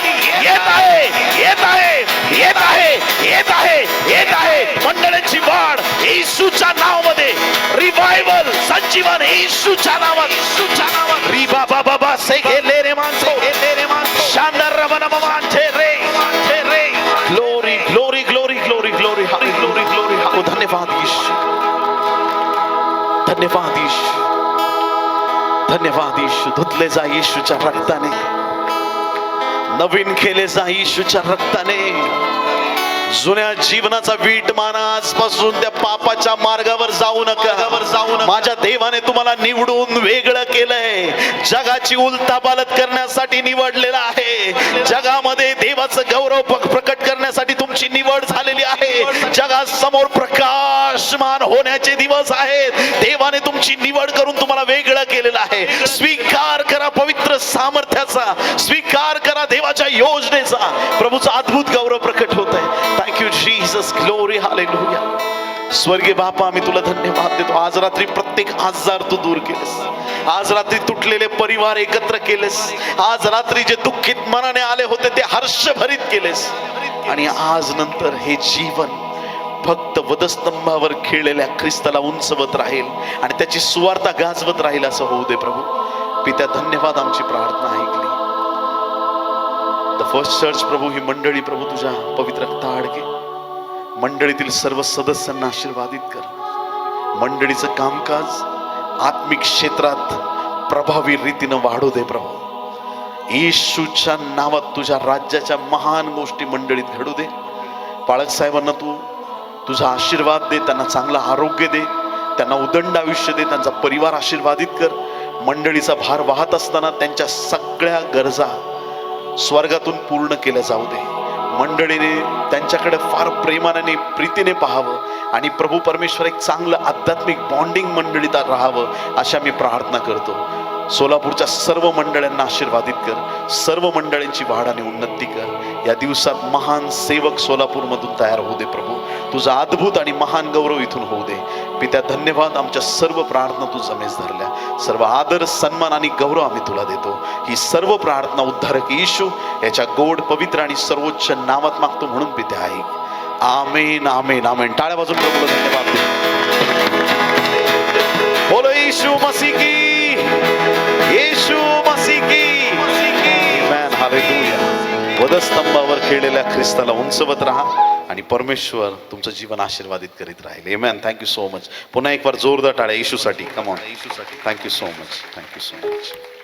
येत आहे, येत आहे, येत आहे, येत आहे, येत आहे. मंडळाची वाढ येशूच्या नावामध्ये, रिवायवल संजीवन येशूच्या नावात, येशूच्या नावात. री बाबा बाबा से गेले रे माणसो, गेले रे माणसो. शानदार रमन मानते रे, मानते रे. Glory glory glory glory glory हाले ग्लोरी ग्लोरी. ओ धन्यवाद येशू, धन्यवाद येशू, धन्यवाद येशू. धुतले जा येशूच्या रक्ताने, नवीन केले जा येशूच्या रक्ताने. जुन्या जीवनाचा वीटमाना आजपासून त्या पापाच्या मार्गावर जाऊ नका. माझ्या देवाने तुम्हाला निवडून वेगळं केलंय. जगाची उलथापालथ करण्यासाठी निवडलेलं आहे. जगामध्ये देवाचं गौरव प्रकट करण्यासाठी तुमची निवड झालेली आहे. जगासमोर प्रकाशमान होण्याचे दिवस आहेत. देवाने तुमची निवड करून तुम्हाला वेगळं केलेलं आहे. स्वीकार करा पवित्र सामर्थ्याचा, स्वीकार करा देवाच्या योजनेचा. प्रभूचा अद्भुत गौरव प्रकट होत आहे. Thank you Jesus. Glory hallelujah. स्वर्गीय बापा, आम्ही तुला धन्यवाद देतो. आज रात्री प्रत्येक आजार तू दूर केलेस. आज रात्री तुटलेले परिवार एकत्र केलेस. आज रात्री जे दुःखित मनाने आले होते ते हर्षभरित केलेस. आणि आज नंतर हे जीवन फक्त वधस्तंभावर खिळलेल्या ख्रिस्ताला उंचवत राहील आणि त्याची सुवार्ता गाजवत राहील असं होऊ दे प्रभू. पित्या धन्यवाद, आमची प्रार्थना ऐकली. द फर्स्ट चर्च प्रभू, ही मंडळी प्रभू तुझ्या पवित्र रक्ताआड घे. मंडळीतील सर्व सदस्यांना आशीर्वादित कर. मंडळीचं कामकाज आत्मिक क्षेत्रात प्रभावी रीतीनं वाढू दे प्रभू. येशूच्या नावात तुझ्या राज्याच्या महान गोष्टी मंडळीत घडू दे. पाळक साहेबांना तू तुझा आशीर्वाद दे, त्यांना चांगलं आरोग्य दे. त्यांना उदंड आयुष्य दे, त्यांचा परिवार आशीर्वादित कर. मंडळीचा भार वाहत असताना त्यांच्या सगळ्या गरजा स्वर्गातून पूर्ण केल्या जाऊ दे. मंडळीने त्यांच्याकडे फार प्रेमाने प्रीतीने पाहावं आणि प्रभू परमेश्वर एक चांगलं आध्यात्मिक बॉन्डिंग मंडळीत राहावं अशा मी प्रार्थना करतो. सोलापूरच्या सर्व मंडळींना आशीर्वादित कर, सर्व मंडळींची वाढ आणि उन्नती कर. या दिवसात महान सेवक सोलापूरमधून तयार होऊ दे प्रभू. तुझा अद्भुत आणि महान गौरव इथून होऊ दे. पित्या धन्यवाद, आमच्या सर्व प्रार्थना तू जमेस धरल्या. सर्व आदर सन्मान आणि गौरव आम्ही तुला देतो. ही सर्व प्रार्थना उद्धारक येशू याच्या गोड पवित्र आणि सर्वोच्च नावात मागतो म्हणून पित्या ऐक. आमेन आमेन आमेन. टाळ्या वाजून प्रभूला धन्यवाद दे. बोलो येशू मसीह की, येशू मसीह की, आमेन हालेलुया. वधस्तंभावर खेळलेल्या ख्रिस्ताला उंचवत राहा आणि परमेश्वर तुमचं जीवन आशीर्वादित करीत राहील. आमेन. Thank you so much. पुन्हा एक बार जोरदार टाळ्या येशूसाठी. कम ऑन, येशूसाठी. Thank you so much, thank you so much.